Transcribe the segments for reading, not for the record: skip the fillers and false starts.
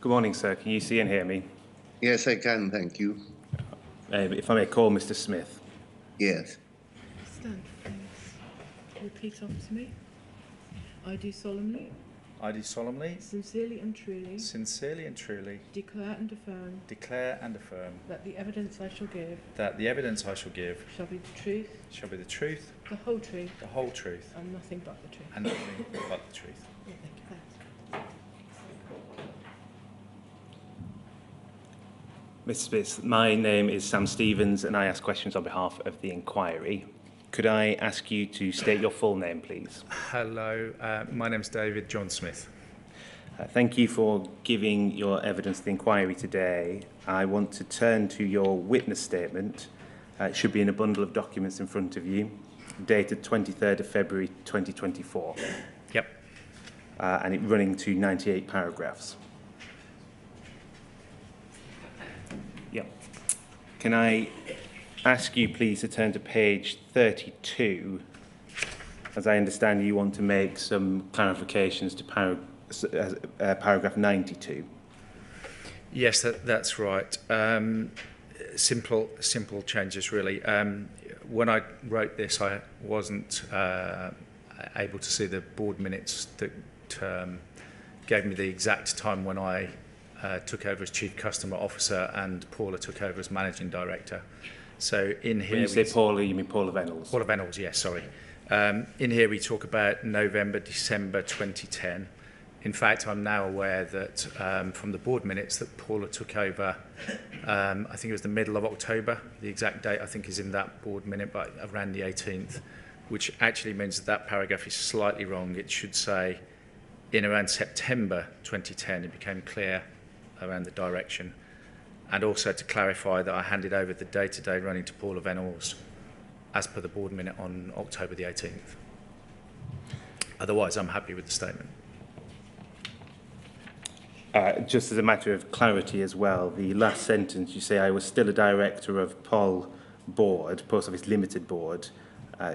Good morning, sir. Can you see and hear me? Yes, I can, thank you. If I may call Mr. Smith. Yes. Stand, please. Repeat after me. I do solemnly, sincerely and truly declare and affirm that the evidence I shall give shall be the truth, the whole truth, and nothing but the truth. and nothing but the truth. Thank you. Mr. Smith, my name is Sam Stevens and I ask questions on behalf of the inquiry. Could I ask you to state your full name, please? Hello, my name's David John Smith. Thank you for giving your evidence to the inquiry today. I want to turn to your witness statement. It should be in a bundle of documents in front of you, dated 23rd of February 2024. Yep. And it running to 98 paragraphs. Yep. Can I ask you please to turn to page 32? As I understand, you want to make some clarifications to paragraph 92. Yes, that's right. Simple changes, really. When I wrote this, I wasn't able to see the board minutes that gave me the exact time when I took over as Chief Customer Officer and Paula took over as Managing Director. So in here... When you say Paula, you mean Paula Venables? Paula Venables, yes, sorry. In here we talk about November, December 2010. In fact, I'm now aware that from the board minutes that Paula took over, I think it was the middle of October. The exact date I think is in that board minute, but around the 18th, which actually means that that paragraph is slightly wrong. It should say in around September 2010, it became clear around the direction. And also to clarify that I handed over the day-to-day running to Paula Venables as per the board minute on October the 18th. Otherwise, I'm happy with the statement. Just as a matter of clarity as well, the last sentence, you say, I was still a director of POL board, Post Office Limited board,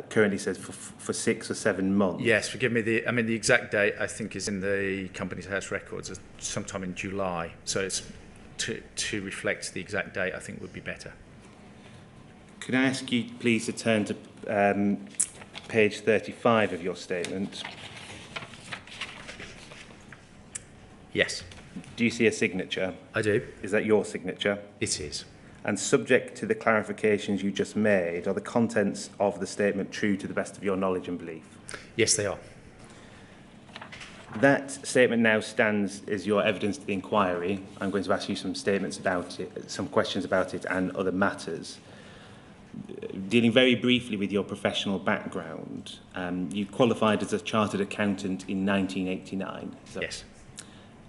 currently says for 6 or 7 months. Yes, forgive me, the exact date I think is in the Company's House records, sometime in July. So it's to reflect the exact date I think would be better. Could I ask you please to turn to page 35 of your statement? Yes. Do you see a signature? I do. Is that your signature? It is. And subject to the clarifications you just made, are the contents of the statement true to the best of your knowledge and belief? Yes, they are. That statement now stands as your evidence to the inquiry. I'm going to ask you some statements about it, some questions about it and other matters. Dealing very briefly with your professional background, you qualified as a chartered accountant in 1989. Yes.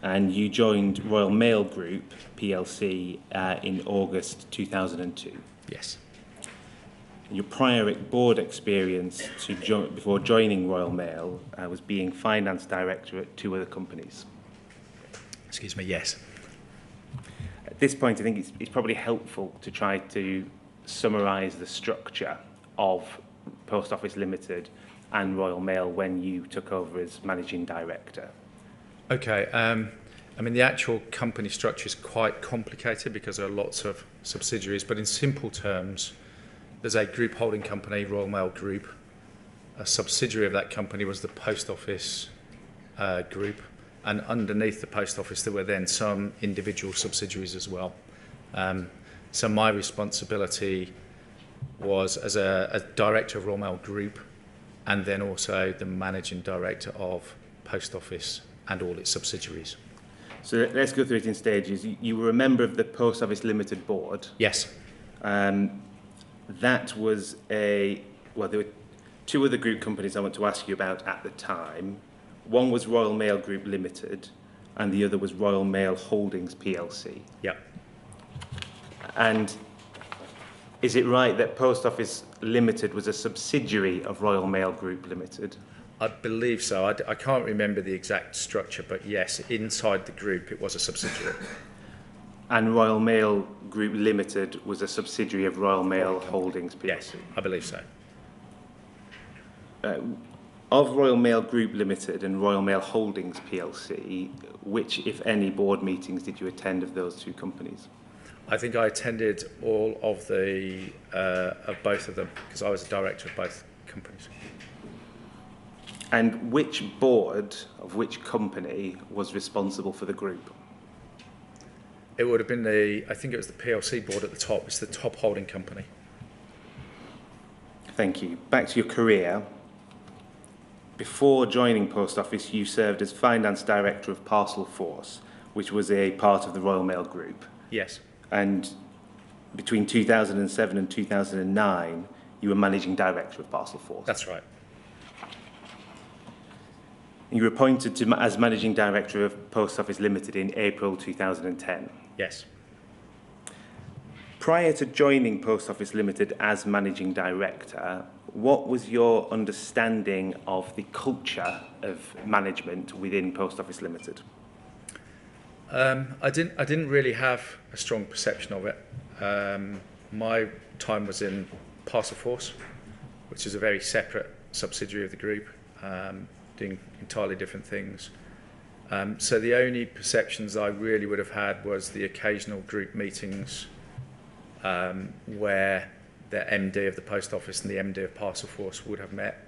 And you joined Royal Mail Group plc in August 2002. Yes. Your prior board experience before joining Royal Mail was being finance director at 2 other companies. Excuse me, yes. At this point, I think it's probably helpful to try to summarise the structure of Post Office Limited and Royal Mail when you took over as managing director. Okay. The actual company structure is quite complicated because there are lots of subsidiaries, but in simple terms, there's a group holding company, Royal Mail Group. A subsidiary of that company was the Post Office Group, and underneath the Post Office there were then some individual subsidiaries as well. So my responsibility was as a director of Royal Mail Group, and then also the managing director of Post Office and all its subsidiaries. So let's go through it in stages. You were a member of the Post Office Limited board. Yes. That was there were 2 other group companies I want to ask you about at the time. One was Royal Mail Group Limited, and the other was Royal Mail Holdings plc. Yep. And is it right that Post Office Limited was a subsidiary of Royal Mail Group Limited? I believe so. I can't remember the exact structure, but yes, inside the group it was a subsidiary. And Royal Mail Group Limited was a subsidiary of Royal Mail Holdings plc? Yes, I believe so. Of Royal Mail Group Limited and Royal Mail Holdings PLC, which, if any, board meetings did you attend of those two companies? I think I attended all of the of both of them because I was a director of both companies. And which board of which company was responsible for the group? It would have been I think it was the PLC board at the top. It's the top holding company. Thank you. Back to your career. Before joining Post Office, you served as Finance Director of Parcel Force, which was a part of the Royal Mail Group. Yes. And between 2007 and 2009, you were Managing Director of Parcel Force. That's right. You were appointed as Managing Director of Post Office Limited in April 2010. Yes. Prior to joining Post Office Limited as Managing Director, what was your understanding of the culture of management within Post Office Limited? I didn't really have a strong perception of it. My time was in Parcel Force, which is a very separate subsidiary of the group, doing entirely different things. So the only perceptions I really would have had was the occasional group meetings where the MD of the Post Office and the MD of Parcel Force would have met,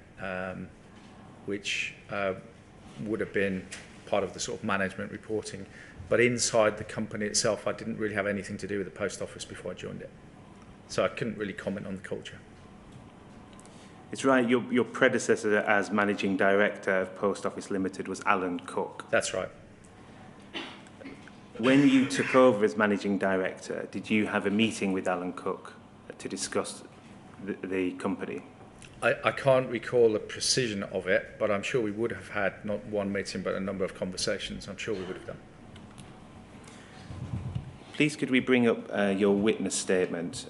which would have been part of the sort of management reporting. But inside the company itself, I didn't really have anything to do with the Post Office before I joined it. So I couldn't really comment on the culture. It's right, your predecessor as Managing Director of Post Office Limited was Alan Cook. That's right. When you took over as Managing Director, did you have a meeting with Alan Cook to discuss the company? I can't recall the precision of it, but I'm sure we would have had not one meeting, but a number of conversations. I'm sure we would have done. Please could we bring up your witness statement,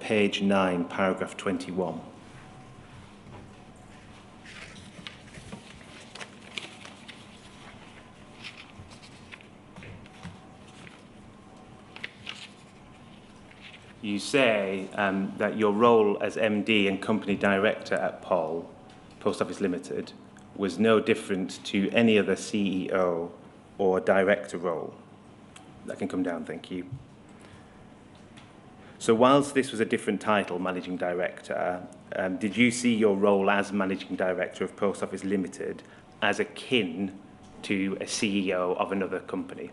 page 9, paragraph 21. You say that your role as MD and company director at Post Office Limited, was no different to any other CEO or director role. That can come down, thank you. So whilst this was a different title, Managing Director, did you see your role as Managing Director of Post Office Limited as akin to a CEO of another company?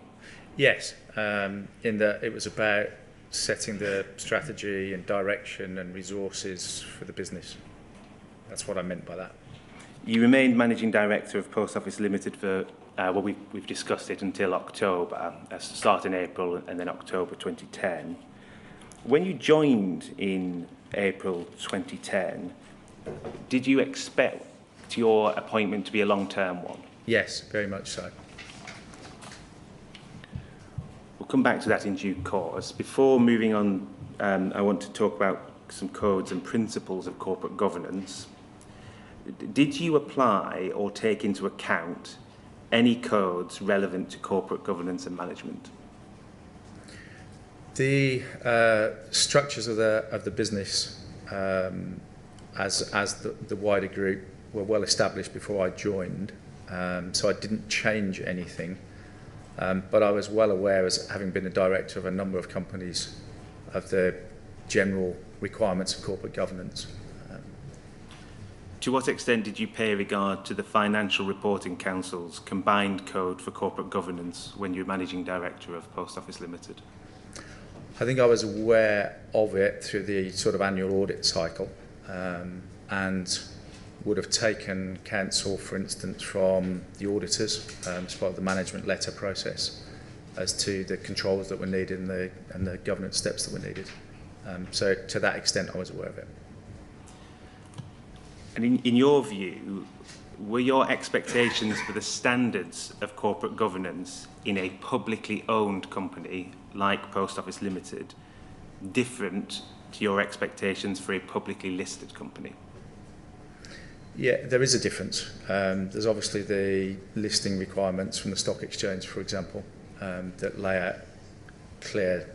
Yes, in that it was about setting the strategy and direction and resources for the business. That's what I meant by that. You remained Managing Director of Post Office Limited for, well, we've discussed it until October, start in April and then October 2010. When you joined in April 2010, did you expect your appointment to be a long-term one? Yes, very much so. We'll come back to that in due course. Before moving on, I want to talk about some codes and principles of corporate governance. Did you apply or take into account any codes relevant to corporate governance and management? The structures of the business as the wider group were well established before I joined, so I didn't change anything. But I was well aware, as having been a director of a number of companies, of the general requirements of corporate governance. To what extent did you pay regard to the Financial Reporting Council's combined code for corporate governance when you were Managing Director of Post Office Limited? I think I was aware of it through the sort of annual audit cycle, and would have taken counsel, for instance, from the auditors as part of the management letter process as to the controls that were needed and the governance steps that were needed. So to that extent, I was aware of it. And in your view, were your expectations for the standards of corporate governance in a publicly owned company like Post Office Limited different to your expectations for a publicly listed company? Yeah, there is a difference. There's obviously the listing requirements from the stock exchange, for example, that lay out clear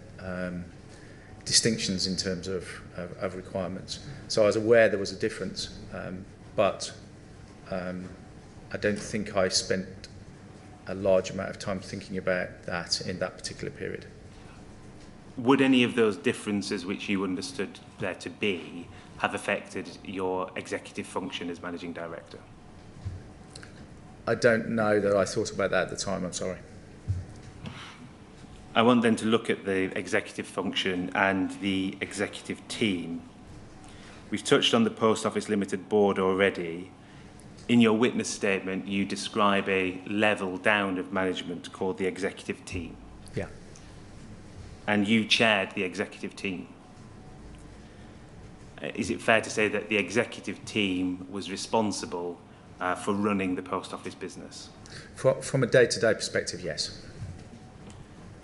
distinctions in terms of requirements. So I was aware there was a difference, but I don't think I spent a large amount of time thinking about that in that particular period. Would any of those differences which you understood there to be have affected your executive function as managing director? I don't know that I thought about that at the time, I'm sorry. I want then to look at the executive function and the executive team. We've touched on the Post Office Limited board already. In your witness statement, you describe a level down of management called the executive team. Yeah. And you chaired the executive team. Is it fair to say that the executive team was responsible for running the post office business? From a day-to-day perspective, yes.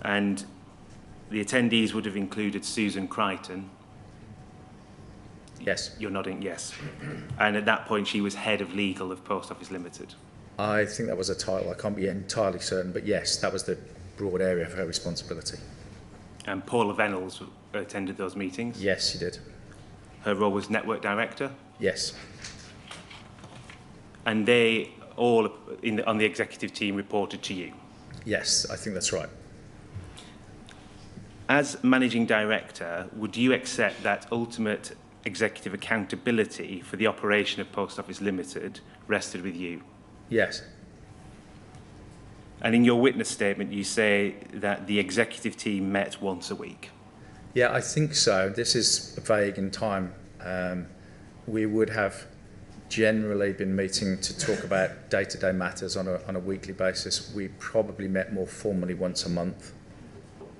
And the attendees would have included Susan Crichton. Yes. You're nodding yes. And at that point, she was head of legal of Post Office Limited. I think that was a title. I can't be entirely certain, but yes, that was the broad area of her responsibility. And Paula Venables attended those meetings? Yes, she did. Her role was network director? Yes. And they all on the executive team reported to you? Yes, I think that's right. As managing director, would you accept that ultimate executive accountability for the operation of Post Office Limited rested with you? Yes. And in your witness statement, you say that the executive team met once a week. Yeah, I think so. This is vague in time. We would have generally been meeting to talk about day-to-day matters on a weekly basis. We probably met more formally once a month,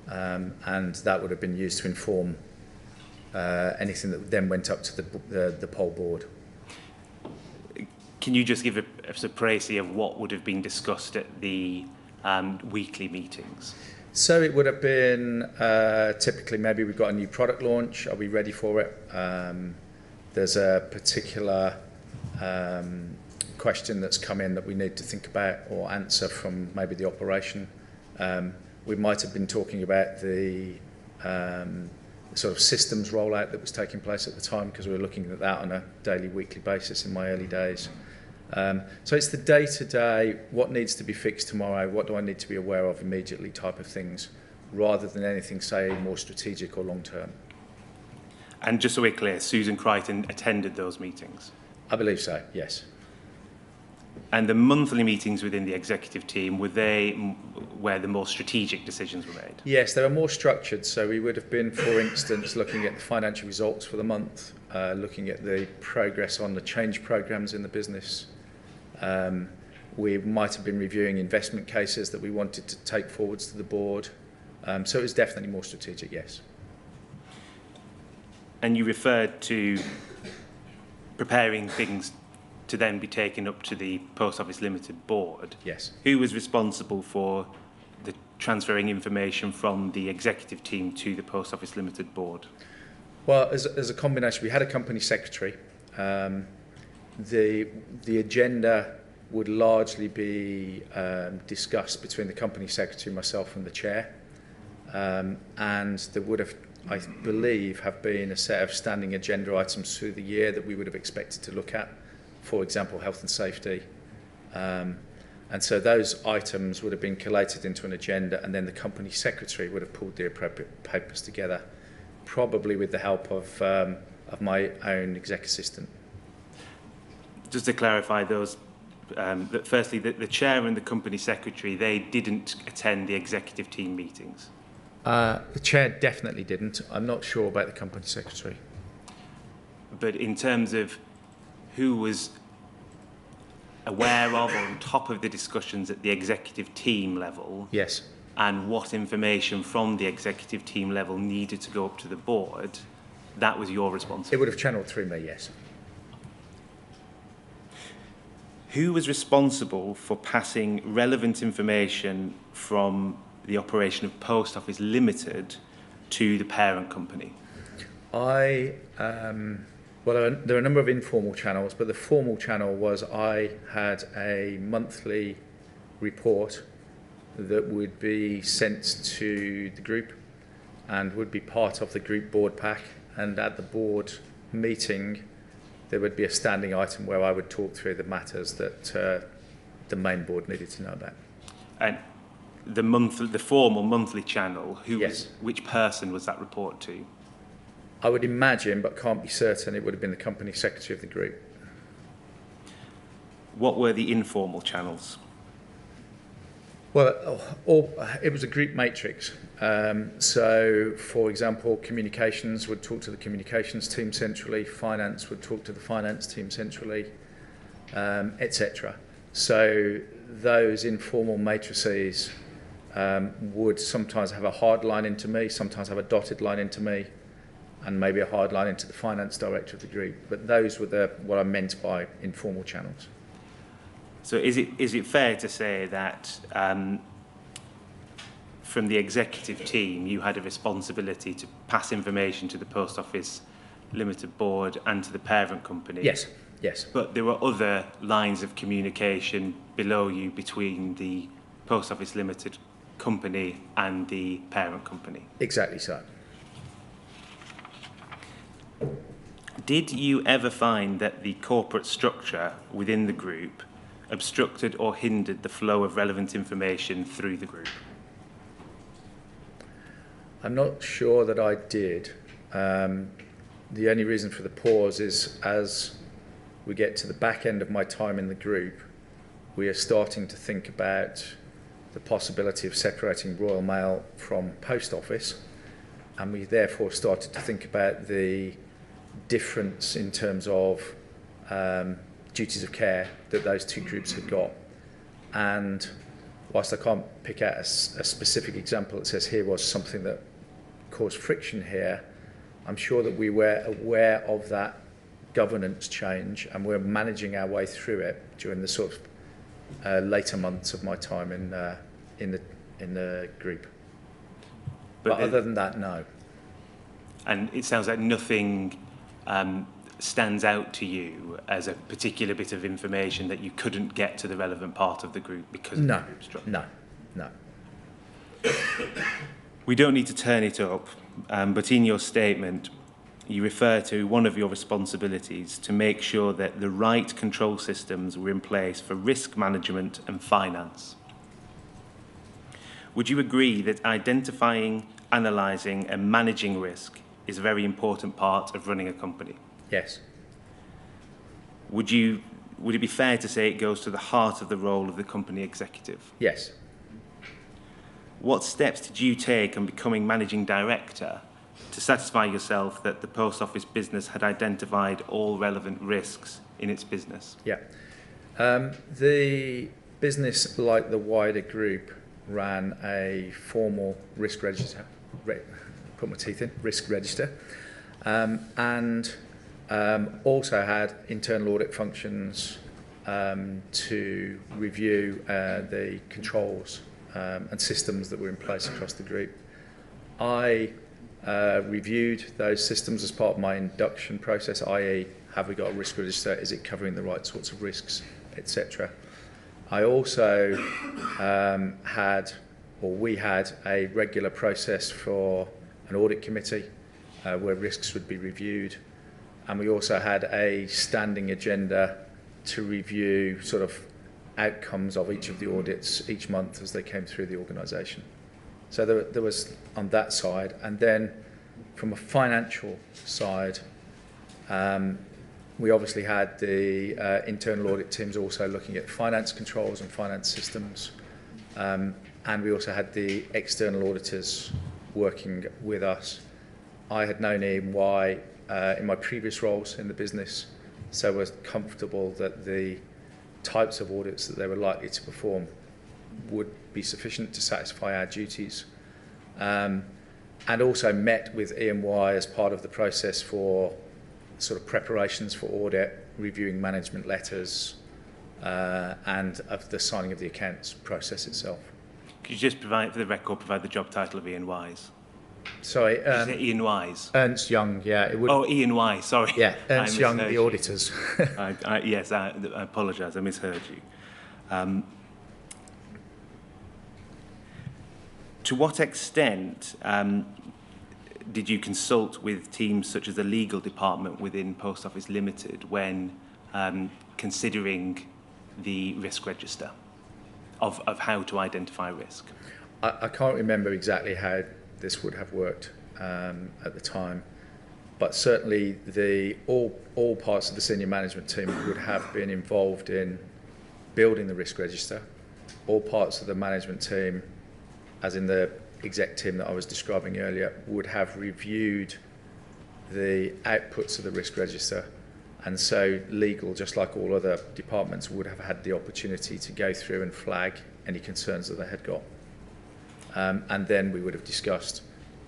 and that would have been used to inform anything that then went up to the poll board. Can you just give a précis of what would have been discussed at the weekly meetings? So it would have been typically maybe we've got a new product launch. Are we ready for it? There's a particular question that's come in that we need to think about or answer from maybe the operation. We might have been talking about the sort of systems rollout that was taking place at the time, because we were looking at that on a daily, weekly basis in my early days. So it's the day-to-day, what needs to be fixed tomorrow, what do I need to be aware of immediately type of things, rather than anything, say, more strategic or long-term. And just so we're clear, Susan Crichton attended those meetings? I believe so, yes. And the monthly meetings within the executive team, were they where the more strategic decisions were made? Yes, they were more structured. So we would have been, for instance, looking at the financial results for the month, looking at the progress on the change programs in the business. We might have been reviewing investment cases that we wanted to take forwards to the board. So it was definitely more strategic, yes. And you referred to preparing things to then be taken up to the Post Office Limited board. Yes. Who was responsible for the transferring information from the executive team to the Post Office Limited board? Well, as a combination, we had a company secretary. The agenda would largely be discussed between the company secretary, myself and the chair. And there would have, I believe, have been a set of standing agenda items through the year that we would have expected to look at. For example, health and safety. And so those items would have been collated into an agenda, and then the company secretary would have pulled the appropriate papers together, probably with the help of my own exec assistant. Just to clarify those, that firstly, the chair and the company secretary, they didn't attend the executive team meetings? The chair definitely didn't. I'm not sure about the company secretary. But in terms of who was aware of or on top of the discussions at the executive team level? Yes. And what information from the executive team level needed to go up to the board, that was your responsibility? It would have channeled through me, yes. Who was responsible for passing relevant information from the operation of Post Office Limited to the parent company? Well, there are a number of informal channels, but the formal channel was I had a monthly report that would be sent to the group and would be part of the group board pack. And at the board meeting, there would be a standing item where I would talk through the matters that the main board needed to know about. And the formal monthly channel, Yes. which person was that report to? I would imagine, but can't be certain, it would have been the company secretary of the group. What were the informal channels? Well, it was a group matrix. So, for example, communications would talk to the communications team centrally, finance would talk to the finance team centrally, etc. So those informal matrices would sometimes have a hard line into me, sometimes have a dotted line into me, and maybe a hard line into the finance director of the group. But those were what I meant by informal channels. So is it fair to say that from the executive team you had a responsibility to pass information to the Post Office Limited Board and to the parent company? Yes, yes. But there were other lines of communication below you between the Post Office Limited company and the parent company? Exactly so. Did you ever find that the corporate structure within the group obstructed or hindered the flow of relevant information through the group? I'm not sure that I did. The only reason for the pause is as we get to the back end of my time in the group, we are starting to think about the possibility of separating Royal Mail from Post Office, and we therefore started to think about the difference in terms of duties of care that those two groups had got. And whilst I can't pick out a specific example that says here was something that caused friction here, I'm sure that we were aware of that governance change and we're managing our way through it during the sort of later months of my time in the group. But other than that, no. And it sounds like nothing stands out to you as a particular bit of information that you couldn't get to the relevant part of the group because of the group structure? No. We don't need to turn it up, but in your statement, you refer to one of your responsibilities to make sure that the right control systems were in place for risk management and finance. Would you agree that identifying, analysing and managing risk is a very important part of running a company? Yes. Would it be fair to say it goes to the heart of the role of the company executive? Yes. What steps did you take on becoming managing director to satisfy yourself that the post office business had identified all relevant risks in its business? Yeah. The business, like the wider group, ran a formal risk register, put my teeth in, risk register, and also had internal audit functions to review the controls and systems that were in place across the group. I reviewed those systems as part of my induction process, i.e. have we got a risk register, is it covering the right sorts of risks, etc. I also we had a regular process for an audit committee where risks would be reviewed, and we also had a standing agenda to review sort of outcomes of each of the audits each month as they came through the organisation. So there was on that side, and then from a financial side, we obviously had the internal audit teams also looking at finance controls and finance systems, and we also had the external auditors working with us. I had known EY in my previous roles in the business, so was comfortable that the types of audits that they were likely to perform would be sufficient to satisfy our duties, and also met with EY as part of the process for sort of preparations for audit, reviewing management letters, and of the signing of the accounts process itself. Could you just provide, for the record, provide the job title of Ian Wise? Sorry, Did you say Ian Wise? Ernst Young, yeah. It would, Oh, Ian Wise, sorry. yeah, Ernst Young, the you. auditors. Yes, I apologise, I misheard you. To what extent did you consult with teams such as the legal department within Post Office Limited when considering the risk register of how to identify risk? I can't remember exactly how this would have worked at the time, but certainly all parts of the senior management team would have been involved in building the risk register. All parts of the management team, as in the exec team that I was describing earlier, would have reviewed the outputs of the risk register, and so legal, just like all other departments, would have had the opportunity to go through and flag any concerns that they had got. And then we would have discussed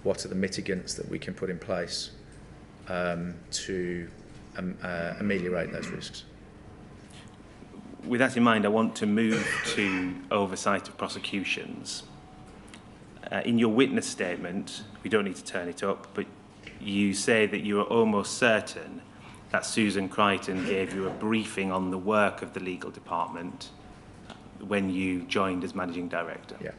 what are the mitigants that we can put in place to ameliorate those risks. With that in mind, I want to move to oversight of prosecutions. In your witness statement, we don't need to turn it up, but you say that you are almost certain that Susan Crichton gave you a briefing on the work of the legal department when you joined as managing director. Yeah.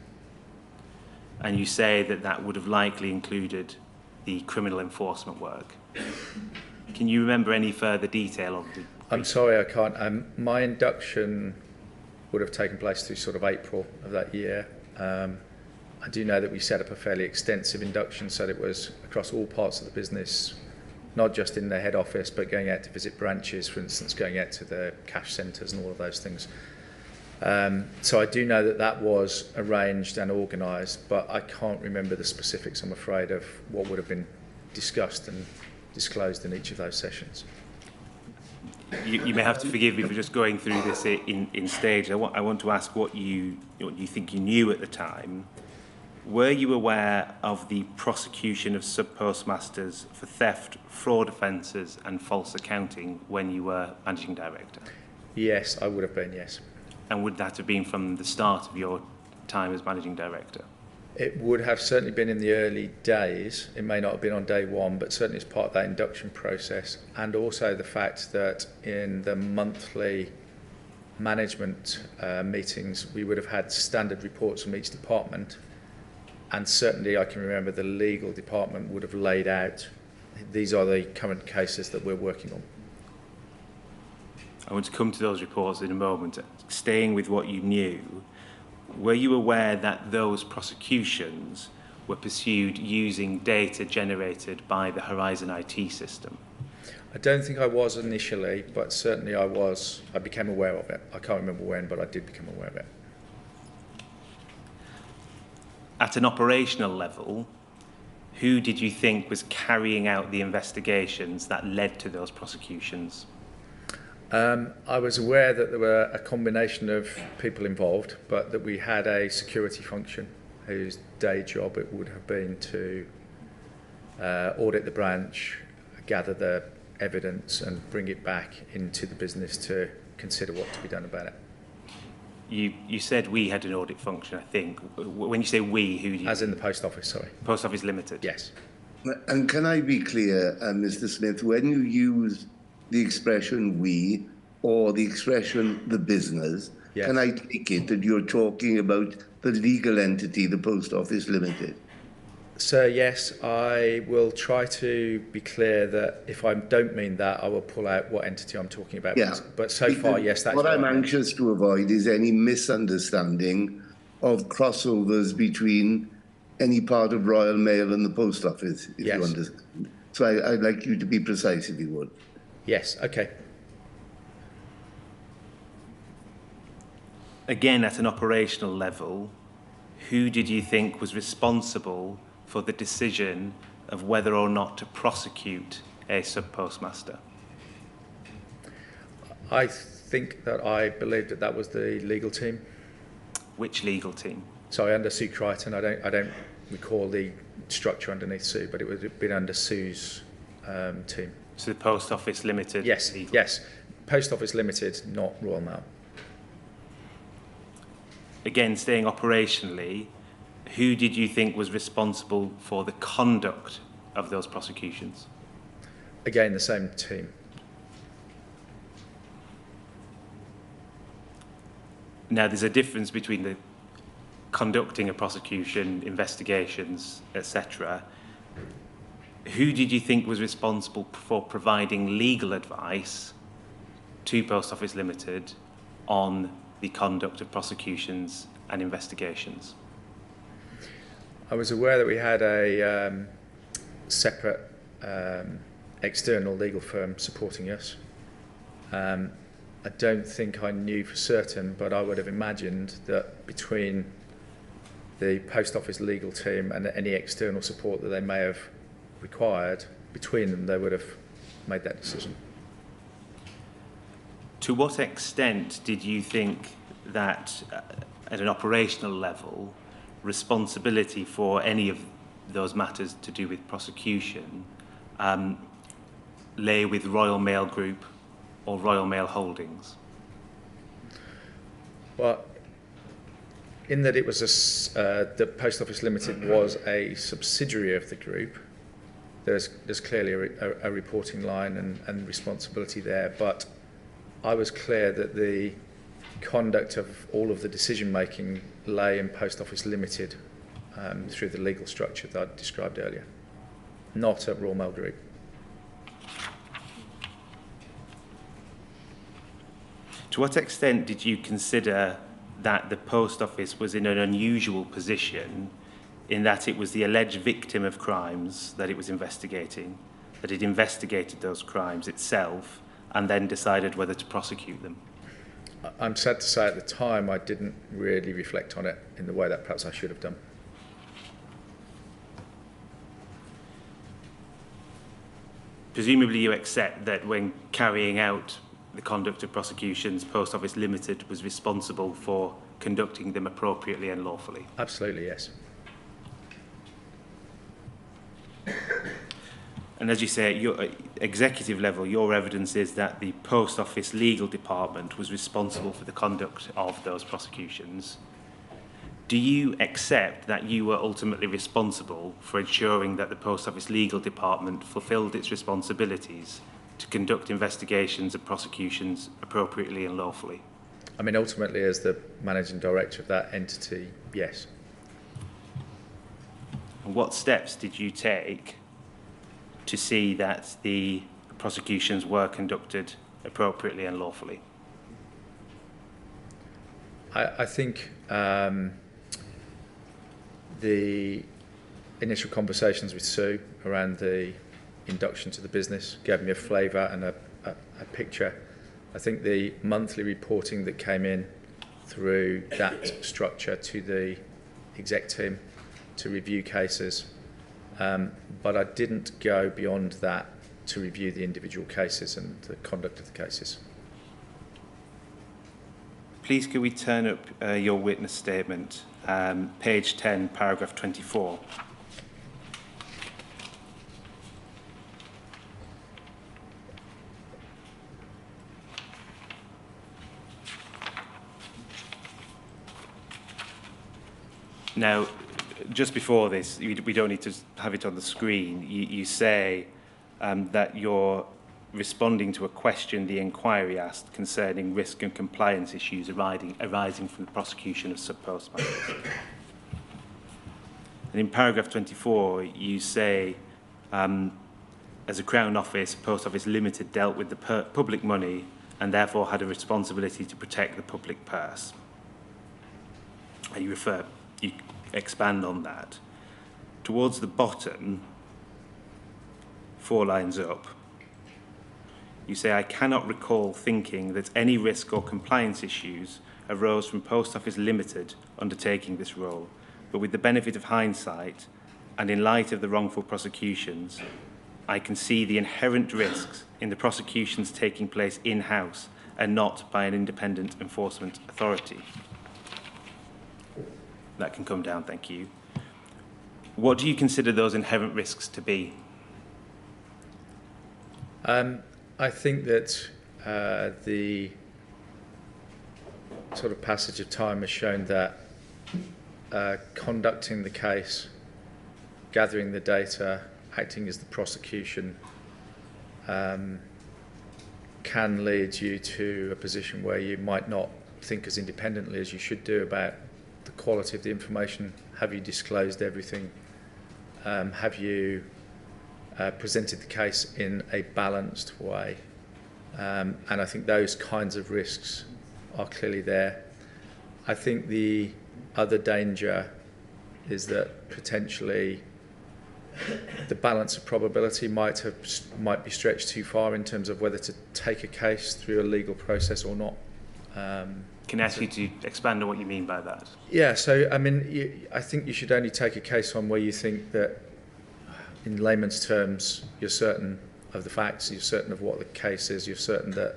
And you say that that would have likely included the criminal enforcement work. Can you remember any further detail on the... I'm sorry, I can't. My induction would have taken place through sort of April of that year. I do know that we set up a fairly extensive induction, so that it was across all parts of the business, not just in the head office, but going out to visit branches, for instance, going out to the cash centres and all of those things. So I do know that that was arranged and organised, but I can't remember the specifics, I'm afraid, of what would have been discussed and disclosed in each of those sessions. You may have to forgive me for just going through this in stage. I want to ask what you think you knew at the time. Were you aware of the prosecution of sub-postmasters for theft, fraud offences and false accounting when you were managing director? Yes, I would have been, yes. And would that have been from the start of your time as managing director? It would have certainly been in the early days. It may not have been on day one, but certainly as part of that induction process. And also the fact that in the monthly management meetings, we would have had standard reports from each department. And certainly I can remember the legal department would have laid out, these are the current cases that we're working on. I want to come to those reports in a moment. Staying with what you knew, were you aware that those prosecutions were pursued using data generated by the Horizon IT system? I don't think I was initially, but certainly I became aware of it. I can't remember when, but I did become aware of it. At an operational level, who did you think was carrying out the investigations that led to those prosecutions? I was aware that there were a combination of people involved, but that we had a security function whose day job it would have been to audit the branch, gather the evidence and bring it back into the business to consider what to be done about it. You said we had an audit function, I think. When you say we, who do you... As in the Post Office, sorry. Post Office Limited? Yes. And can I be clear, Mr. Smith, when you use the expression we or the expression the business, yes, can I take it that you're talking about the legal entity, the Post Office Limited? So yes, I will try to be clear that if I don't mean that, I will pull out what entity I'm talking about. Yeah. But so far, yes, that's what I'm I mean. anxious to avoid is any misunderstanding of crossovers between any part of Royal Mail and the Post Office, if Yes. you understand. So I'd like you to be precise, if you would. Yes, okay. Again, at an operational level, who did you think was responsible for the decision of whether or not to prosecute a sub-postmaster? I think that I believed that that was the legal team. Which legal team? Sorry, under Sue Crichton. I don't recall the structure underneath Sue, but it would have been under Sue's team. So the Post Office Limited? Yes, legal. yes. Post Office Limited, not Royal Mail. Again, staying operationally, who did you think was responsible for the conduct of those prosecutions? Again, the same team. Now, there's a difference between the conducting a prosecution, investigations, etc. who did you think was responsible for providing legal advice to Post Office Limited on the conduct of prosecutions and investigations? I was aware that we had a separate external legal firm supporting us. I don't think I knew for certain, but I would have imagined that between the Post Office legal team and any external support that they may have required, between them they would have made that decision. To what extent did you think that at an operational level, responsibility for any of those matters to do with prosecution lay with Royal Mail Group or Royal Mail Holdings? Well, in that it was the Post Office Limited was a subsidiary of the group, there's clearly a reporting line and responsibility there, but I was clear that the conduct of all of the decision making lay in Post Office Limited through the legal structure that I described earlier, not at Royal Mail Group. To what extent did you consider that the Post Office was in an unusual position in that it was the alleged victim of crimes that it was investigating, that it investigated those crimes itself and then decided whether to prosecute them? I'm sad to say at the time I didn't really reflect on it in the way that perhaps I should have done. Presumably you accept that when carrying out the conduct of prosecutions, Post Office Limited was responsible for conducting them appropriately and lawfully? Absolutely, yes. And as you say, at your executive level, your evidence is that the Post Office Legal Department was responsible for the conduct of those prosecutions. Do you accept that you were ultimately responsible for ensuring that the Post Office Legal Department fulfilled its responsibilities to conduct investigations and prosecutions appropriately and lawfully? I mean, ultimately, as the managing director of that entity, yes. And what steps did you take to see that the prosecutions were conducted appropriately and lawfully? I think the initial conversations with Sue around the induction to the business gave me a flavour and a picture. I think the monthly reporting that came in through that structure to the exec team to review cases, but I didn't go beyond that to review the individual cases and the conduct of the cases. Please could we turn up your witness statement, page 10, paragraph 24. Now, just before this, we don't need to have it on the screen. You say that you're responding to a question the inquiry asked concerning risk and compliance issues arising from the prosecution of sub-postmasters. And in paragraph 24, you say, as a Crown Office, Post Office Limited dealt with the public money and therefore had a responsibility to protect the public purse. And you expand on that. Towards the bottom, 4 lines up, you say, I cannot recall thinking that any risk or compliance issues arose from Post Office Limited undertaking this role, but with the benefit of hindsight, and in light of the wrongful prosecutions, I can see the inherent risks in the prosecutions taking place in-house and not by an independent enforcement authority. That can come down, thank you. What do you consider those inherent risks to be? I think that the sort of passage of time has shown that conducting the case, gathering the data, acting as the prosecution can lead you to a position where you might not think as independently as you should do about the quality of the information. Have you disclosed everything? Have you presented the case in a balanced way. And I think those kinds of risks are clearly there. I think the other danger is that potentially the balance of probability might be stretched too far in terms of whether to take a case through a legal process or not. Can I ask you to expand on what you mean by that? Yeah, so I mean, I think you should only take a case on where you think that, in layman's terms, you're certain of the facts, you're certain of what the case is, you're certain that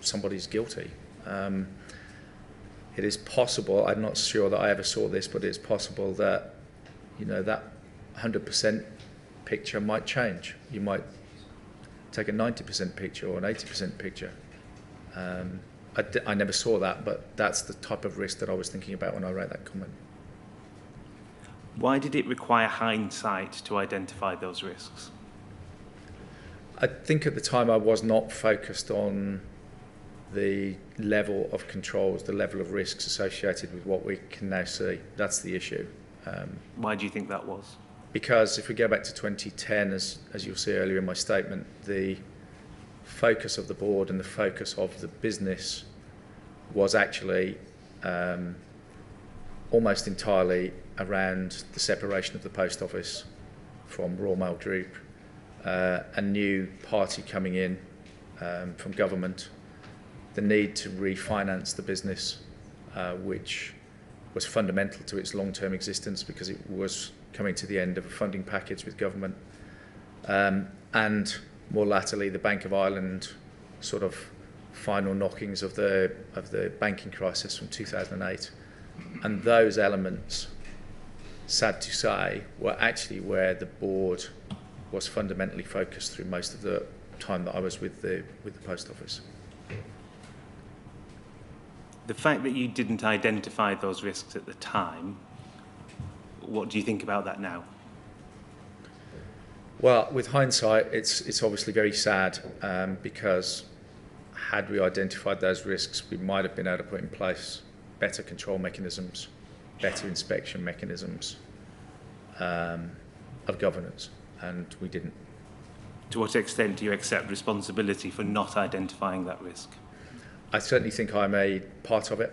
somebody's guilty. It is possible, I'm not sure that I ever saw this, but it's possible that, you know, that 100% picture might change. You might take a 90% picture or an 80% picture. I never saw that, but that's the type of risk that I was thinking about when I wrote that comment. Why did it require hindsight to identify those risks? I think at the time I was not focused on the level of controls, the level of risks associated with what we can now see. That's the issue. Why do you think that was? Because if we go back to 2010, as you'll see earlier in my statement, the focus of the board and the focus of the business was actually almost entirely around the separation of the post office from Royal Mail Group, a new party coming in from government, the need to refinance the business, which was fundamental to its long-term existence because it was coming to the end of a funding package with government, and more latterly the Bank of Ireland sort of final knockings of the banking crisis from 2008, and those elements, sad to say, were actually where the board was fundamentally focused through most of the time that I was with the post office. The fact that you didn't identify those risks at the time, what do you think about that now? Well, with hindsight, it's obviously very sad because had we identified those risks, we might have been able to put in place better control mechanisms, better inspection mechanisms of governance, and we didn't. To what extent do you accept responsibility for not identifying that risk? I certainly think I'm a part of it.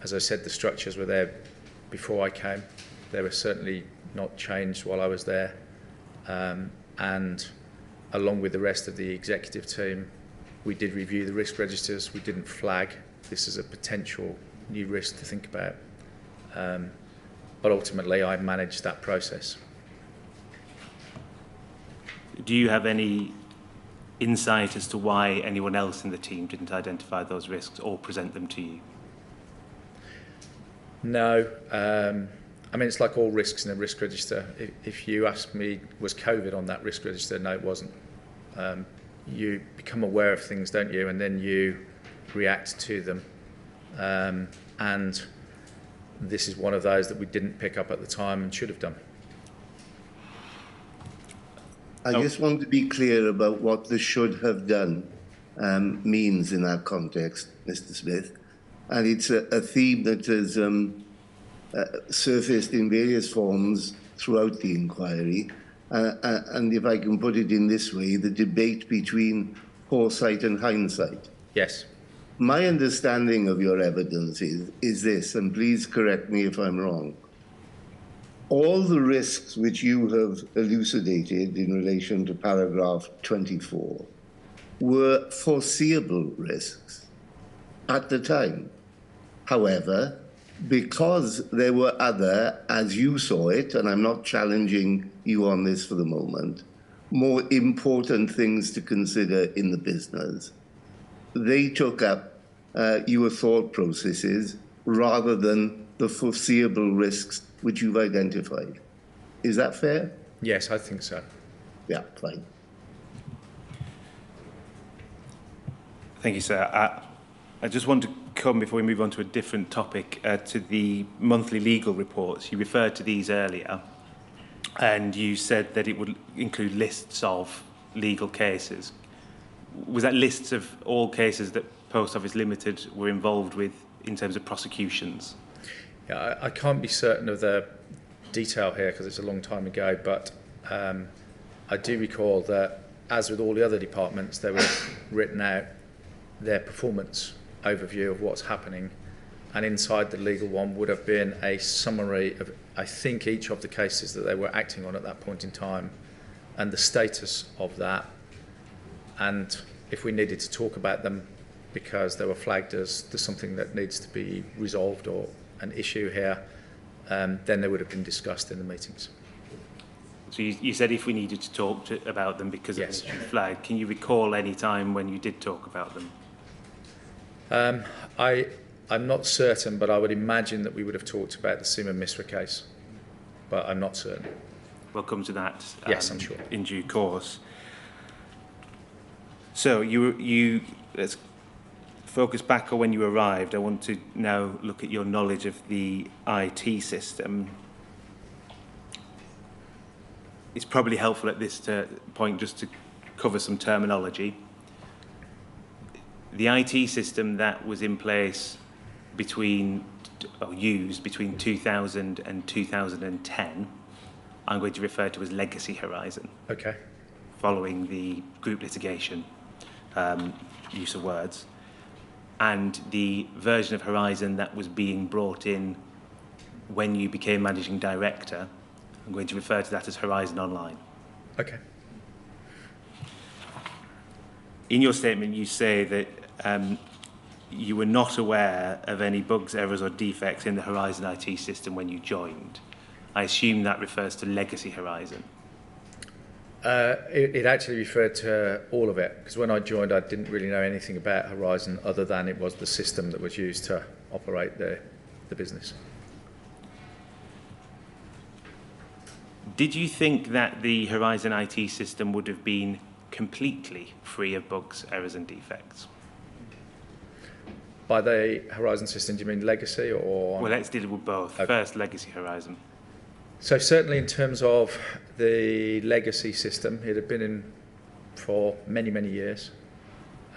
As I said, the structures were there before I came. They were certainly not changed while I was there. And along with the rest of the executive team, we did review the risk registers. We didn't flag this as a potential new risk to think about. But ultimately, I managed that process. Do you have any insight as to why anyone else in the team didn't identify those risks or present them to you? No. I mean, it's like all risks in a risk register. If you ask me, was COVID on that risk register? No, it wasn't. You become aware of things, don't you? And then you react to them. And this is one of those that we didn't pick up at the time and should have done. I just want to be clear about what the should have done means in that context, Mr. Smith. And it's a theme that has surfaced in various forms throughout the inquiry. And if I can put it in this way, the debate between foresight and hindsight. Yes. My understanding of your evidence is this, and please correct me if I'm wrong. All the risks which you have elucidated in relation to paragraph 24 were foreseeable risks at the time. However, because there were other, as you saw it, and I'm not challenging you on this for the moment, more important things to consider in the business, they took up your thought processes rather than the foreseeable risks which you've identified. Is that fair? Yes, I think so. Yeah, fine. Thank you, sir. I just want to come, before we move on to a different topic, to the monthly legal reports. You referred to these earlier, and you said that it would include lists of legal cases. Was that lists of all cases that Post Office Limited were involved with in terms of prosecutions? Yeah, I can't be certain of the detail here because it's a long time ago, but I do recall that, as with all the other departments, they were written out their performance overview of what's happening, and inside the legal one would have been a summary of, I think, each of the cases that they were acting on at that point in time and the status of that, and if we needed to talk about them because they were flagged as there's something that needs to be resolved or an issue here, then they would have been discussed in the meetings. So you said if we needed to talk about them because of Yes. the flag. Can you recall any time when you did talk about them? I'm not certain, but I would imagine that we would have talked about the Seema Misra case, but I'm not certain. We'll come to that Yes, I'm sure. in due course. So let's focus back on when you arrived. I want to now look at your knowledge of the IT system. It's probably helpful at this point just to cover some terminology. The IT system that was in place used between 2000 and 2010, I'm going to refer to as Legacy Horizon. Okay. Following the group litigation use of words, and the version of Horizon that was being brought in when you became managing director, I'm going to refer to that as Horizon Online. Okay. In your statement, you say that you were not aware of any bugs, errors, or defects in the Horizon IT system when you joined. I assume that refers to Legacy Horizon. It actually referred to all of it, because when I joined, I didn't really know anything about Horizon other than it was the system that was used to operate the business. Did you think that the Horizon IT system would have been completely free of bugs, errors, and defects? By the Horizon system, do you mean legacy or? Well, let's deal with both. Okay. First, Legacy Horizon. So certainly in terms of the legacy system, it had been in for many, many years.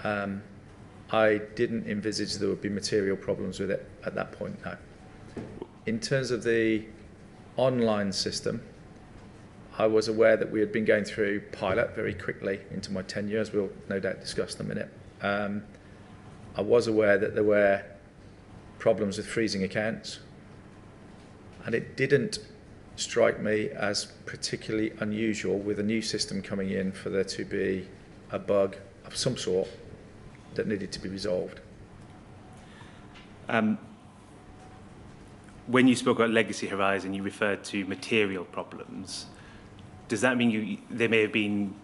I didn't envisage there would be material problems with it at that point, no. In terms of the online system, I was aware that we had been going through pilot very quickly into my tenure, as we'll no doubt discuss in a minute. I was aware that there were problems with freezing accounts, and it didn't strike me as particularly unusual with a new system coming in for there to be a bug of some sort that needed to be resolved. When you spoke about Legacy Horizon, you referred to material problems. Does that mean there may have been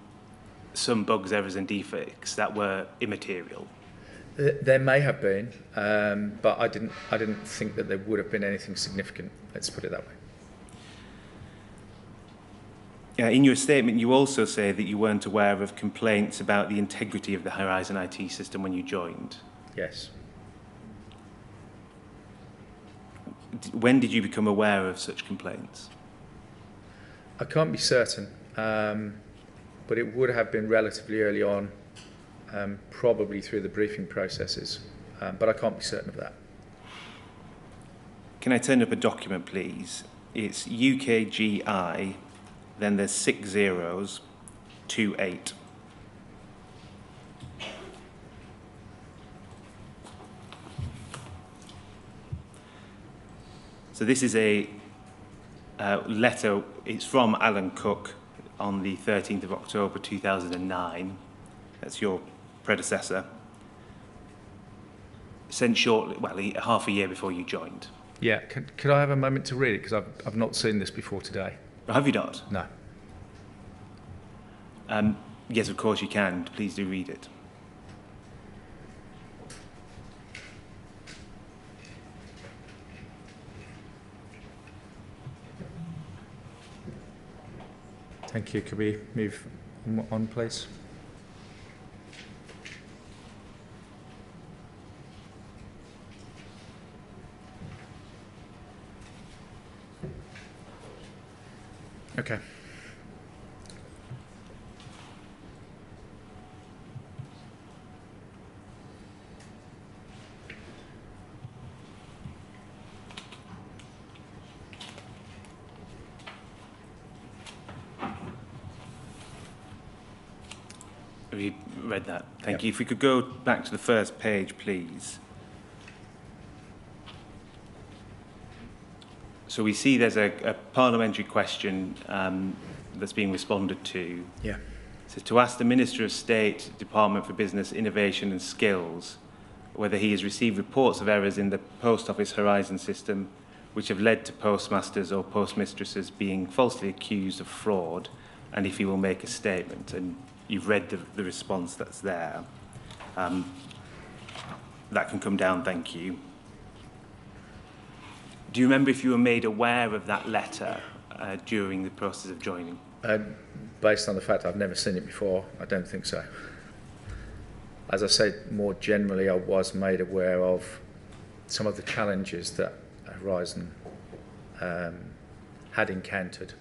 some bugs, errors, and defects that were immaterial? There may have been, but I didn't think that there would have been anything significant. Let's put it that way. In your statement, you also say that you weren't aware of complaints about the integrity of the Horizon IT system when you joined. Yes. When did you become aware of such complaints? I can't be certain, but it would have been relatively early on, probably through the briefing processes, but I can't be certain of that. Can I turn up a document, please? It's UKGI, then there's 6 zeros, 28. So this is a letter. It's from Alan Cook on the 13th of October 2009. That's your predecessor. Sent shortly, well, half a year before you joined. Yeah, could I have a moment to read it? Because I've not seen this before today. Have you not? No. Yes, of course you can. Please do read it. Thank you. Could we move on, please? Okay. We read that. Thank Yep. you. If we could go back to the first page, please. So we see there's a parliamentary question that's being responded to. Yeah. It says, to ask the Minister of State, Department for Business, Innovation and Skills whether he has received reports of errors in the Post Office Horizon system which have led to postmasters or postmistresses being falsely accused of fraud, and if he will make a statement. And you've read the response that's there. That can come down, thank you. Do you remember if you were made aware of that letter during the process of joining? Based on the fact I've never seen it before, I don't think so. As I said, more generally, I was made aware of some of the challenges that Horizon had encountered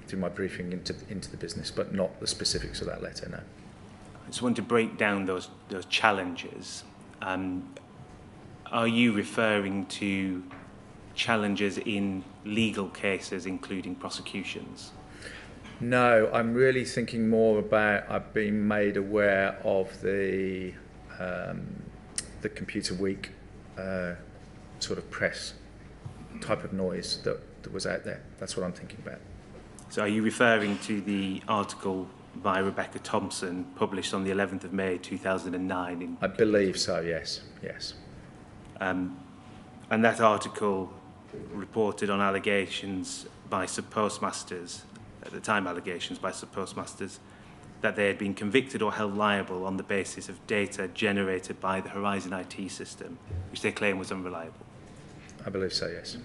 through my briefing into the business, but not the specifics of that letter, no. I just want to break down those challenges. Are you referring to challenges in legal cases, including prosecutions? No, I'm really thinking more about I've been made aware of the Computer Week sort of press type of noise that was out there. That's what I'm thinking about. So are you referring to the article by Rebecca Thompson published on the 11th of May 2009? I believe so, yes. Yes. And that article reported on allegations by sub-postmasters, at the time allegations by sub-postmasters, that they had been convicted or held liable on the basis of data generated by the Horizon IT system, which they claim was unreliable. I believe so, yes.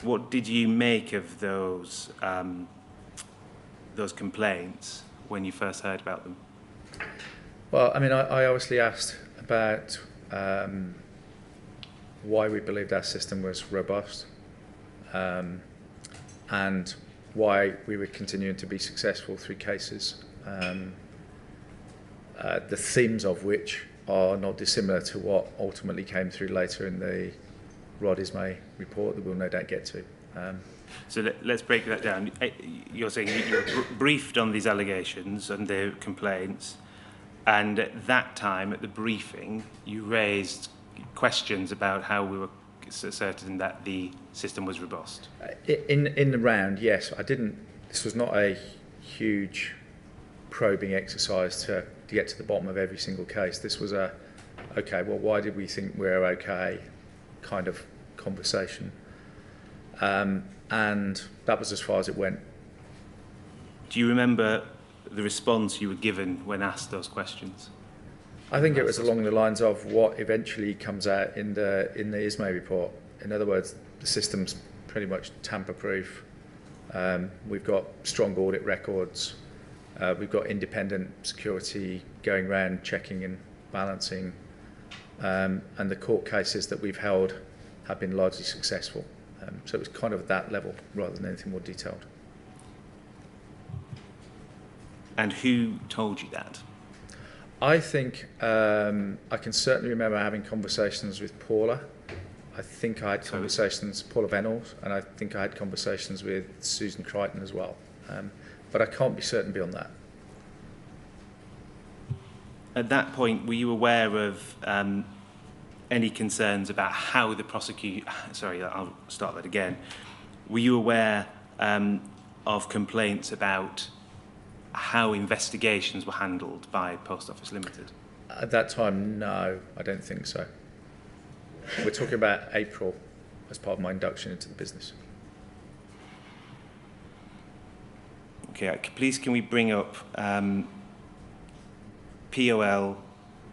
What did you make of those complaints when you first heard about them? Well, I mean, I obviously asked about why we believed our system was robust and why we were continuing to be successful through cases, the themes of which are not dissimilar to what ultimately came through later in the Rod Isme report that we'll no doubt get to. So let's break that down. You're saying you were briefed on these allegations and the complaints, and at that time, at the briefing, you raised questions about how we were certain that the system was robust. In the round, yes. I didn't. This was not a huge probing exercise to get to the bottom of every single case. This was a, okay, well, why did we think we're okay kind of conversation. And that was as far as it went. Do you remember the response you were given when asked those questions? I think it was along the lines of what eventually comes out in the Isme report. In other words, the system's pretty much tamper-proof. We've got strong audit records. We've got independent security going around checking and balancing. And the court cases that we've held have been largely successful. So it was kind of at that level rather than anything more detailed. And who told you that? I think I can certainly remember having conversations with Paula. I think I had conversations, Paula Venables, and I think I had conversations with Susan Crichton as well. But I can't be certain beyond that. At that point, were you aware of any concerns about how the sorry, I'll start that again. Were you aware of complaints about how investigations were handled by Post Office Limited? At that time, no, I don't think so. We're talking about April as part of my induction into the business. Okay, please can we bring up POL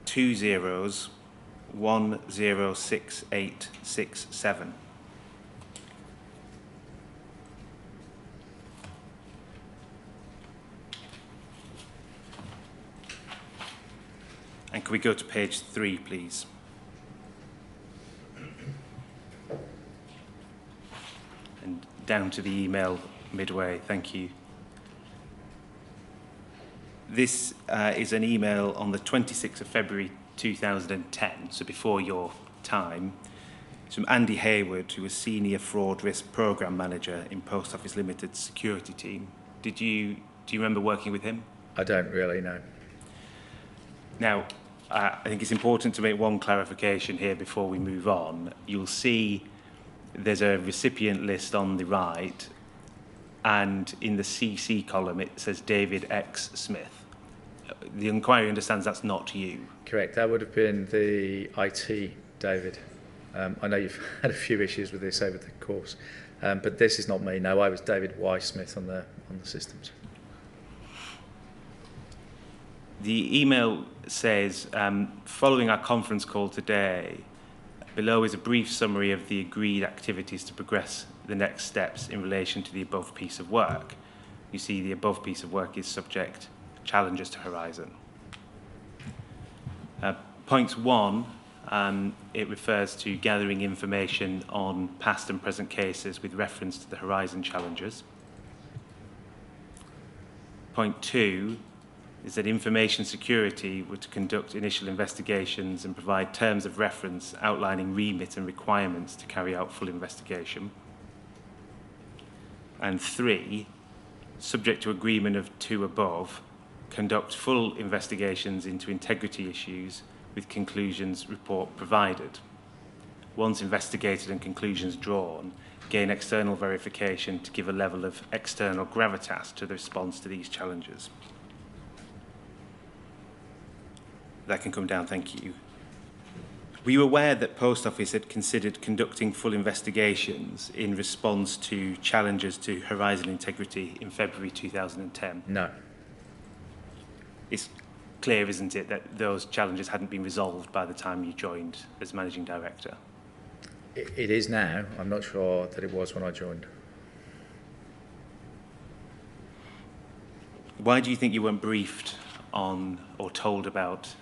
20106867. And can we go to page 3, please? And down to the email midway, thank you. This is an email on the 26th of February 2010, so before your time. It's from Andy Hayward, who was Senior Fraud Risk Programme Manager in Post Office Limited's security team. Do you remember working with him? I don't really know. Now, I think it's important to make one clarification here before we move on. You'll see there's a recipient list on the right, and in the CC column it says David X. Smith. The inquiry understands that's not you. Correct. That would have been the IT, David. I know you've had a few issues with this over the course, but this is not me. No, I was David Y. Smith on the systems. The email says, following our conference call today, below is a brief summary of the agreed activities to progress the next steps in relation to the above piece of work. You see the above piece of work is subject challenges to Horizon. Point 1, it refers to gathering information on past and present cases with reference to the Horizon challenges. Point 2 is that information security were to conduct initial investigations and provide terms of reference outlining remit and requirements to carry out full investigation. And 3, subject to agreement of 2 above, conduct full investigations into integrity issues with conclusions report provided. Once investigated and conclusions drawn, gain external verification to give a level of external gravitas to the response to these challenges. That can come down, thank you. Were you aware that Post Office had considered conducting full investigations in response to challenges to Horizon integrity in February 2010? No. It's clear, isn't it, that those challenges hadn't been resolved by the time you joined as Managing Director? It is now. I'm not sure that it was when I joined. Why do you think you weren't briefed on or told about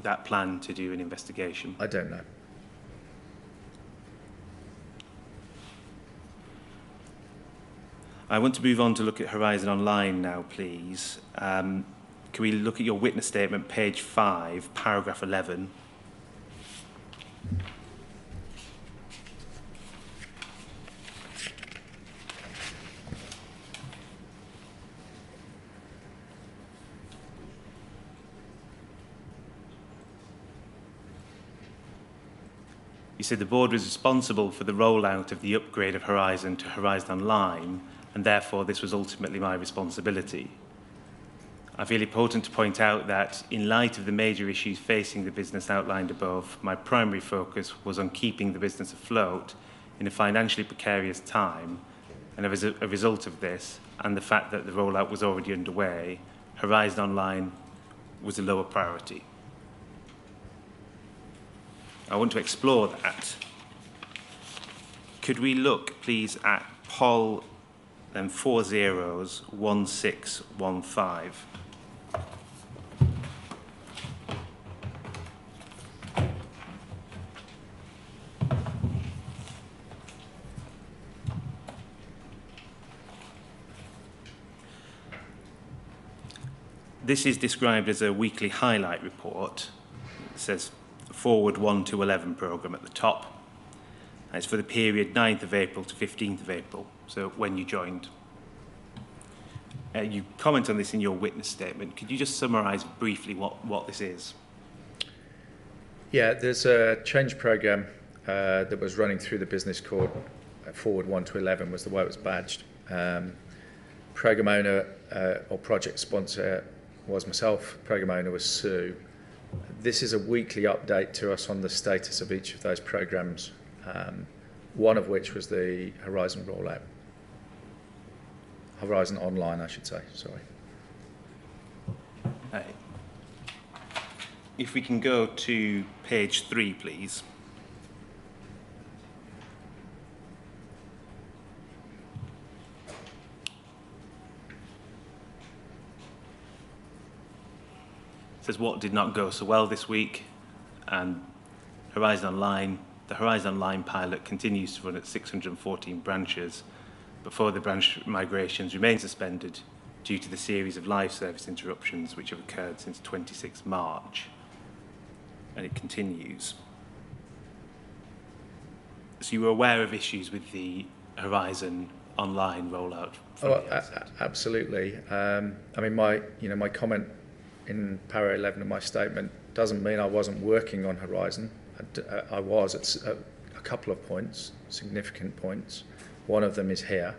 that plan to do an investigation? I don't know. I want to move on to look at Horizon Online now, please. Can we look at your witness statement, page 5, paragraph 11? You said the board was responsible for the rollout of the upgrade of Horizon to Horizon Online, and therefore this was ultimately my responsibility. I feel important to point out that in light of the major issues facing the business outlined above, my primary focus was on keeping the business afloat in a financially precarious time, and as a result of this, and the fact that the rollout was already underway, Horizon Online was a lower priority. I want to explore that. Could we look, please, at POL then 4 zeros 1615? This is described as a weekly highlight report. It says Forward 1 to 11 programme at the top. And it's for the period 9th of April to 15th of April, so when you joined. You comment on this in your witness statement. Could you just summarise briefly what this is? Yeah, there's a change programme that was running through the business called Forward 1 to 11 was the way it was badged. Programme owner or project sponsor was myself, programme owner was Sue. This is a weekly update to us on the status of each of those programmes, one of which was the Horizon rollout. Horizon Online, I should say, sorry. If we can go to page 3, please. It says what did not go so well this week, and Horizon Online. The Horizon Online pilot continues to run at 614 branches before the branch migrations remain suspended due to the series of live service interruptions which have occurred since 26 March. And it continues. So you were aware of issues with the Horizon online rollout from Oh, the outset? absolutely. I mean, my comment in para 11 of my statement doesn't mean I wasn't working on Horizon. I was at a couple of points, significant points. One of them is here.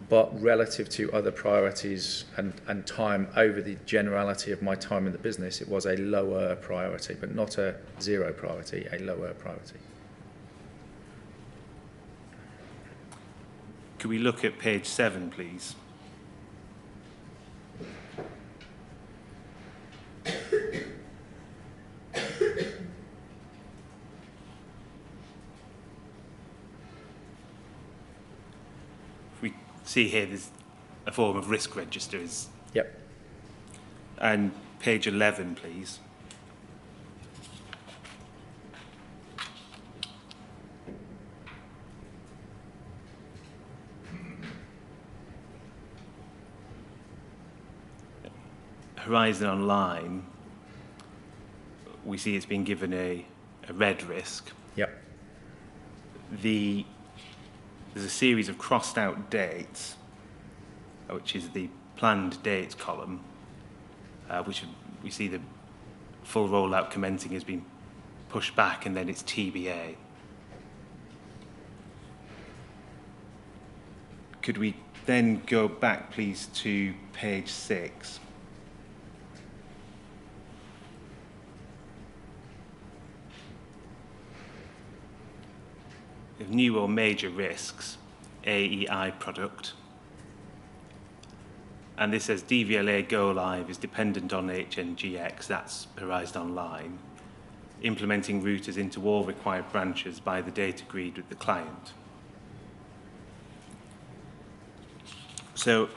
But relative to other priorities and time over the generality of my time in the business, it was a lower priority, but not a zero priority, a lower priority. Could we look at page 7, please? We see here there's a form of risk registers. Yep. And page 11, please. Horizon Online, we see it's been given a red risk. Yep. There's a series of crossed out dates, which is the planned dates column, which we see the full rollout commencing has been pushed back, and then it's TBA. Could we then go back, please, to page 6? New or major risks, AEI product. And this says DVLA go live is dependent on HNGX, that's Horizon Online, implementing routers into all required branches by the date agreed with the client. So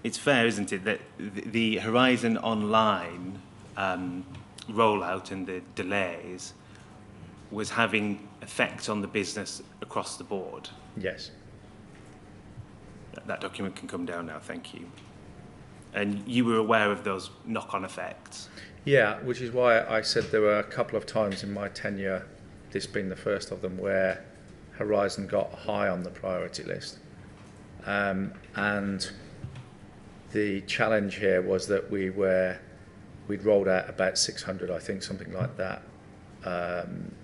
it's fair, isn't it, that the Horizon Online rollout and the delays was having effects on the business across the board? Yes. That document can come down now, thank you. And you were aware of those knock-on effects? Yeah, which is why I said there were a couple of times in my tenure, this being the first of them, where Horizon got high on the priority list. And the challenge here was that we'd rolled out about 600, I think, something like that,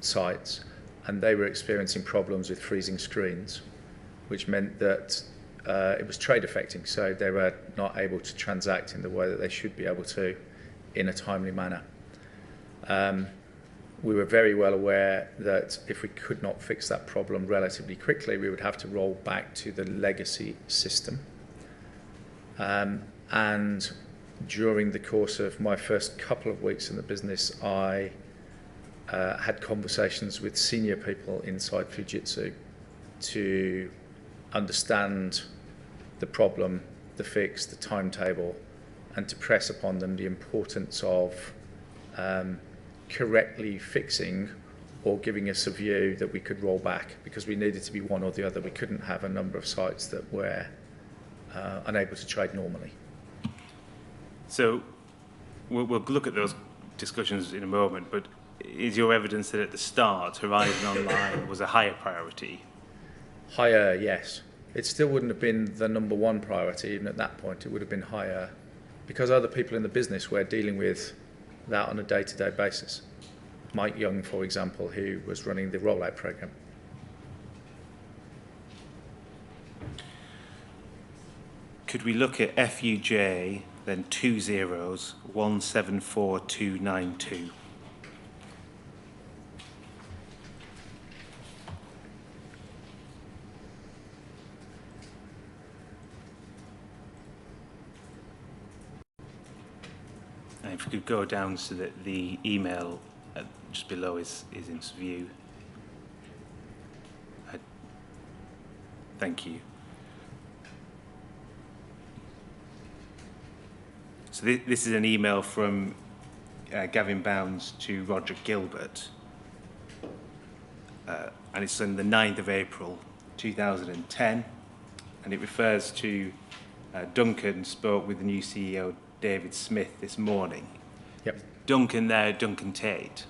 sites, and they were experiencing problems with freezing screens, which meant that it was trade affecting, so they were not able to transact in the way that they should be able to in a timely manner. We were very well aware that if we could not fix that problem relatively quickly, we would have to roll back to the legacy system. And during the course of my first couple of weeks in the business, I had conversations with senior people inside Fujitsu to understand the problem, the fix, the timetable, and to press upon them the importance of correctly fixing or giving us a view that we could roll back, because we needed to be one or the other. We couldn't have a number of sites that were unable to trade normally. So we'll look at those discussions in a moment, but is your evidence that at the start Horizon Online was a higher priority? Higher, yes. It still wouldn't have been the number one priority. Even at that point, it would have been higher because other people in the business were dealing with that on a day-to-day basis. Mike Young, for example, who was running the rollout program. Could we look at FUJ, then 2 zeros, 174292? And if we could go down so that the email just below is in view. Thank you. So this is an email from Gavin Bounds to Roger Gilbert. And it's on the 9th of April 2010. And it refers to Duncan spoke with the new CEO, David Smith, this morning. Yep. Duncan there, Duncan Tate.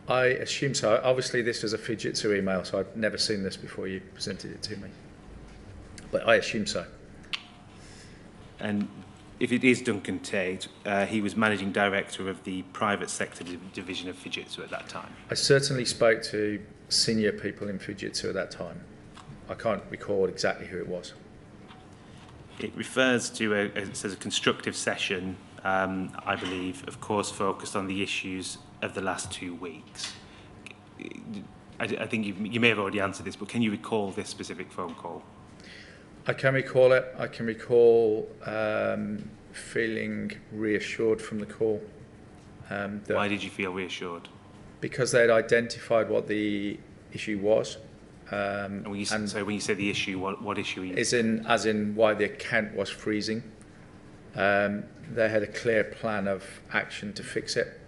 I assume so. Obviously, this was a Fujitsu email, so I've never seen this before you presented it to me. But I assume so. And if it is Duncan Tate, he was managing director of the private sector division of Fujitsu at that time. I certainly spoke to senior people in Fujitsu at that time. I can't recall exactly who it was. It refers to it says a constructive session, I believe, of course, focused on the issues of the last 2 weeks. I think you may have already answered this, but can you recall this specific phone call? I can recall it. I can recall feeling reassured from the call. Why did you feel reassured? Because they'd identified what the issue was. So when you say the issue, what issue are you? As in why the account was freezing. They had a clear plan of action to fix it.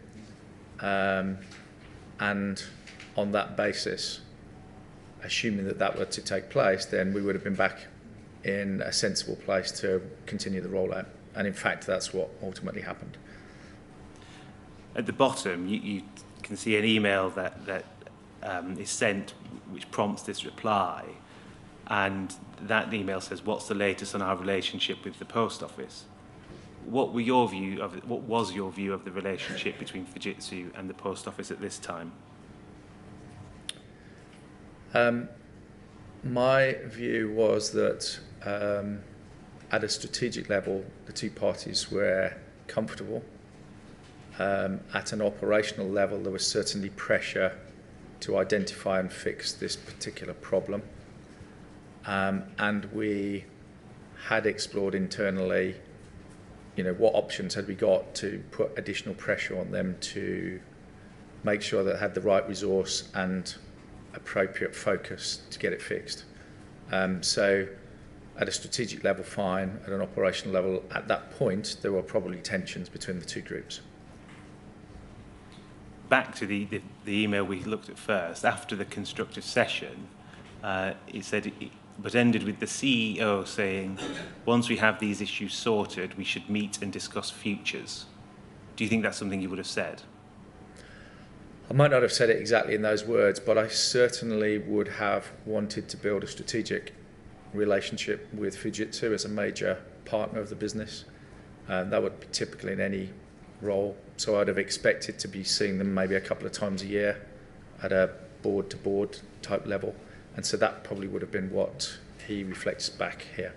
And on that basis, assuming that were to take place, then we would have been back in a sensible place to continue the rollout. And in fact, that's what ultimately happened. At the bottom, you can see an email that is sent which prompts this reply, and that email says, "What's the latest on our relationship with the post office?" What was your view of the relationship between Fujitsu and the post office at this time? My view was that at a strategic level, the two parties were comfortable. At an operational level, there was certainly pressure to identify and fix this particular problem. And we had explored internally, what options had we got to put additional pressure on them to make sure that it had the right resource and appropriate focus to get it fixed. So at a strategic level, fine. At an operational level, at that point, there were probably tensions between the two groups. Back to the email we looked at first, after the constructive session, it said, but ended with the CEO saying, once we have these issues sorted, we should meet and discuss futures. Do you think that's something you would have said? I might not have said it exactly in those words, but I certainly would have wanted to build a strategic relationship with Fujitsu as a major partner of the business. That would be typically in any role. So I'd have expected to be seeing them maybe a couple of times a year at a board-to-board type level. And so that probably would have been what he reflects back here.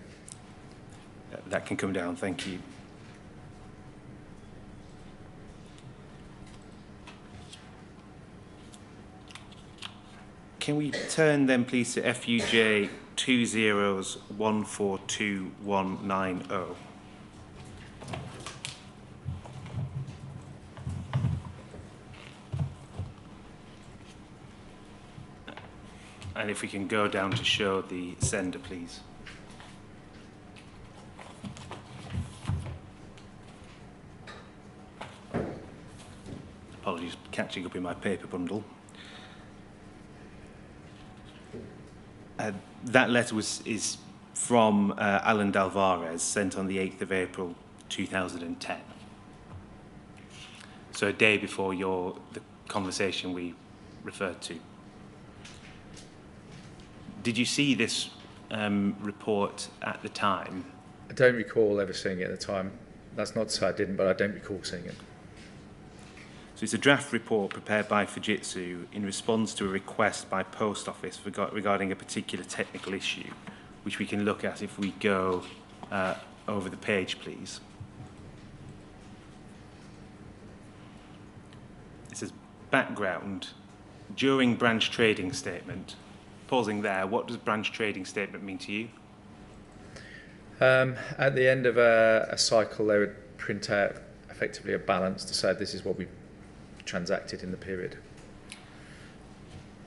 That can come down, thank you. Can we turn then please to FUJ 20142190? And if we can go down to show the sender, please. Apologies, catching up in my paper bundle. That letter is from Alan Dalvarez, sent on the 8th of April 2010. So a day before the conversation we referred to. Did you see this report at the time? I don't recall ever seeing it at the time. That's not to say I didn't, but I don't recall seeing it. So it's a draft report prepared by Fujitsu in response to a request by Post Office regarding a particular technical issue, which we can look at if we go over the page, please. It says, background, during branch trading statement. Pausing there, what does branch trading statement mean to you? At the end of a cycle, they would print out effectively a balance to say this is what we transacted in the period.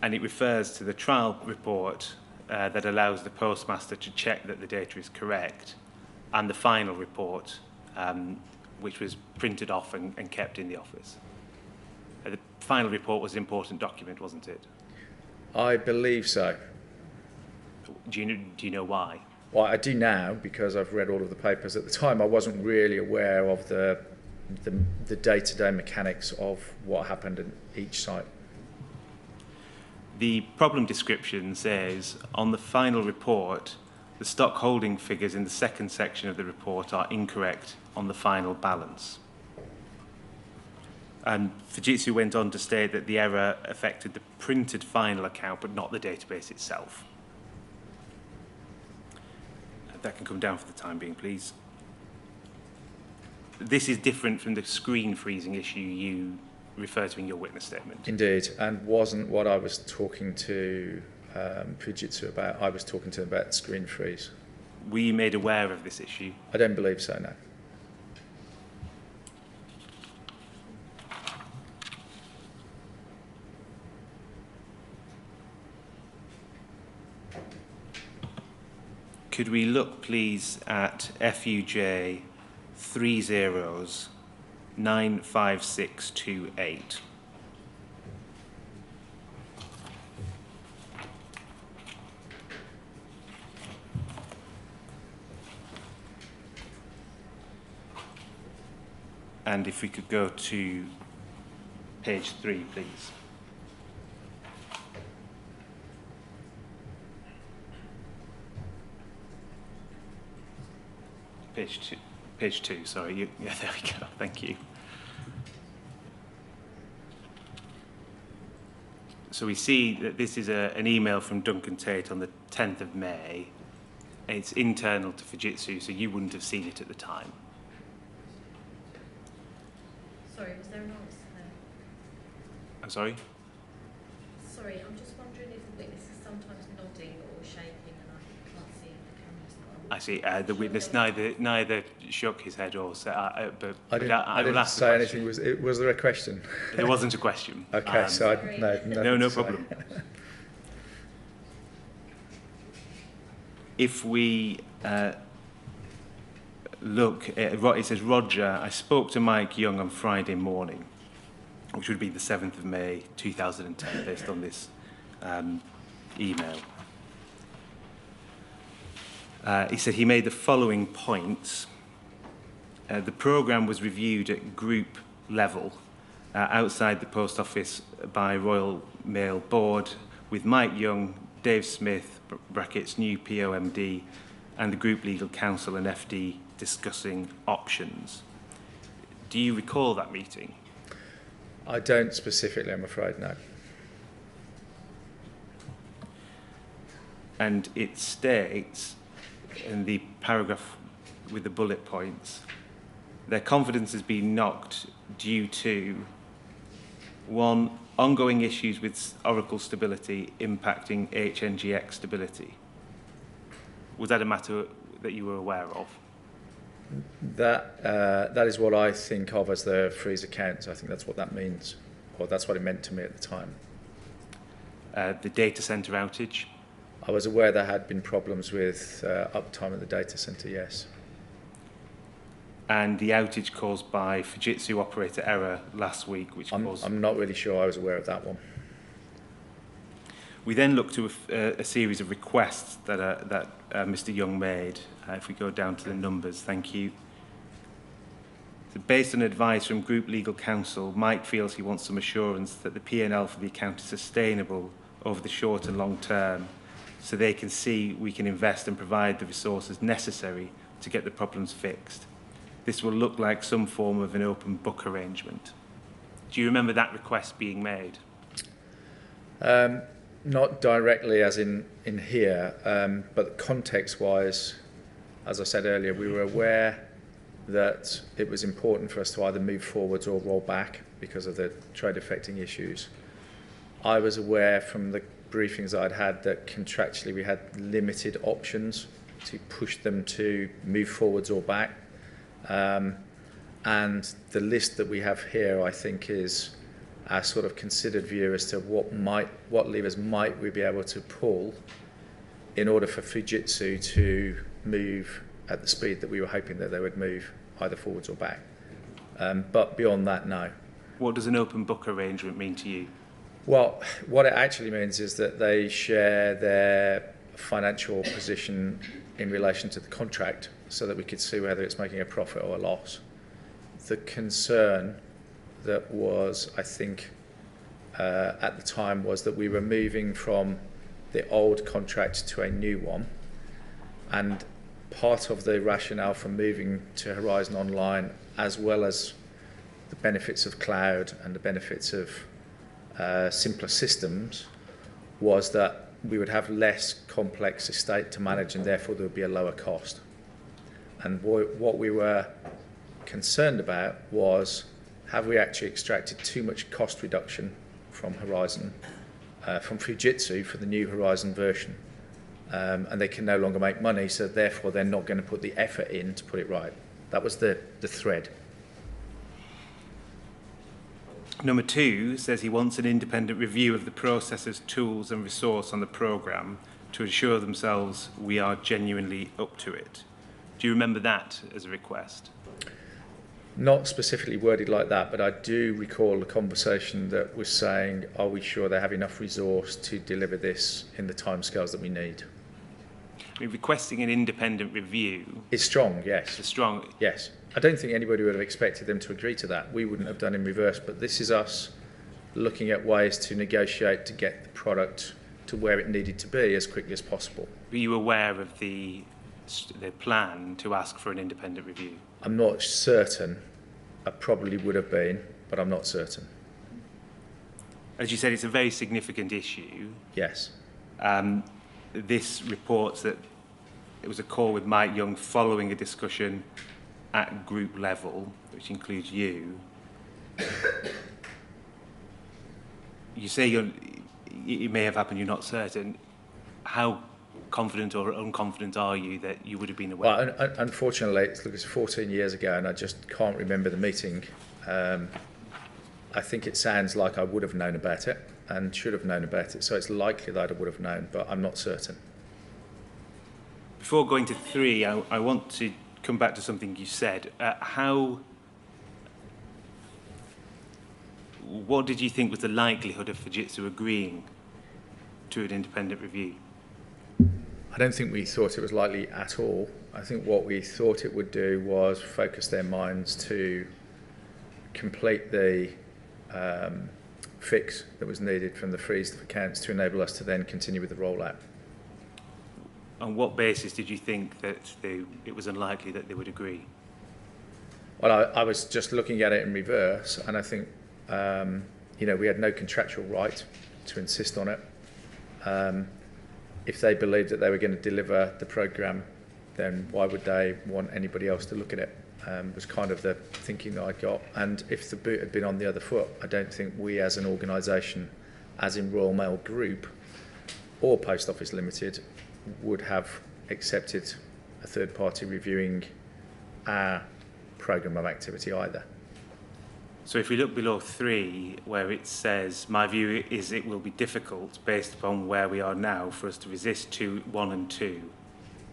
And it refers to the trial report that allows the postmaster to check that the data is correct, and the final report, which was printed off and kept in the office. The final report was an important document, wasn't it? I believe so. Do you know why? Well, I do now because I've read all of the papers. At the time, I wasn't really aware of the day-to-day mechanics of what happened at each site. The problem description says, on the final report, the stock holding figures in the second section of the report are incorrect on the final balance. And Fujitsu went on to state that the error affected the printed final account, but not the database itself. That can come down for the time being, please. This is different from the screen freezing issue you refer to in your witness statement. Indeed, and wasn't what I was talking to Fujitsu about. I was talking to them about screen freeze. Were you made aware of this issue? I don't believe so, no. Could we look, please, at FUJ 30-95628? And if we could go to page 3, please. Page two, sorry. Yeah, there we go. Thank you. So we see that this is an email from Duncan Tate on the 10th of May. It's internal to Fujitsu, so you wouldn't have seen it at the time. Sorry, was there an answer there? I'm sorry? Sorry, I'm just wondering if the witness is sometimes nodding or shaking and I can't see if the camera's not on. I see. The witness neither shook his head or said, but I didn't say anything. Was there a question? There wasn't a question. Okay, so no problem. If we look at what it says, Roger, I spoke to Mike Young on Friday morning, which would be the 7th of May 2010, based on this email. He said he made the following points. The programme was reviewed at group level outside the post office by Royal Mail Board with Mike Young, Dave Smith, brackets new POMD, and the group legal counsel and FD discussing options. Do you recall that meeting? I don't specifically, I'm afraid, no. And it states in the paragraph with the bullet points, their confidence has been knocked due to, 1, ongoing issues with Oracle stability impacting HNGX stability. Was that a matter that you were aware of? That is what I think of as the freeze account. I think that's what that means, or that's what it meant to me at the time. The data center outage? I was aware there had been problems with uptime at the data center, yes. And the outage caused by Fujitsu operator error last week, which caused... I'm not really sure I was aware of that one. We then looked to a series of requests that Mr. Young made. If we go down to the numbers, thank you. So based on advice from Group Legal Counsel, Mike feels he wants some assurance that the P&L for the account is sustainable over the short and long term, so they can see we can invest and provide the resources necessary to get the problems fixed. This will look like some form of an open book arrangement. Do you remember that request being made? Not directly as in here, but context-wise, as I said earlier, we were aware that it was important for us to either move forwards or roll back because of the trade affecting issues. I was aware from the briefings I'd had that contractually we had limited options to push them to move forwards or back. And the list that we have here, I think, is our sort of considered view as to what levers might we be able to pull in order for Fujitsu to move at the speed that we were hoping that they would move, either forwards or back. But beyond that, no. What does an open book arrangement mean to you? Well, what it actually means is that they share their financial position in relation to the contract so that we could see whether it's making a profit or a loss. The concern that was, I think, at the time was that we were moving from the old contract to a new one, and part of the rationale for moving to Horizon Online, as well as the benefits of cloud and the benefits of simpler systems, was that we would have less complex estate to manage, and therefore there would be a lower cost. And what we were concerned about was, have we actually extracted too much cost reduction from Horizon, from Fujitsu for the new Horizon version? And they can no longer make money, so therefore they're not going to put the effort in to put it right. That was the thread. Number 2 says he wants an independent review of the processes, tools and resource on the programme to assure themselves we are genuinely up to it. Do you remember that as a request? Not specifically worded like that, but I do recall a conversation that was saying, are we sure they have enough resource to deliver this in the timescales that we need? I mean, requesting an independent review... It's strong, yes. It's strong. Yes. I don't think anybody would have expected them to agree to that. We wouldn't have done in reverse, but this is us looking at ways to negotiate to get the product to where it needed to be as quickly as possible. Were you aware of the plan to ask for an independent review? I'm not certain. I probably would have been, but I'm not certain. As you said, it's a very significant issue. Yes. This reports that it was a call with Mike Young following a discussion at group level, which includes you. You say it may have happened, you're not certain. How confident or unconfident are you that you would have been aware? Well, unfortunately, it's 14 years ago, and I just can't remember the meeting. I think it sounds like I would have known about it and should have known about it, so it's likely that I would have known, but I'm not certain. Before going to 3, I want to come back to something you said. What did you think was the likelihood of Fujitsu agreeing to an independent review? I don't think we thought it was likely at all. I think what we thought it would do was focus their minds to complete the fix that was needed from the freeze of accounts to enable us to then continue with the rollout. On what basis did you think that it was unlikely that they would agree? Well, I was just looking at it in reverse, and I think we had no contractual right to insist on it. If they believed that they were going to deliver the programme, then why would they want anybody else to look at it? Was kind of the thinking that I got. And if the boot had been on the other foot, I don't think we as an organisation, as in Royal Mail Group or Post Office Limited, would have accepted a third party reviewing our programme of activity either. So if we look below 3, where it says, my view is it will be difficult based upon where we are now for us to resist 1 and 2,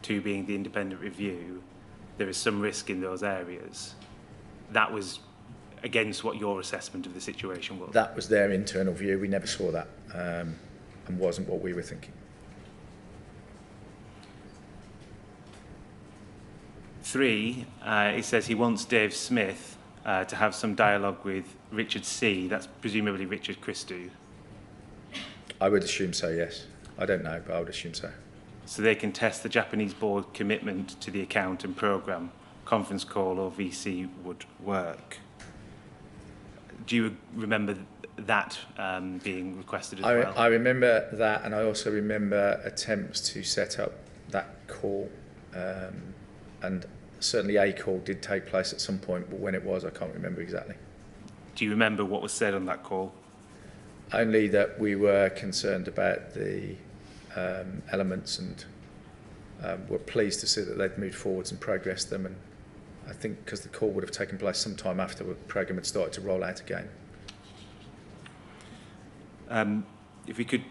2 being the independent review, there is some risk in those areas. That was against what your assessment of the situation was? That was their internal view. We never saw that and wasn't what we were thinking. 3, it says he wants Dave Smith to have some dialogue with Richard C. That's presumably Richard Christou. I would assume so, yes. I don't know, but I would assume so. So they can test the Japanese board commitment to the account and programme. Conference call or VC would work. Do you remember that being requested as well? I remember that, and I also remember attempts to set up that call. And certainly a call did take place at some point, but when it was, I can't remember exactly. Do you remember what was said on that call? Only that we were concerned about the elements and were pleased to see that they'd moved forwards and progressed them. And I think because the call would have taken place sometime after the programme had started to roll out again. If we could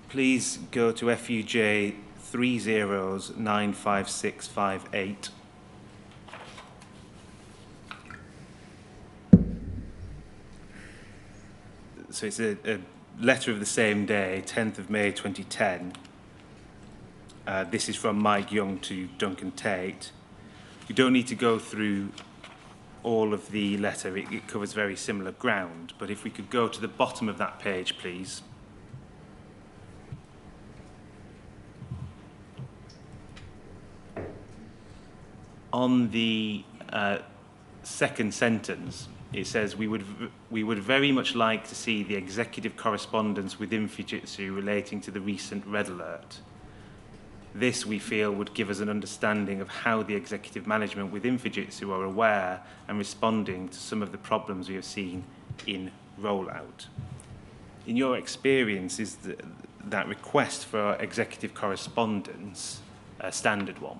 please go to FUJ 30095658. So it's a letter of the same day, 10th of May 2010. This is from Mike Young to Duncan Tate. You don't need to go through all of the letter. It covers very similar ground. But if we could go to the bottom of that page, please. On the second sentence, it says, we would very much like to see the executive correspondence within Fujitsu relating to the recent red alert. This, we feel, would give us an understanding of how the executive management within Fujitsu are aware and responding to some of the problems we have seen in rollout. In your experience, is that request for executive correspondence a standard one?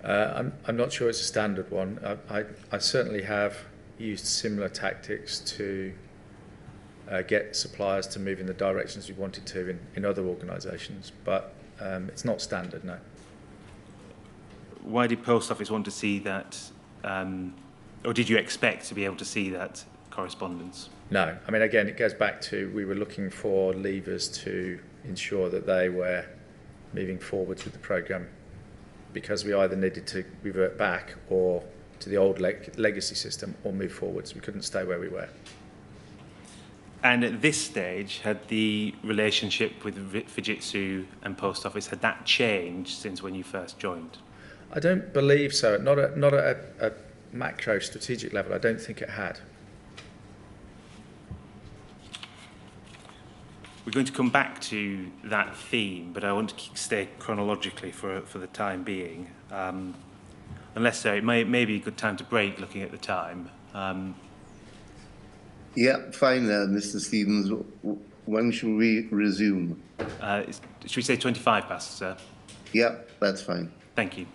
I'm not sure it's a standard one. I certainly have used similar tactics to get suppliers to move in the directions we wanted to in other organisations, but it's not standard, no. Why did Post Office want to see that, or did you expect to be able to see that correspondence? No, I mean, again, it goes back to we were looking for levers to ensure that they were moving forwards with the programme, because we either needed to revert back or to the old legacy system or move forwards. We couldn't stay where we were. And at this stage, had the relationship with Fujitsu and Post Office, had that changed since when you first joined? I don't believe so. Not at a macro strategic level. I don't think it had. We're going to come back to that theme, but I want to stay chronologically for the time being. Unless it may be a good time to break looking at the time. Yeah, fine, Mr. Stevens. When should we resume? Should we say 25 past, sir? Yeah, that's fine. Thank you.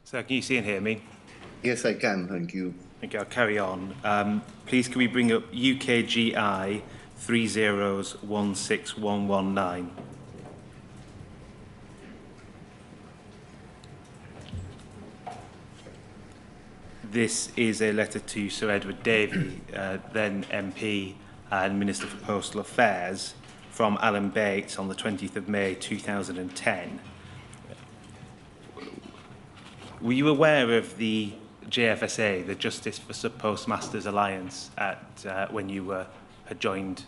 So can you see and hear me? Yes, I can, thank you. Okay, I'll carry on. Please can we bring up UKGI 3016119? This is a letter to Sir Edward Davey, then MP and Minister for Postal Affairs, from Alan Bates on the 20th of May 2010. Were you aware of the JFSA, the Justice for Sub-Postmasters Alliance, when you had joined,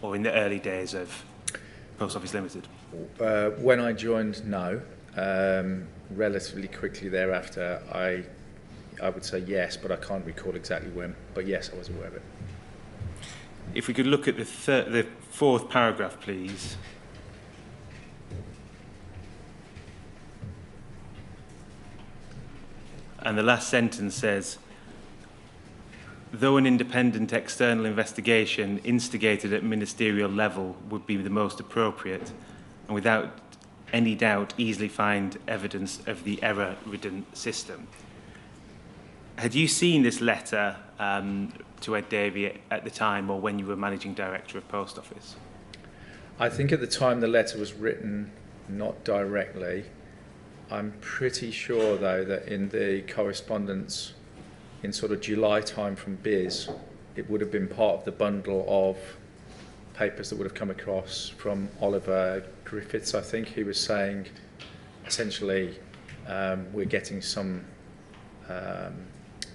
or in the early days of Post Office Limited? When I joined, no. Relatively quickly thereafter, I would say yes, but I can't recall exactly when. But yes, I was aware of it. If we could look at the fourth paragraph, please. And the last sentence says, though an independent external investigation instigated at ministerial level would be the most appropriate, and without any doubt easily find evidence of the error-ridden system. Had you seen this letter to Ed Davey at the time, or when you were Managing Director of Post Office? I think at the time the letter was written, not directly. I'm pretty sure, though, that in the correspondence in sort of July time from Biz, it would have been part of the bundle of papers that would have come across from Oliver Griffiths, I think. He was saying, essentially, we're getting some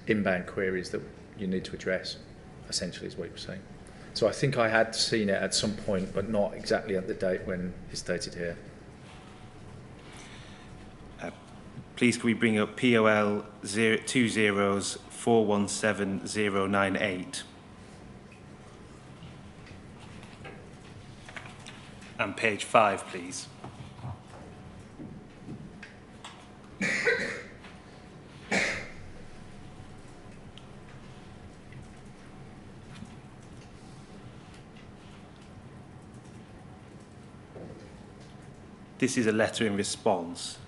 inbound queries that you need to address, essentially is what he was saying. So I think I had seen it at some point, but not exactly at the date when it's dated here. Please can we bring up POL 20417098 and page 5, please. This is a letter in response.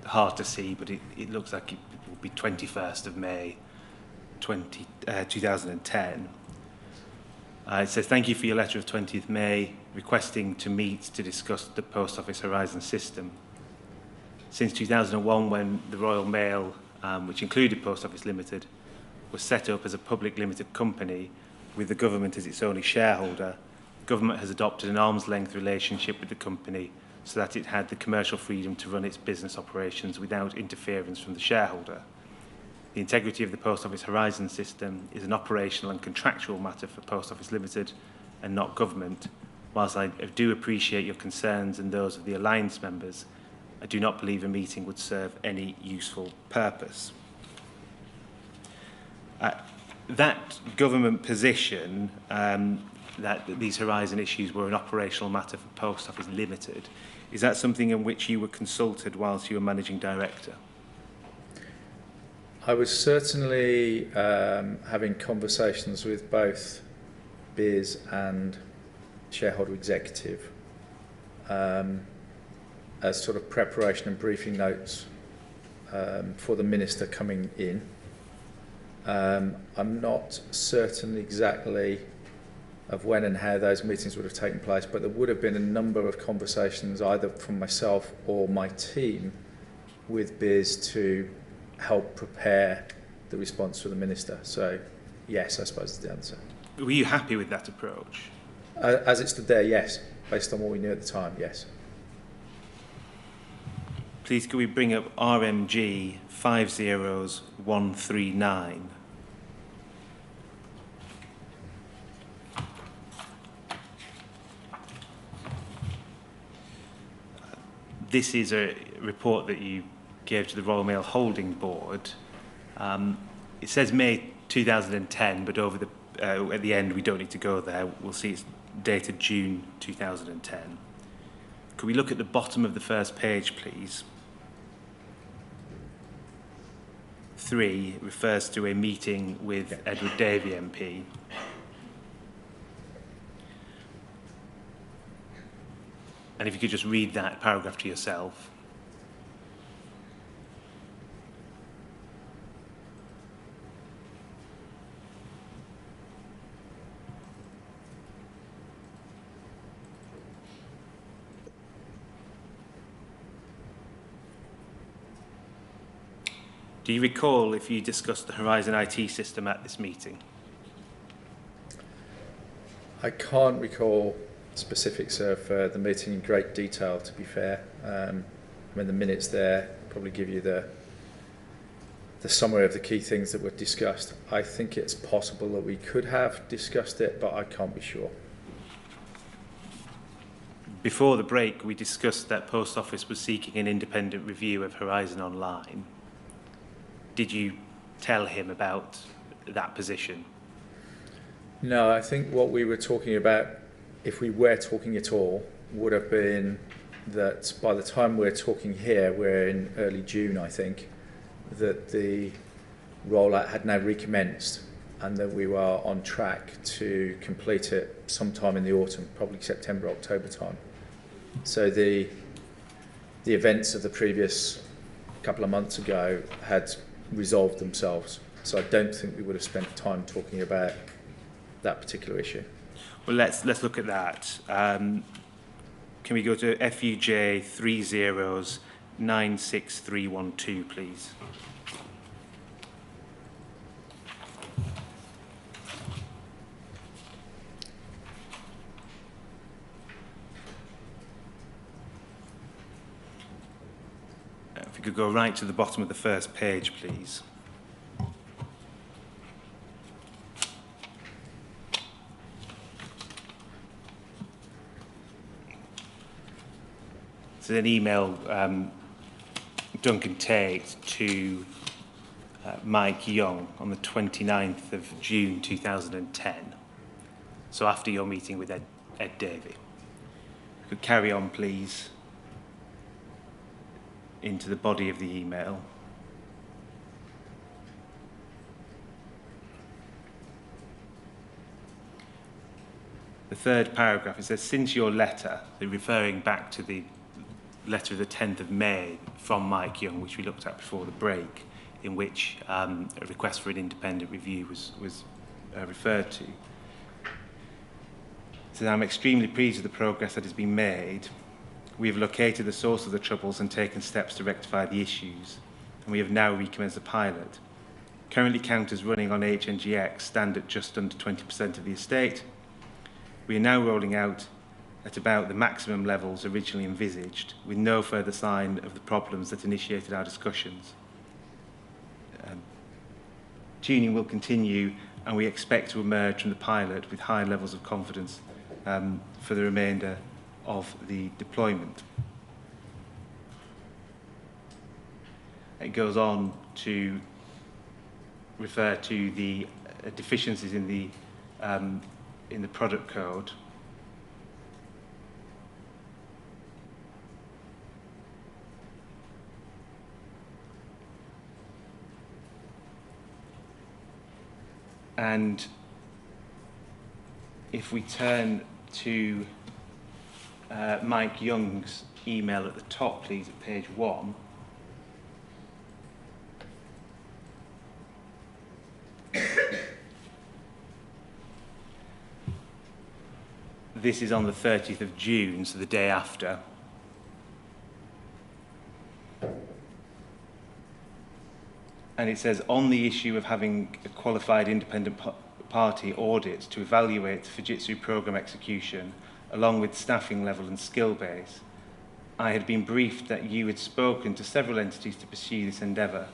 Hard to see, but it looks like it will be 21st of May 2010. It says, thank you for your letter of 20th May, requesting to meet to discuss the Post Office Horizon system. Since 2001, when the Royal Mail, which included Post Office Limited, was set up as a public limited company with the government as its only shareholder, the government has adopted an arm's length relationship with the company so that it had the commercial freedom to run its business operations without interference from the shareholder. The integrity of the Post Office Horizon system is an operational and contractual matter for Post Office Limited and not government. Whilst I do appreciate your concerns and those of the Alliance members, I do not believe a meeting would serve any useful purpose. That government position, that these Horizon issues were an operational matter for Post Office Limited, is that something in which you were consulted whilst you were Managing Director? I was certainly having conversations with both Biz and shareholder executive as sort of preparation and briefing notes for the minister coming in. I'm not certain exactly of when and how those meetings would have taken place, but there would have been a number of conversations either from myself or my team with Biz to help prepare the response to the minister. So yes, I suppose is the answer. Were you happy with that approach? As it stood there, yes. Based on what we knew at the time, yes. Please could we bring up RMG 50139? This is a report that you gave to the Royal Mail Holding Board. It says May 2010, but over the at the end we don't need to go there. We'll see it's dated June 2010. Could we look at the bottom of the first page, please? 3 refers to a meeting with Edward Davey MP. And if you could just read that paragraph to yourself. Do you recall if you discussed the Horizon IT system at this meeting? I can't recall specifics of the meeting in great detail, to be fair. When the minutes there probably give you the summary of the key things that were discussed. I think it's possible that we could have discussed it, but I can't be sure. Before the break, we discussed that Post Office was seeking an independent review of Horizon Online. Did you tell him about that position? No, I think what we were talking about, if we were talking at all, would have been that by the time we're talking here, we're in early June, I think, that the rollout had now recommenced and that we were on track to complete it sometime in the autumn, probably September, October time. So the events of the previous couple of months ago had resolved themselves. So I don't think we would have spent time talking about that particular issue. Well, let's look at that. Can we go to FUJ 3096312, please? If we could go right to the bottom of the first page, please. It's an email Duncan Tate to Mike Young on the 29th of June 2010. So after your meeting with Ed Davey. You could carry on, please, into the body of the email. The third paragraph, it says, since your letter, referring back to the letter of the 10th of May from Mike Young, which we looked at before the break, in which a request for an independent review was referred to. So I'm extremely pleased with the progress that has been made. We have located the source of the troubles and taken steps to rectify the issues, and we have now recommenced the pilot. Currently, counters running on HNGX stand at just under 20% of the estate. We are now rolling out at about the maximum levels originally envisaged, with no further sign of the problems that initiated our discussions. Tuning will continue, and we expect to emerge from the pilot with high levels of confidence for the remainder of the deployment. It goes on to refer to the deficiencies in the product code. And if we turn to Mike Young's email at the top, please, at page 1. This is on the 30th of June, so the day after. And it says, on the issue of having a qualified independent party audit to evaluate Fujitsu program execution, along with staffing level and skill base, I had been briefed that you had spoken to several entities to pursue this endeavour.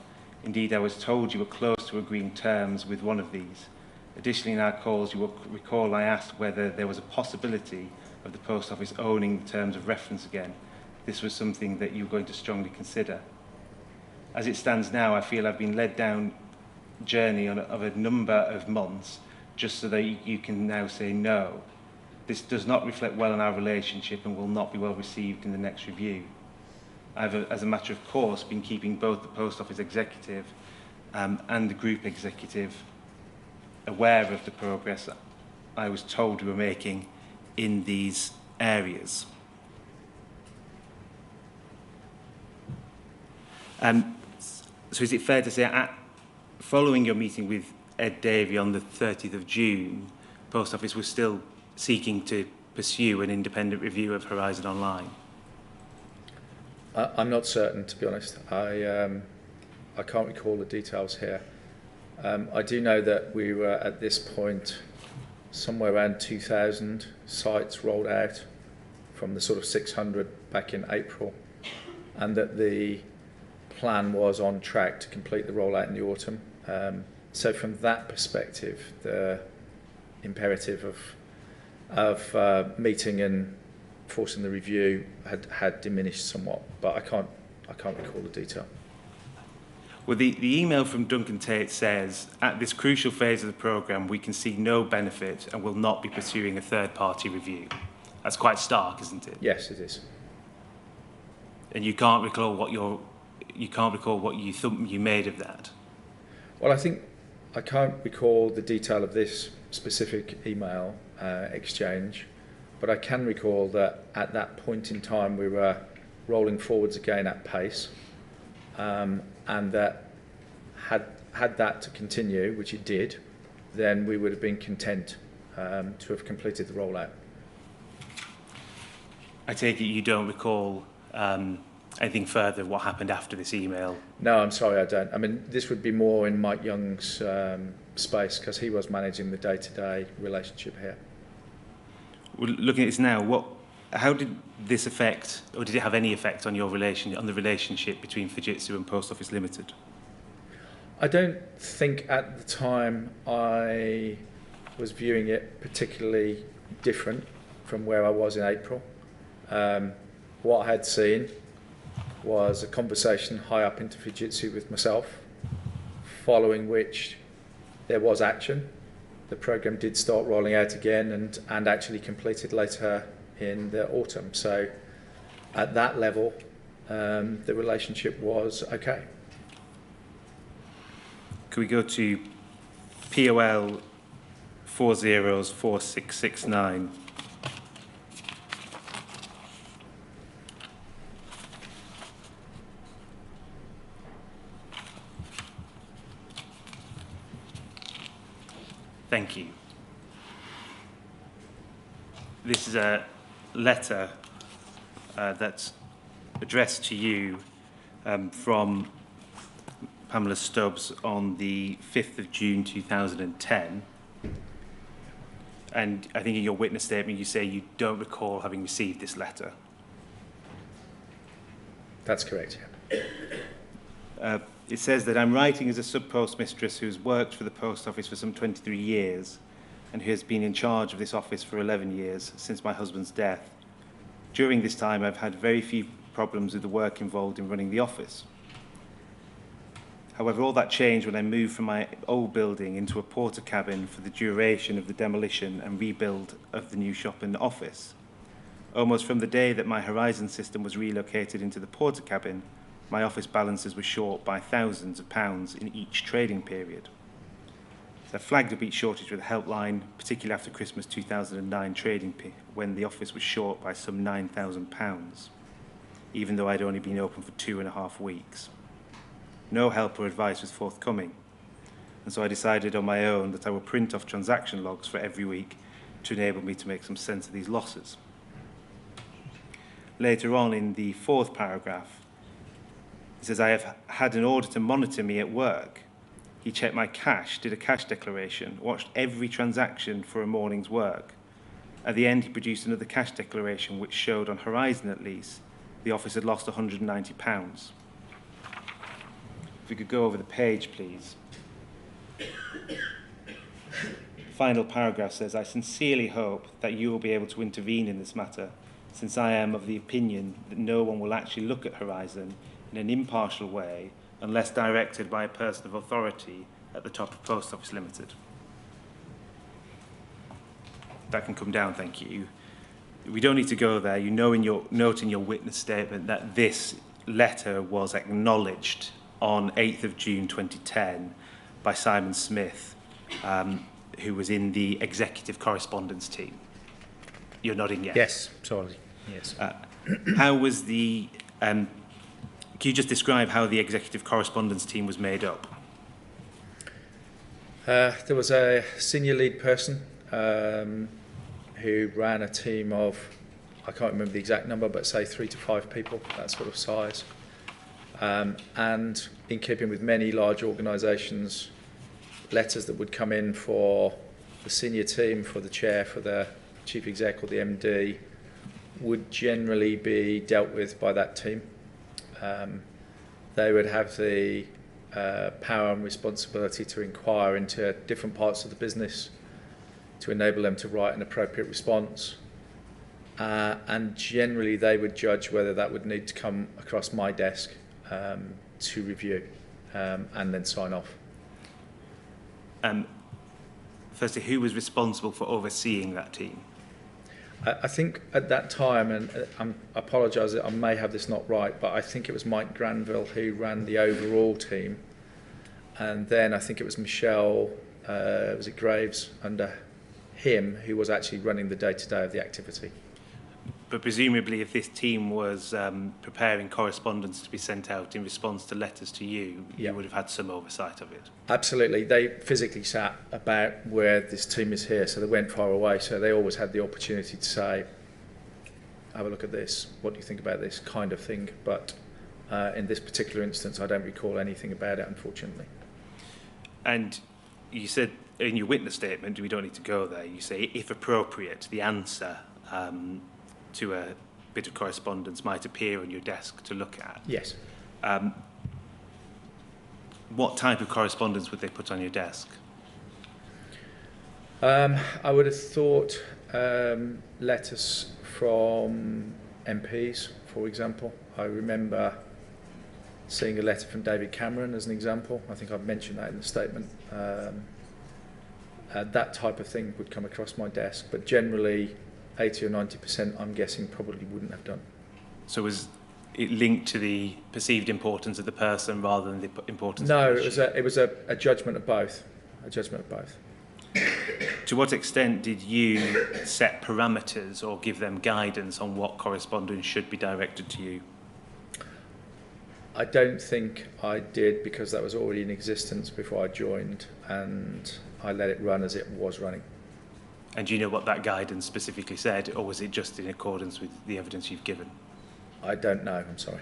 Indeed, I was told you were close to agreeing terms with one of these. Additionally, in our calls, you will recall I asked whether there was a possibility of the Post Office owning the terms of reference again. This was something that you were going to strongly consider. As it stands now, I feel I've been led down a journey of a number of months just so that you can now say no. This does not reflect well on our relationship and will not be well received in the next review. I've, as a matter of course, been keeping both the Post Office executive and the group executive aware of the progress I was told we were making in these areas. So is it fair to say, following your meeting with Ed Davey on the 30th of June, Post Office was still seeking to pursue an independent review of Horizon Online? I'm not certain, to be honest. I can't recall the details here. I do know that we were at this point somewhere around 2,000 sites rolled out from the sort of 600 back in April, and that the plan was on track to complete the rollout in the autumn. So from that perspective, the imperative of meeting and forcing the review had diminished somewhat, but I can't recall the detail. Well, the email from Duncan Tate says, at this crucial phase of the programme, we can see no benefit and will not be pursuing a third-party review. That's quite stark, isn't it? Yes, it is. And you can't recall what you made of that. Well, I think I can't recall the detail of this specific email exchange, but I can recall that at that point in time we were rolling forwards again at pace, and that had that to continue, which it did, then we would have been content to have completed the rollout. I take it you don't recall anything further what happened after this email? No, I'm sorry, I don't. I mean, this would be more in Mike Young's space, because he was managing the day-to-day relationship here. Well, looking at this now, how did this affect, or did it have any effect on the relationship between Fujitsu and Post Office Limited? I don't think at the time I was viewing it particularly different from where I was in April. What I had seen was a conversation high up into Fujitsu with myself, following which there was action. The programme did start rolling out again and actually completed later in the autumn. So at that level, the relationship was okay. Could we go to POL 404669? Thank you. This is a letter that's addressed to you from Pamela Stubbs on the 5th of June 2010. And I think in your witness statement you say you don't recall having received this letter. That's correct, yeah. It says that I'm writing as a sub-postmistress who's worked for the post office for some 23 years and who has been in charge of this office for 11 years since my husband's death. During this time, I've had very few problems with the work involved in running the office. However, all that changed when I moved from my old building into a porter cabin for the duration of the demolition and rebuild of the new shop and office. Almost from the day that my Horizon system was relocated into the porter cabin, my office balances were short by thousands of pounds in each trading period. So I flagged up each shortage with a helpline, particularly after Christmas 2009 trading when the office was short by some £9,000, even though I'd only been open for 2.5 weeks. No help or advice was forthcoming, and so I decided on my own that I would print off transaction logs for every week to enable me to make some sense of these losses. Later on in the 4th paragraph, it says, I have had an auditor monitor me at work. He checked my cash, did a cash declaration, watched every transaction for a morning's work. At the end, he produced another cash declaration which showed on Horizon at least the office had lost £190. If we could go over the page, please. Final paragraph says, I sincerely hope that you will be able to intervene in this matter, since I am of the opinion that no one will actually look at Horizon in an impartial way unless directed by a person of authority at the top of Post Office Limited. That can come down, thank you. We don't need to go there. You know in your note in your witness statement that this letter was acknowledged on 8th of June 2010 by Simon Smith, who was in the executive correspondence team. You're nodding yes? Yes, sorry, yes. How was the... can you just describe how the executive correspondence team was made up? There was a senior lead person who ran a team of, I can't remember the exact number, but say 3 to 5 people, that sort of size. And in keeping with many large organisations, letters that would come in for the senior team, for the chair, for the chief exec or the MD, would generally be dealt with by that team. They would have the power and responsibility to inquire into different parts of the business to enable them to write an appropriate response. And generally they would judge whether that would need to come across my desk to review and then sign off. Firstly, who was responsible for overseeing that team? I think at that time, and I apologise that I may have this not right, but I think it was Mike Granville who ran the overall team. And then I think it was Michelle, was it Graves, under him, who was actually running the day-to-day of the activity. But presumably if this team was preparing correspondence to be sent out in response to letters to you, you would have had some oversight of it. Absolutely. They physically sat about where this team is here, so they went far away, so they always had the opportunity to say, have a look at this, what do you think about this kind of thing. But in this particular instance, I don't recall anything about it, unfortunately. And you said in your witness statement, we don't need to go there, you say, if appropriate, the answer to a bit of correspondence might appear on your desk to look at. Yes. What type of correspondence would they put on your desk? I would have thought letters from MPs, for example. I remember seeing a letter from David Cameron as an example. I think I've mentioned that in the statement. That type of thing would come across my desk, but generally 80 or 90% I'm guessing probably wouldn't have done. So was it linked to the perceived importance of the person rather than the importance of the issue? No, it was a judgment of both. A judgment of both. To what extent did you set parameters or give them guidance on what correspondence should be directed to you? I don't think I did, because that was already in existence before I joined, and I let it run as it was running. And do you know what that guidance specifically said, or was it just in accordance with the evidence you've given? I don't know, I'm sorry.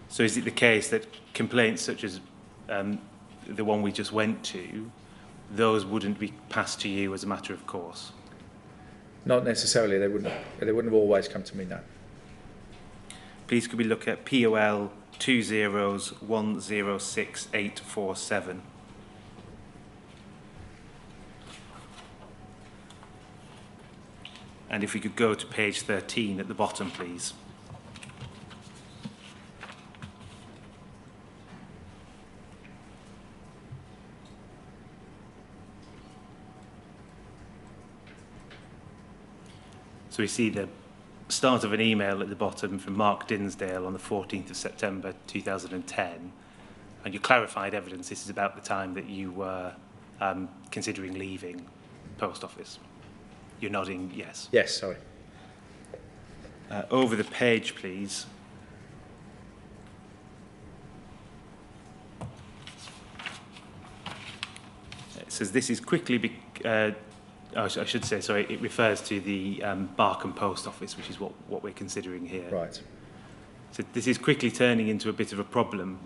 So is it the case that complaints such as the one we just went to, those wouldn't be passed to you as a matter of course? Not necessarily, they wouldn't have always come to me, no. Please could we look at POL 20106847. And if we could go to page 13 at the bottom, please. So we see the start of an email at the bottom from Mark Dinsdale on the 14th of September 2010. And you clarified evidence this is about the time that you were considering leaving Post Office. You're nodding yes. Yes, sorry. Over the page, please. It says this is quickly... I should say, sorry, it refers to the Barkham Post Office, which is what we're considering here. Right. So this is quickly turning into a bit of a problem.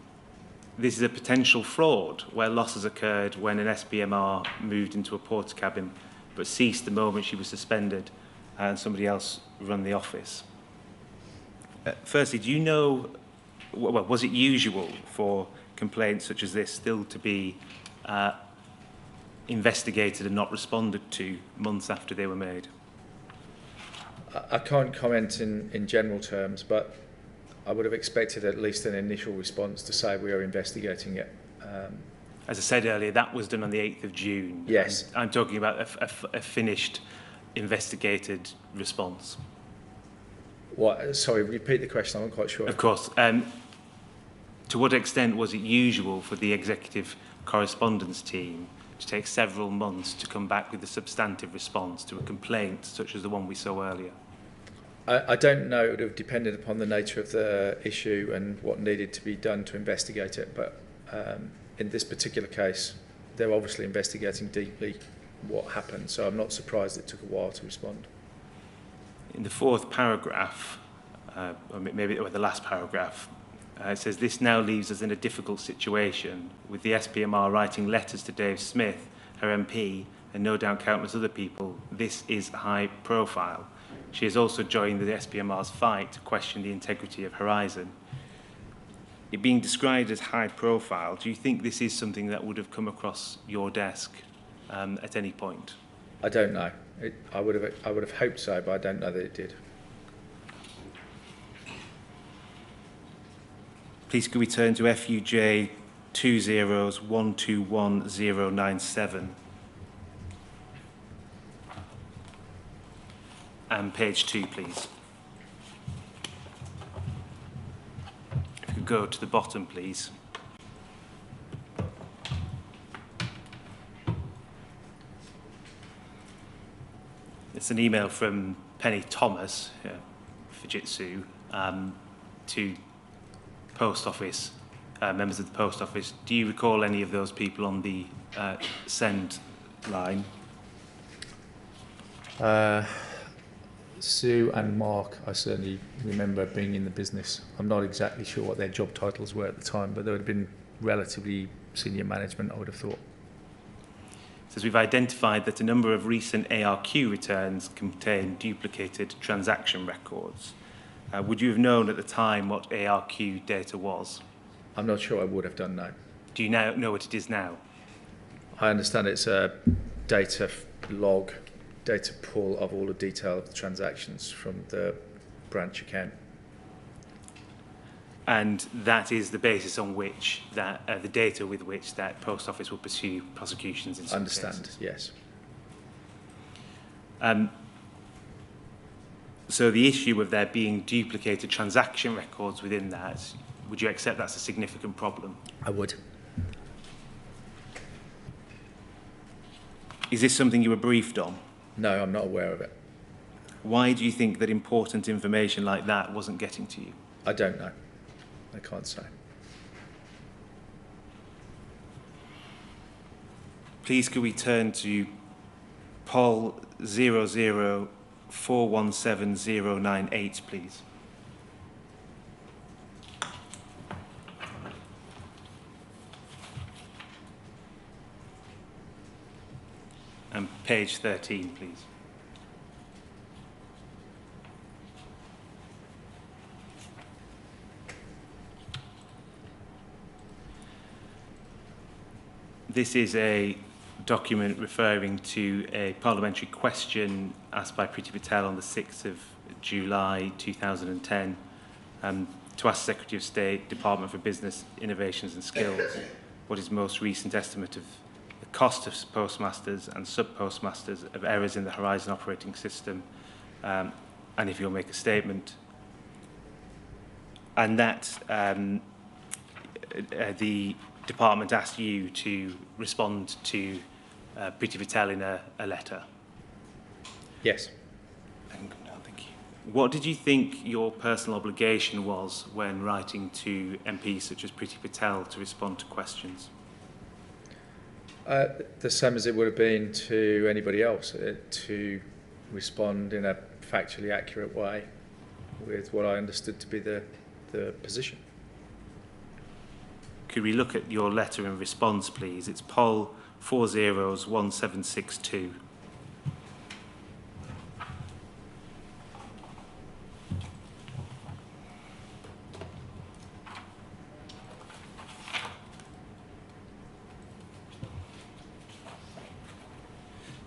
This is a potential fraud where losses occurred when an SBMR moved into a porter cabin but ceased the moment she was suspended and somebody else run the office. Firstly, do you know, well, was it usual for complaints such as this still to be investigated and not responded to months after they were made? I can't comment in general terms, but I would have expected at least an initial response to say we are investigating it. As I said earlier, that was done on the 8th of June. Yes. I'm talking about a finished, investigated response. What? Sorry, repeat the question, I'm not quite sure. Of course. To what extent was it usual for the executive correspondence team to take several months to come back with a substantive response to a complaint such as the one we saw earlier? I don't know. It would have depended upon the nature of the issue and what needed to be done to investigate it, but in this particular case, they're obviously investigating deeply what happened, so I'm not surprised it took a while to respond. In the fourth paragraph, or maybe the last paragraph. It says, this now leaves us in a difficult situation, with the SPMR writing letters to Dave Smith, her MP, and no doubt countless other people. This is high profile. She has also joined the SPMR's fight to question the integrity of Horizon. It being described as high profile, do you think this is something that would have come across your desk at any point? I don't know. I would have hoped so, but I don't know that it did. Please could we turn to FUJ 20121097 and page 2, please. If you could go to the bottom, please. It's an email from Penny Thomas, Fujitsu, to Post Office, members of the Post Office. Do you recall any of those people on the send line? Sue and Mark, I certainly remember being in the business. I'm not exactly sure what their job titles were at the time, but they would have been relatively senior management, I would have thought. It says we've identified that a number of recent ARQ returns contain duplicated transaction records. Would you have known at the time what ARQ data was? I'm not sure I would have done, no. Do you now know what it is now? I understand it's a data log, data pull of all the detail of the transactions from the branch account. And that is the basis on which that the data with which that Post Office will pursue prosecutions in some Understand, cases. yes. So the issue of there being duplicated transaction records within that, would you accept that's a significant problem? I would. Is this something you were briefed on? No, I'm not aware of it. Why do you think that important information like that wasn't getting to you? I don't know. I can't say. Please could we turn to Pol 004179098, please. And page 13, please. This is a document referring to a parliamentary question asked by Priti Patel on the 6th of July 2010 to ask Secretary of State, Department for Business, Innovations and Skills what his most recent estimate of the cost of postmasters and sub-postmasters of errors in the Horizon operating system, and if you'll make a statement. And that the department asked you to respond to Priti Patel in a letter. Yes. Thank you. What did you think your personal obligation was when writing to MPs such as Priti Patel to respond to questions? The same as it would have been to anybody else, to respond in a factually accurate way with what I understood to be the position. Could we look at your letter in response, please? It's Pol 401762.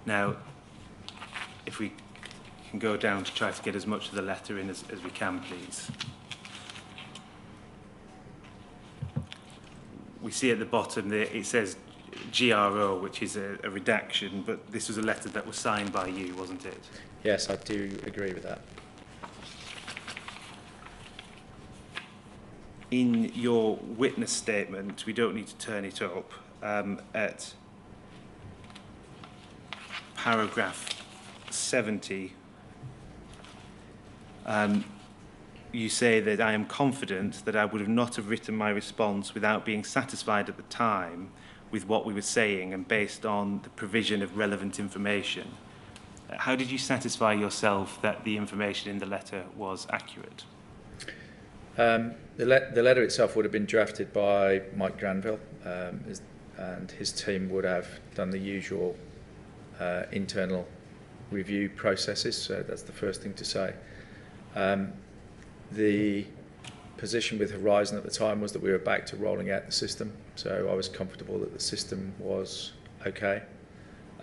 Now, if we can go down to try to get as much of the letter in as we can, please. We see at the bottom that it says GRO, which is a redaction, but this was a letter that was signed by you, wasn't it? Yes, I do agree with that. In your witness statement, we don't need to turn it up, at paragraph 70, you say that I am confident that I would not have written my response without being satisfied at the time with what we were saying and based on the provision of relevant information. How did you satisfy yourself that the information in the letter was accurate? The letter itself would have been drafted by Mike Granville, and his team would have done the usual internal review processes, so that's the first thing to say. The position with Horizon at the time was that we were back to rolling out the system, so I was comfortable that the system was okay.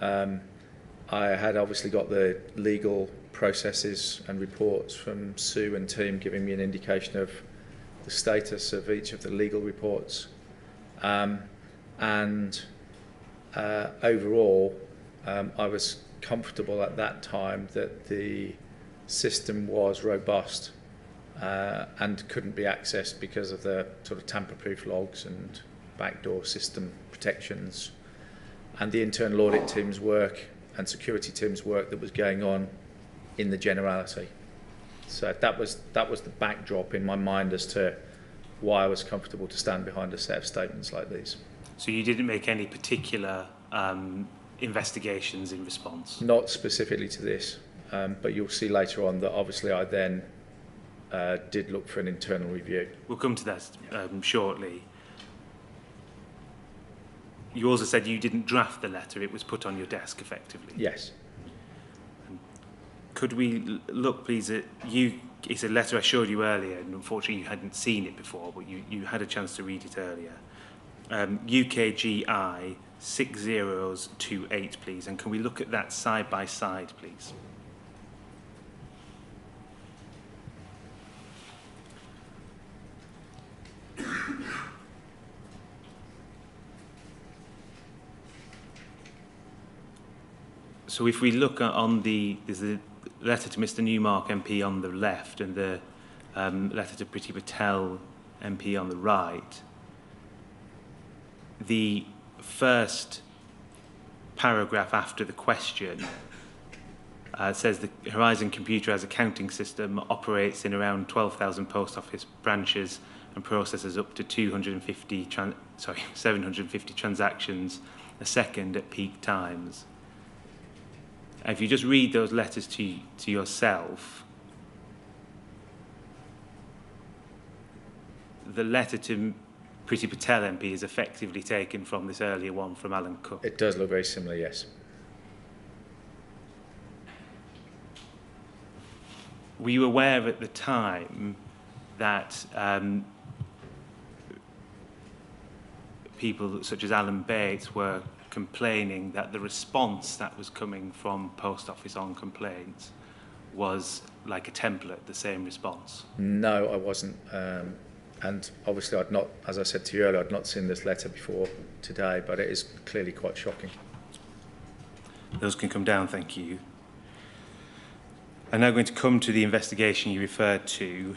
I had obviously got the legal processes and reports from Sue and team giving me an indication of the status of each of the legal reports. Overall, I was comfortable at that time that the system was robust and couldn't be accessed because of the sort of tamper-proof logs and backdoor system protections and the internal audit team's work and security team's work that was going on in the generality. So that was the backdrop in my mind as to why I was comfortable to stand behind a set of statements like these. So you didn't make any particular investigations in response? Not specifically to this, but you'll see later on that obviously I then did look for an internal review. We'll come to that shortly. You also said you didn't draft the letter, it was put on your desk effectively. Yes. Could we look please at you? It's a letter I showed you earlier, and unfortunately you hadn't seen it before, but you had a chance to read it earlier. UKGI 6028, please, and can we look at that side by side, please? So if we look on there's the letter to Mr Newmark MP on the left and the letter to Priti Patel MP on the right, the first paragraph after the question says the Horizon computerised accounting system operates in around 12,000 post office branches and processes up to 750 transactions a second at peak times. If you just read those letters to yourself, the letter to Priti Patel MP is effectively taken from this earlier one from Alan Cook. It does look very similar, yes. Were you aware at the time that people such as Alan Bates were complaining that the response that was coming from Post Office on complaints was like a template, the same response? No, I wasn't. And obviously I'd not, as I said to you earlier, I'd not seen this letter before today, but it is clearly quite shocking. Those can come down, thank you. I'm now going to come to the investigation you referred to.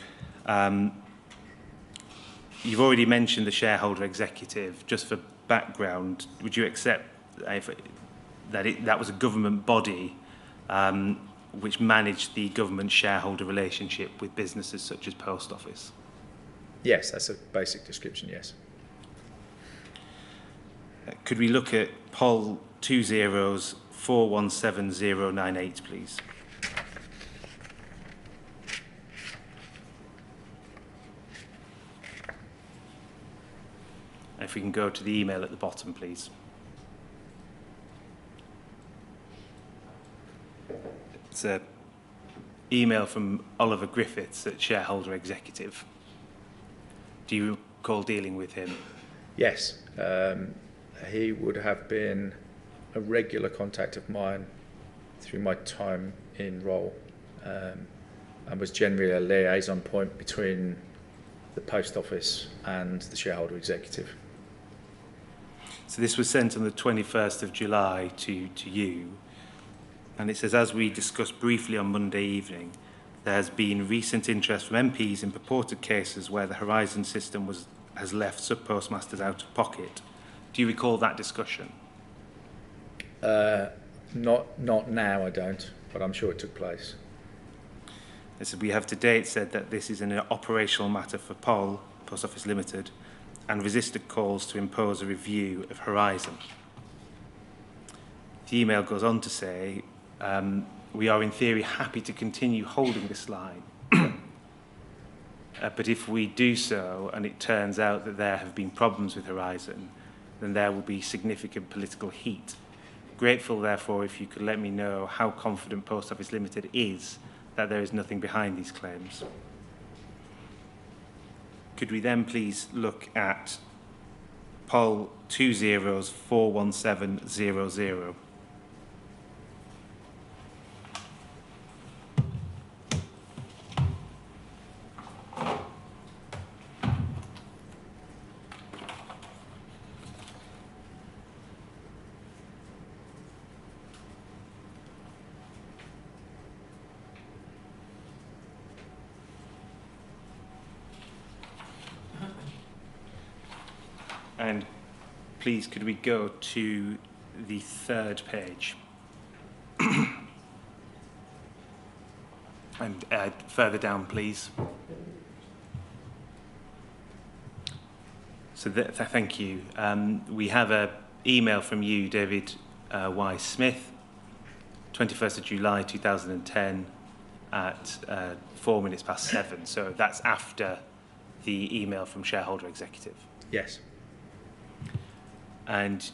You've already mentioned the shareholder executive. Just for background, would you accept that was a government body which managed the government shareholder relationship with businesses such as Post Office? Yes, that's a basic description, yes. Could we look at poll 204179098, please? If we can go to the email at the bottom, please. It's an email from Oliver Griffiths at Shareholder Executive. Do you recall dealing with him? Yes. He would have been a regular contact of mine through my time in role, and was generally a liaison point between the Post Office and the Shareholder Executive. So this was sent on the 21st of July to you, and it says, as we discussed briefly on Monday evening, there has been recent interest from MPs in purported cases where the Horizon system has left sub-postmasters out of pocket. Do you recall that discussion? Not now, I don't, but I'm sure it took place. We have to date said that this is an operational matter for POL, Post Office Limited, and resisted calls to impose a review of Horizon. The email goes on to say, we are in theory happy to continue holding this line But if we do so, and it turns out that there have been problems with Horizon, then there will be significant political heat. Grateful, therefore, if you could let me know how confident Post Office Limited is that there is nothing behind these claims. Could we then please look at poll 41700. And please, could we go to the third page? And further down, please. So thank you. We have an email from you, David Y. Smith, 21st of July 2010 at 7:04. So that's after the email from shareholder executive. Yes. And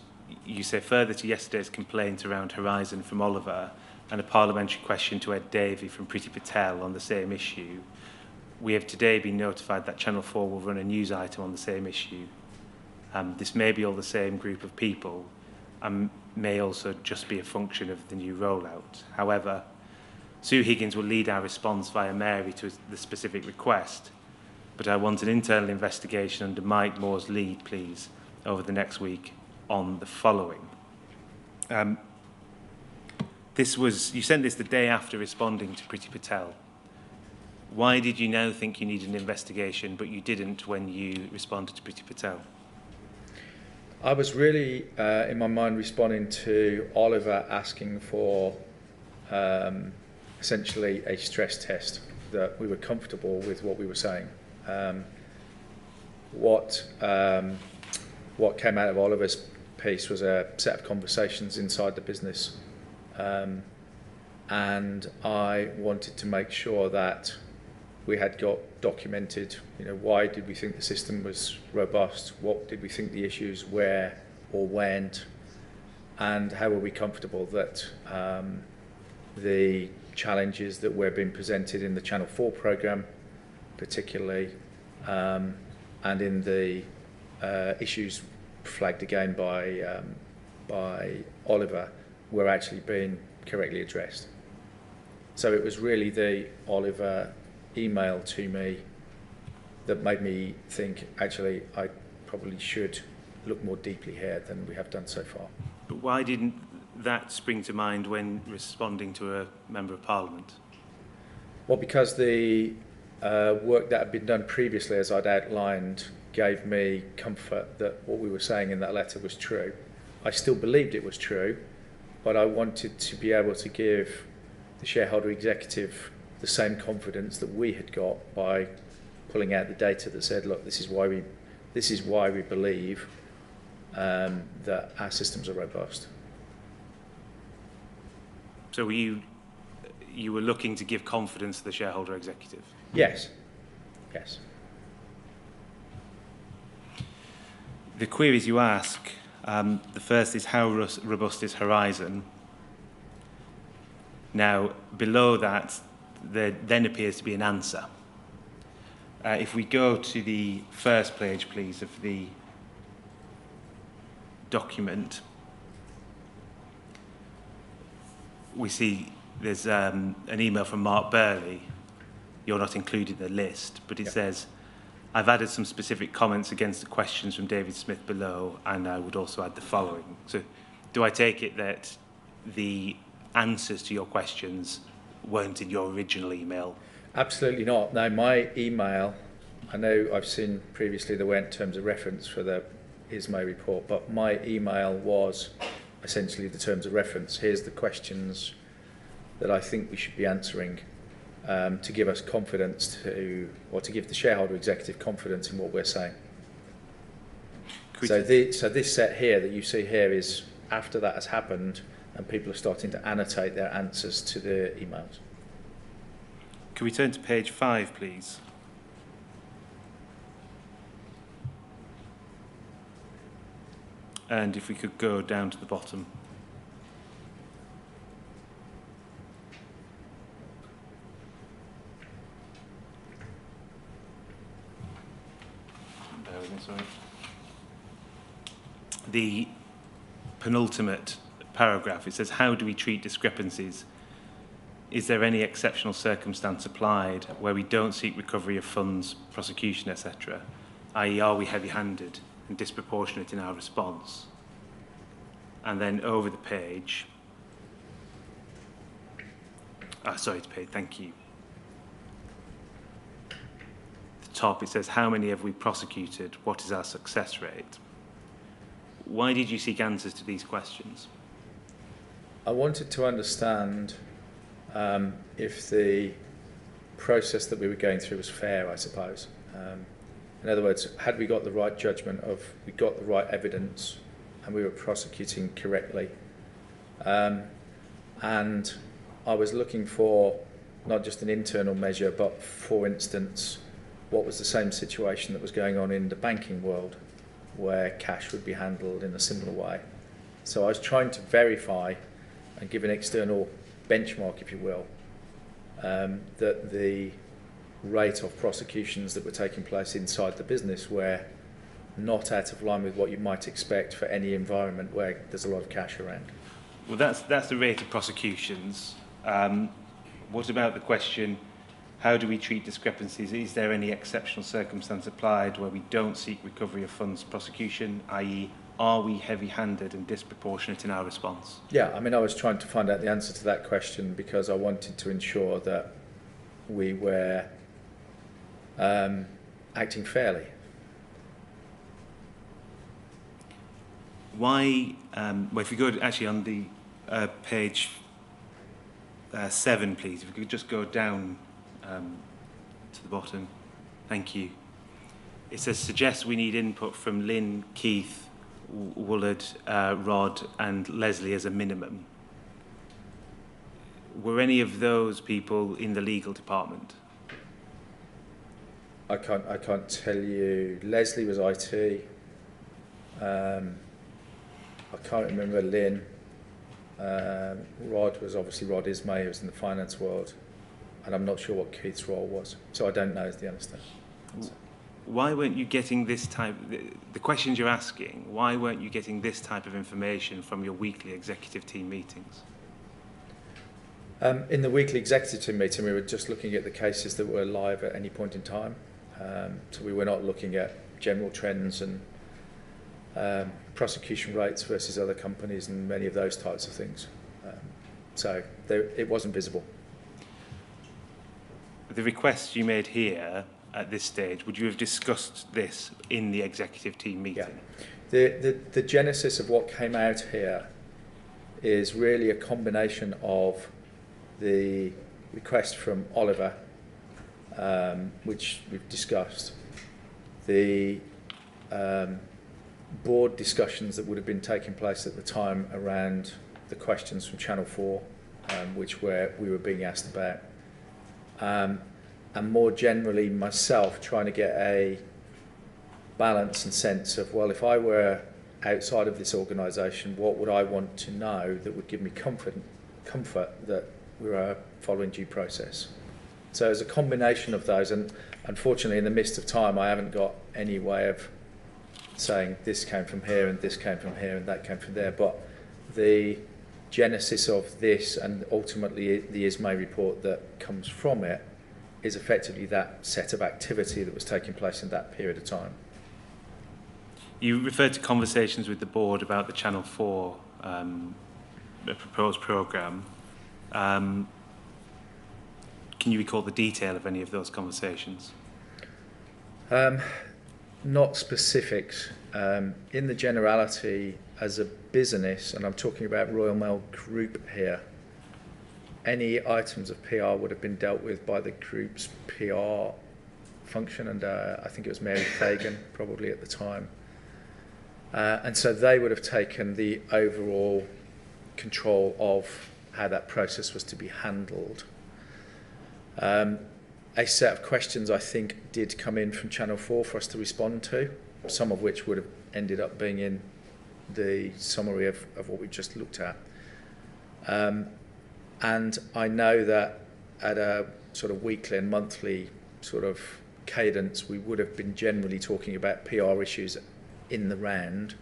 you say further to yesterday's complaint around Horizon from Oliver and a parliamentary question to Ed Davey from Priti Patel on the same issue, we have today been notified that Channel 4 will run a news item on the same issue. This may be all the same group of people and may also just be a function of the new rollout. However, Sue Higgins will lead our response via Mary to the specific request, but I want an internal investigation under Mike Moore's lead, please, over the next week on the following. You sent this the day after responding to Priti Patel. Why did you now think you needed an investigation, but you didn't when you responded to Priti Patel? I was really, in my mind, responding to Oliver asking for essentially a stress test, that we were comfortable with what we were saying. What came out of Oliver's piece was a set of conversations inside the business, and I wanted to make sure that we had got documented, why did we think the system was robust, what did we think the issues were or weren't, and how were we comfortable that the challenges that were being presented in the Channel 4 programme particularly, and in the issues flagged again by Oliver, were actually being correctly addressed. So it was really the Oliver email to me that made me think, actually, I probably should look more deeply here than we have done so far. But why didn't that spring to mind when responding to a Member of Parliament? Well, because the work that had been done previously, as I'd outlined, gave me comfort that what we were saying in that letter was true. I still believed it was true, but I wanted to be able to give the shareholder executive the same confidence that we had got by pulling out the data that said, look, this is why we believe that our systems are robust. So you were looking to give confidence to the shareholder executive? Yes. Yes. The queries you ask, the first is how robust is Horizon? Now, below that, there then appears to be an answer. If we go to the first page, please, of the document, we see there's an email from Mark Burley. You're not included in the list, but it says, I've added some specific comments against the questions from David Smith below, and I would also add the following. So do I take it that the answers to your questions weren't in your original email? Absolutely not. No, my email, I know I've seen previously there weren't terms of reference for the Isme report, but my email was essentially the terms of reference. Here's the questions that I think we should be answering to give us confidence or to give the shareholder executive confidence in what we're saying. So this set here that you see here is after that has happened and people are starting to annotate their answers to the emails. Can we turn to page 5, please? And if we could go down to the bottom. Bear with me, sorry. The penultimate paragraph, it says, how do we treat discrepancies? Is there any exceptional circumstance applied where we don't seek recovery of funds, prosecution, etc.? i.e., are we heavy-handed and disproportionate in our response? And then over the page, sorry, it's page, thank you. The top, it says, how many have we prosecuted? What is our success rate? Why did you seek answers to these questions? I wanted to understand if the process that we were going through was fair, I suppose. In other words, had we got the right judgment of, we got the right evidence and we were prosecuting correctly. And I was looking for not just an internal measure, but for instance, what was the same situation that was going on in the banking world where cash would be handled in a similar way. So I was trying to verify and give an external benchmark, if you will, that the rate of prosecutions that were taking place inside the business were not out of line with what you might expect for any environment where there's a lot of cash around. Well, that's the rate of prosecutions. What about the question, how do we treat discrepancies? Is there any exceptional circumstance applied where we don't seek recovery of funds, prosecution, i.e., are we heavy-handed and disproportionate in our response? Yeah, I mean, I was trying to find out the answer to that question because I wanted to ensure that we were acting fairly. Why, well, if you go actually on the page 7, please, if you could just go down to the bottom. Thank you. It says, suggests we need input from Lynn, Keith, Woolard, Rod and Leslie as a minimum. Were any of those people in the legal department? I can't tell you. Leslie was IT. I can't remember Lynn. Rod was obviously Rod Isme, who was in the finance world. And I'm not sure what Keith's role was. So I don't know is the answer. Why weren't you getting this type, the questions you're asking, why weren't you getting this type of information from your weekly executive team meetings? In the weekly executive team meeting, we were just looking at the cases that were live at any point in time. So we were not looking at general trends and prosecution rates versus other companies and many of those types of things. So it wasn't visible. The requests you made here at this stage, would you have discussed this in the executive team meeting? Yeah. The genesis of what came out here is really a combination of the request from Oliver, which we've discussed, the board discussions that would have been taking place at the time around the questions from Channel 4, which we were being asked about, and more generally myself trying to get a balance and sense of, well, if I were outside of this organisation, what would I want to know that would give me comfort that we were following due process. So it's a combination of those, and unfortunately in the midst of time I haven't got any way of saying this came from here and this came from here and that came from there, but the genesis of this and ultimately the Isme report that comes from it is effectively that set of activity that was taking place in that period of time. You referred to conversations with the board about the Channel 4 proposed programme. Can you recall the detail of any of those conversations? Not specifics. In the generality, as a business, and I'm talking about Royal Mail Group here, any items of PR would have been dealt with by the group's PR function, and I think it was Mary Fagan probably at the time. And so they would have taken the overall control of how that process was to be handled. A set of questions I think did come in from Channel 4 for us to respond to, some of which would have ended up being in the summary of what we've just looked at. And I know that at a sort of weekly and monthly sort of cadence, we would have been generally talking about PR issues in the round,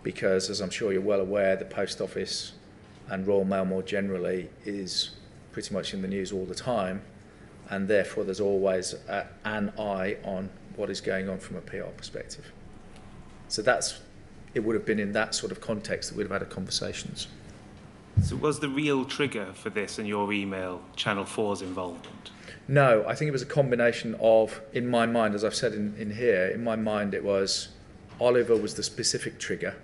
because, as I'm sure you're well aware, the Post Office and Royal Mail more generally is pretty much in the news all the time, and therefore there's always an eye on what is going on from a PR perspective. So it would have been in that sort of context that we'd have had conversations. So was the real trigger for this and your email Channel 4's involvement? No, I think it was a combination of, in my mind, as I've said in here, in my mind it was Oliver was the specific trigger,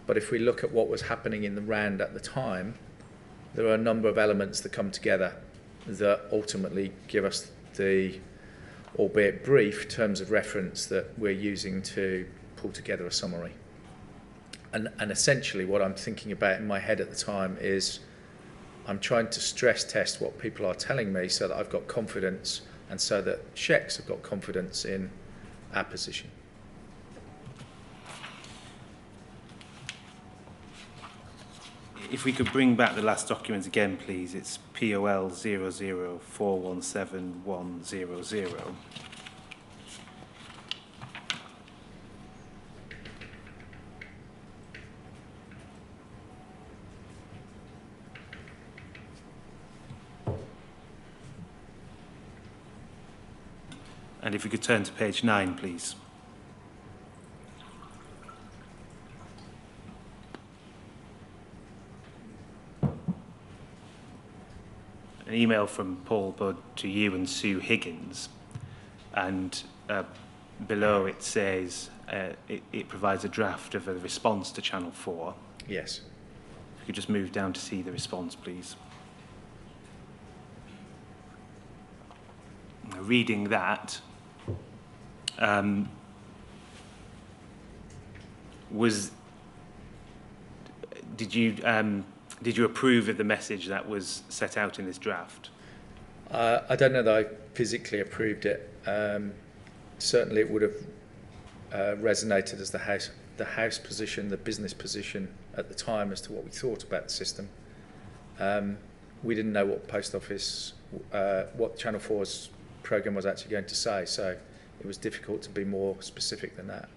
but if we look at what was happening in the round at the time, there are a number of elements that come together that ultimately give us the, albeit brief, terms of reference that we're using to pull together a summary. And essentially what I'm thinking about in my head at the time is I'm trying to stress test what people are telling me so that I've got confidence, and so that Shecs have got confidence in our position. If we could bring back the last document again, please. It's POL 004171100. And if we could turn to page 9, please. An email from Paul Budd to you and Sue Higgins, and below it says it provides a draft of a response to Channel 4. Yes. If you could just move down to see the response, please. Now, reading that, did you approve of the message that was set out in this draft? I don't know that I physically approved it. Certainly it would have resonated as the house position, the business position at the time as to what we thought about the system. We didn't know what Post Office, what Channel 4's programme was actually going to say, so it was difficult to be more specific than that.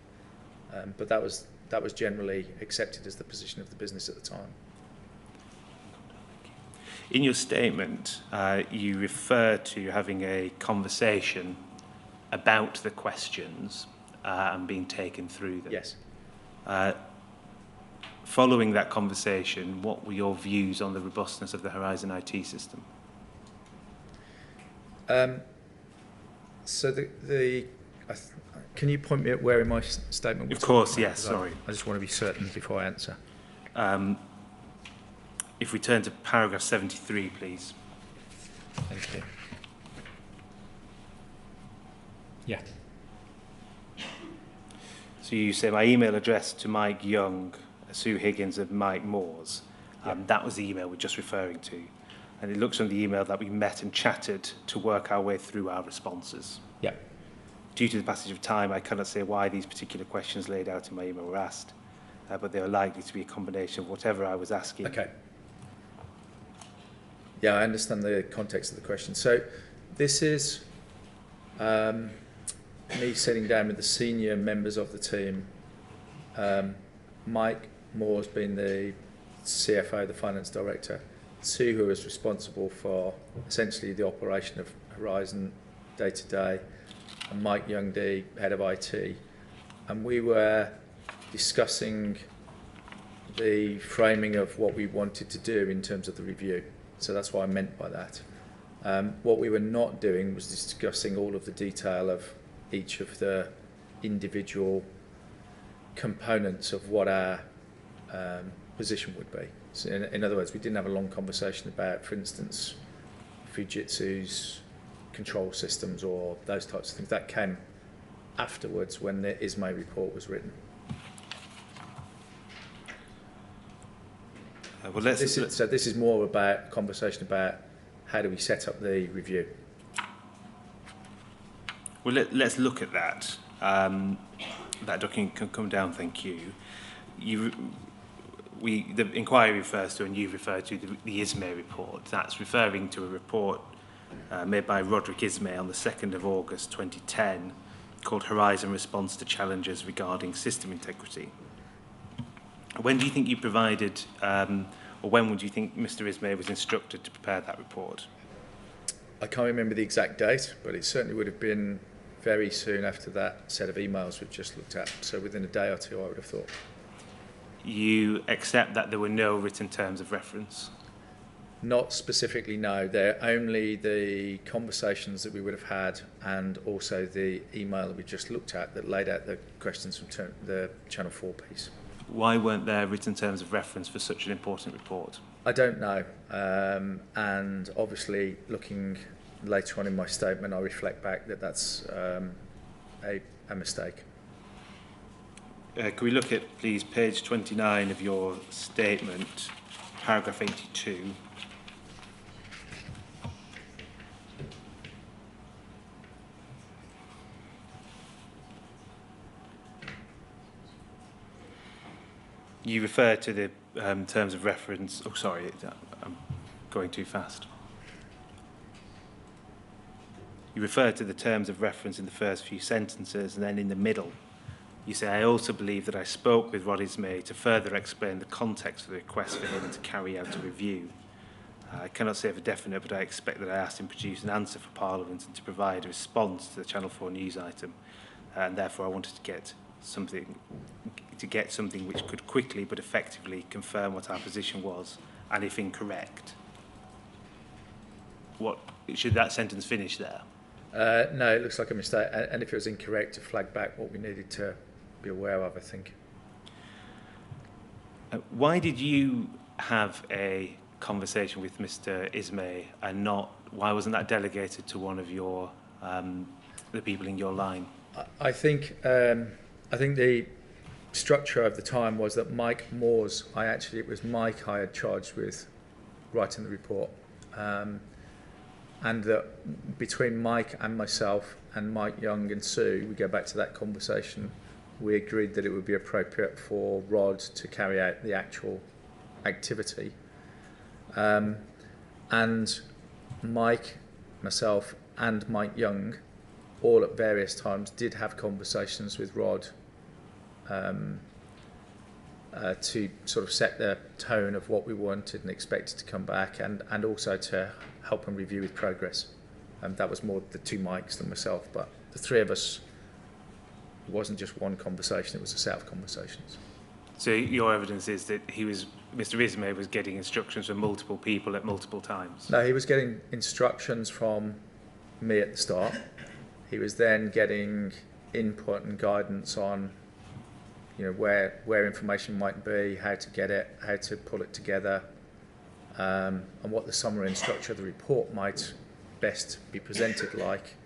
But that was generally accepted as the position of the business at the time. In your statement, you refer to having a conversation about the questions and being taken through them. Yes. Following that conversation, what were your views on the robustness of the Horizon IT system? So can you point me at where in my statement? Of course, yes. Sorry. I just want to be certain before I answer. If we turn to paragraph 73, please. Thank you. Yeah. So you say my email address to Mike Young, Sue Higgins and Mike Moores. That was the email we're just referring to. And it looks from the email that we met and chatted to work our way through our responses. Yeah. Due to the passage of time, I cannot say why these particular questions laid out in my email were asked, but they are likely to be a combination of whatever I was asking. Okay. Yeah, I understand the context of the question. So this is me sitting down with the senior members of the team. Mike Moore's been the CFO, the finance director. Sue, who is responsible for essentially the operation of Horizon day to day, and Mike Young, the head of IT. And we were discussing the framing of what we wanted to do in terms of the review. So that's what I meant by that. What we were not doing was discussing all of the detail of each of the individual components of what our position would be. So in other words, we didn't have a long conversation about, for instance, Fujitsu's control systems or those types of things. That came afterwards when the Isme report was written. So this is more about a conversation about how do we set up the review. Well, let's look at that. That document can come down, thank you. the inquiry refers to, and you refer to, the Isme report. That's referring to a report made by Rod Isme on the 2nd of August 2010 called Horizon Response to Challenges Regarding System Integrity. When do you think you provided, or when would you think Mr. Isme was instructed to prepare that report? I can't remember the exact date, but it certainly would have been very soon after that set of emails we've just looked at. So within a day or two, I would have thought. You accept that there were no written terms of reference? Not specifically, no. They're only the conversations that we would have had and also the email that we just looked at that laid out the questions from the Channel 4 piece. Why weren't there written terms of reference for such an important report? I don't know. And obviously, looking later on in my statement, I reflect back that that's a mistake. Can we look at, please, page 29 of your statement, paragraph 82. You refer to the terms of reference. Oh, sorry, I'm going too fast. You refer to the terms of reference in the first few sentences, and then in the middle, you say, I also believe that I spoke with Rod Isme to further explain the context for the request for him to carry out a review. I cannot say for definite, but I expect that I asked him to produce an answer for Parliament and to provide a response to the Channel 4 news item, and therefore I wanted to get something which could quickly but effectively confirm what our position was, and if incorrect. What should that sentence finish there? No, it looks like a mistake. And if it was incorrect, to flag back what we needed to be aware of, I think. Why did you have a conversation with Mr. Isme and why wasn't that delegated to one of your the people in your line? I think the structure of the time was that Mike Moores, it was Mike I had charged with writing the report. And that between Mike and myself and Mike Young and Sue, we go back to that conversation, we agreed that it would be appropriate for Rod to carry out the actual activity. And Mike, myself and Mike Young, all at various times did have conversations with Rod to sort of set the tone of what we wanted and expected to come back, and also to help him review his progress. That was more the two Mikes than myself, but the three of us, it wasn't just one conversation, it was a set of conversations. So your evidence is that Mr. Isme was getting instructions from multiple people at multiple times? No, he was getting instructions from me at the start. He was then getting input and guidance on where information might be, how to get it, how to pull it together, and what the summary and structure of the report might best be presented like,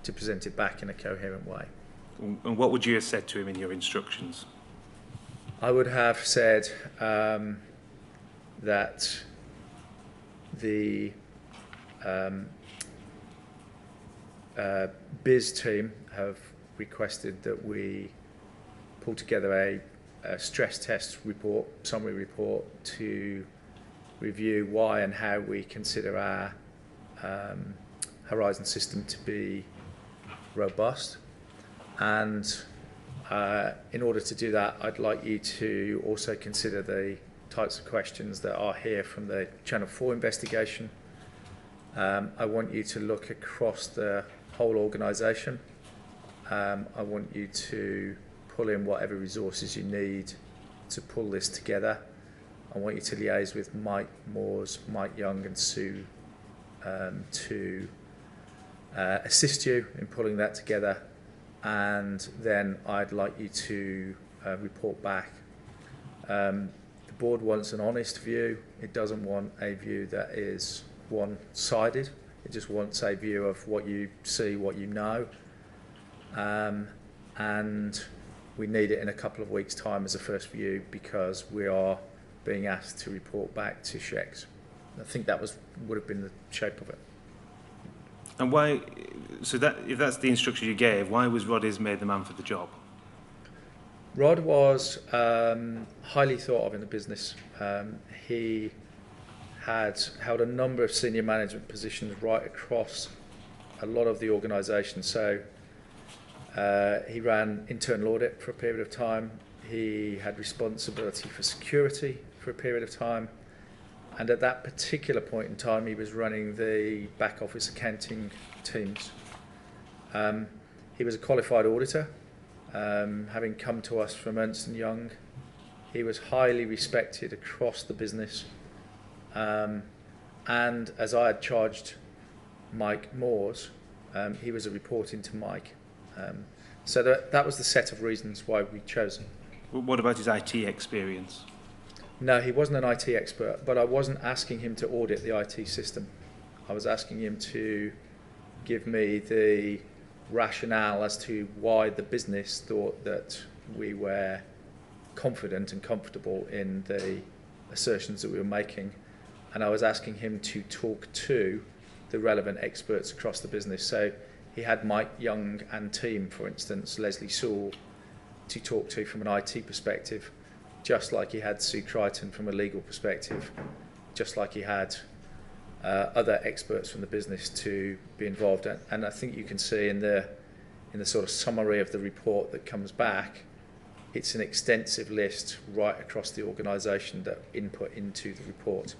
to present it back in a coherent way. And what would you have said to him in your instructions? I would have said that the biz team have requested that we pull together a stress test report, summary report, to review why and how we consider our Horizon system to be robust. And in order to do that, I'd like you to also consider the types of questions that are here from the Channel 4 investigation. I want you to look across the whole organisation. I want you to pull in whatever resources you need to pull this together. I want you to liaise with Mike Moores, Mike Young and Sue to assist you in pulling that together. And then I'd like you to report back. The board wants an honest view. It doesn't want a view that is one-sided. It just wants a view of what you see, what you know. And we need it in a couple of weeks' time as a first view, because we are being asked to report back to SHEX. I think that would have been the shape of it. And why? So if that's the instruction you gave, why was Rod Isme the man for the job? Rod was highly thought of in the business. He had held a number of senior management positions right across a lot of the organisation. So he ran internal audit for a period of time. He had responsibility for security for a period of time. And at that particular point in time, he was running the back office accounting teams. He was a qualified auditor, having come to us from Ernst & Young. He was highly respected across the business. And as I had charged Mike Moores, he was a reporting to Mike. So that was the set of reasons why we chose him. What about his IT experience? No, he wasn't an IT expert, but I wasn't asking him to audit the IT system. I was asking him to give me the rationale as to why the business thought that we were confident and comfortable in the assertions that we were making. And I was asking him to talk to the relevant experts across the business. So he had Mike Young and team, for instance, Leslie Sewell, to talk to from an IT perspective, just like he had Sue Crichton from a legal perspective, just like he had other experts from the business to be involved in. And I think you can see in the sort of summary of the report that comes back, it's an extensive list right across the organisation that input into the report,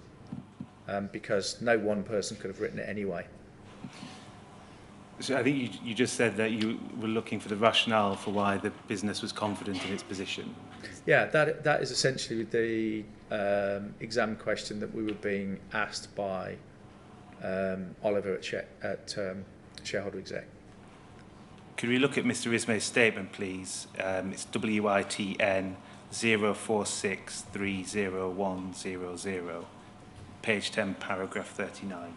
because no one person could have written it anyway. So I think you just said that you were looking for the rationale for why the business was confident in its position. Yeah, that is essentially the exam question that we were being asked by Oliver at Shareholder Exec. Could we look at Mr. Isme's statement, please? It's WITN 046300100, page 10, paragraph 39.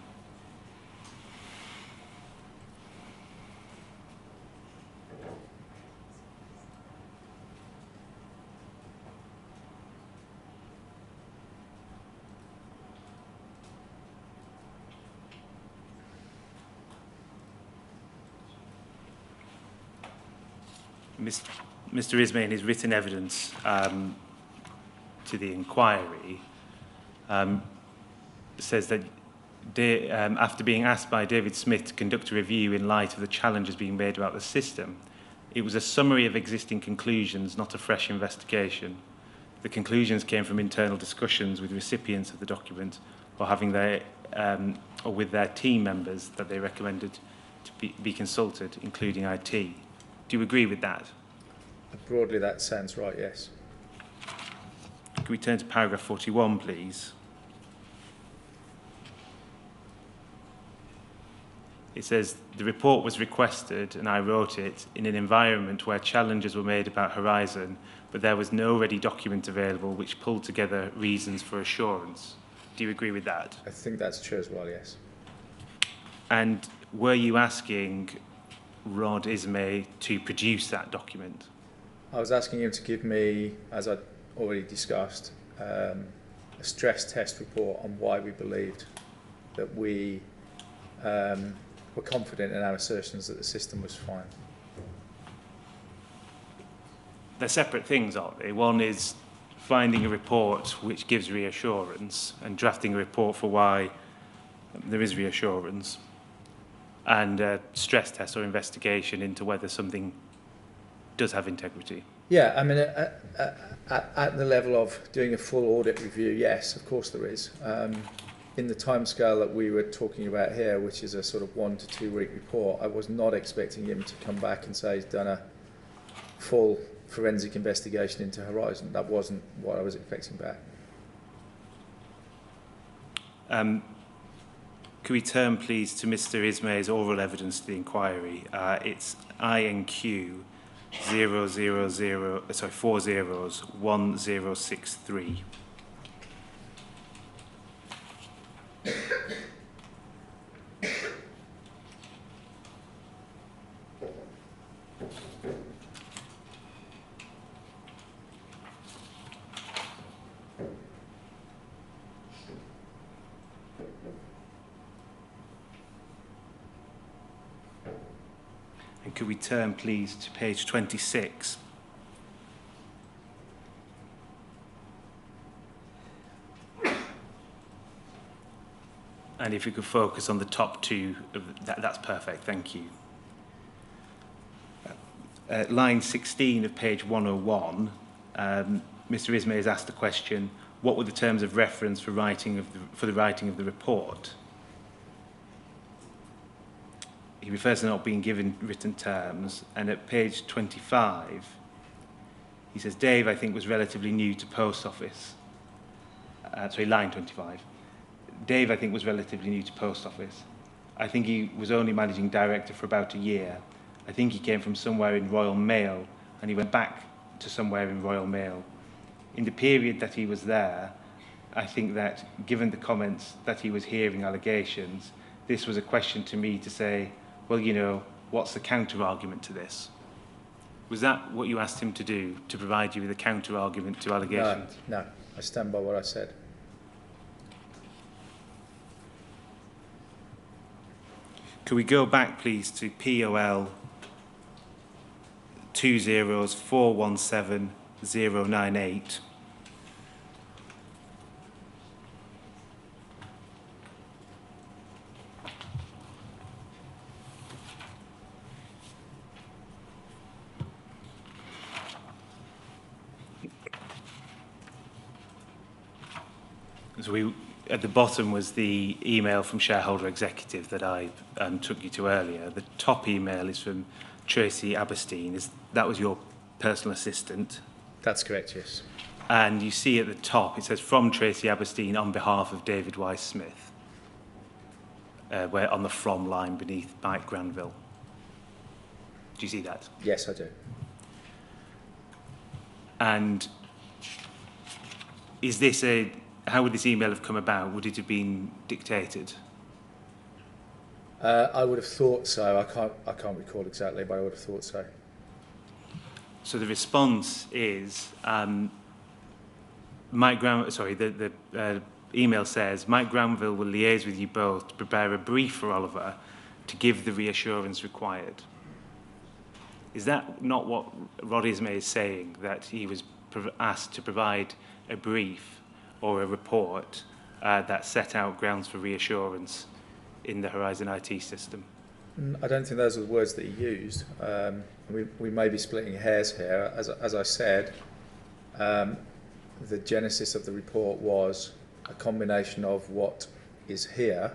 Mr. Isme, in his written evidence to the inquiry, says that after being asked by David Smith to conduct a review in light of the challenges being made about the system, it was a summary of existing conclusions, not a fresh investigation. The conclusions came from internal discussions with recipients of the document or or with their team members that they recommended to be consulted, including IT. Do you agree with that? Broadly, that sounds right, yes. Can we turn to paragraph 41, please? It says, the report was requested, and I wrote it, in an environment where challenges were made about Horizon, but there was no ready document available which pulled together reasons for assurance. Do you agree with that? I think that's true as well, yes. And were you asking Rod Isme to produce that document? I was asking him to give me, as I'd already discussed, a stress test report on why we believed that we were confident in our assertions that the system was fine. They're separate things, aren't they? One is finding a report which gives reassurance and drafting a report for why there is reassurance, and a stress test or investigation into whether something does have integrity. Yeah, I mean, at the level of doing a full audit review, yes, of course there is. In the timescale that we were talking about here, which is a sort of 1 to 2 week report, I was not expecting him to come back and say he's done a full forensic investigation into Horizon. That wasn't what I was expecting back. Could we turn, please, to Mr. Isme's oral evidence to the inquiry? It's INQ 401063. And could we turn, please, to page 26? And if you could focus on the top two, that's perfect, thank you. Line 16 of page 101, Mr. Isme has asked the question, what were the terms of reference for the writing of the report? He refers to not being given written terms, and at page 25, he says, Dave, I think, was relatively new to post office. Line 25. Dave, I think, was relatively new to post office. I think he was only managing director for about a year. I think he came from somewhere in Royal Mail, and he went back to somewhere in Royal Mail. In the period that he was there, I think that, given the comments that he was hearing allegations, this was a question to me to say, well, you know, what's the counter-argument to this? Was that what you asked him to do, to provide you with a counter-argument to allegations? No, I stand by what I said. Could we go back, please, to POL 20417-098? So at the bottom was the email from shareholder executive that I took you to earlier. The top email is from Tracy Aberstein. That was your personal assistant? That's correct, yes. And you see at the top, it says, from Tracy Aberstein on behalf of David Weiss-Smith, where on the from line beneath Mike Granville. Do you see that? Yes, I do. And is this how would this email have come about? Would it have been dictated? I would have thought so. I can't recall exactly, but I would have thought so. So the response is, the email says, Mike Granville will liaise with you both to prepare a brief for Oliver to give the reassurance required. Is that not what Rod Isme is saying, that he was asked to provide a brief or a report that set out grounds for reassurance in the Horizon IT system? I don't think those are the words that he used. We may be splitting hairs here. As I said, the genesis of the report was a combination of what is here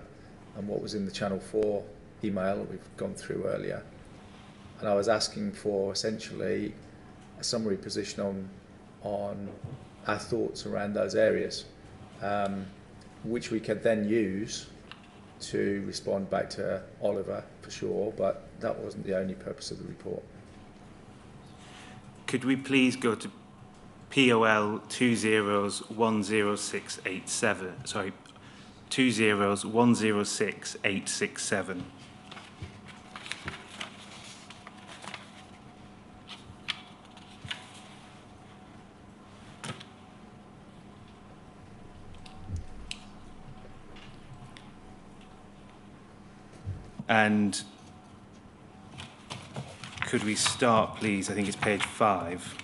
and what was in the Channel 4 email that we've gone through earlier. And I was asking for essentially a summary position on our thoughts around those areas, which we could then use to respond back to Oliver for sure, but that wasn't the only purpose of the report. Could we please go to POL 2010687, sorry, 20106-867. And could we start, please? I think it's page 5.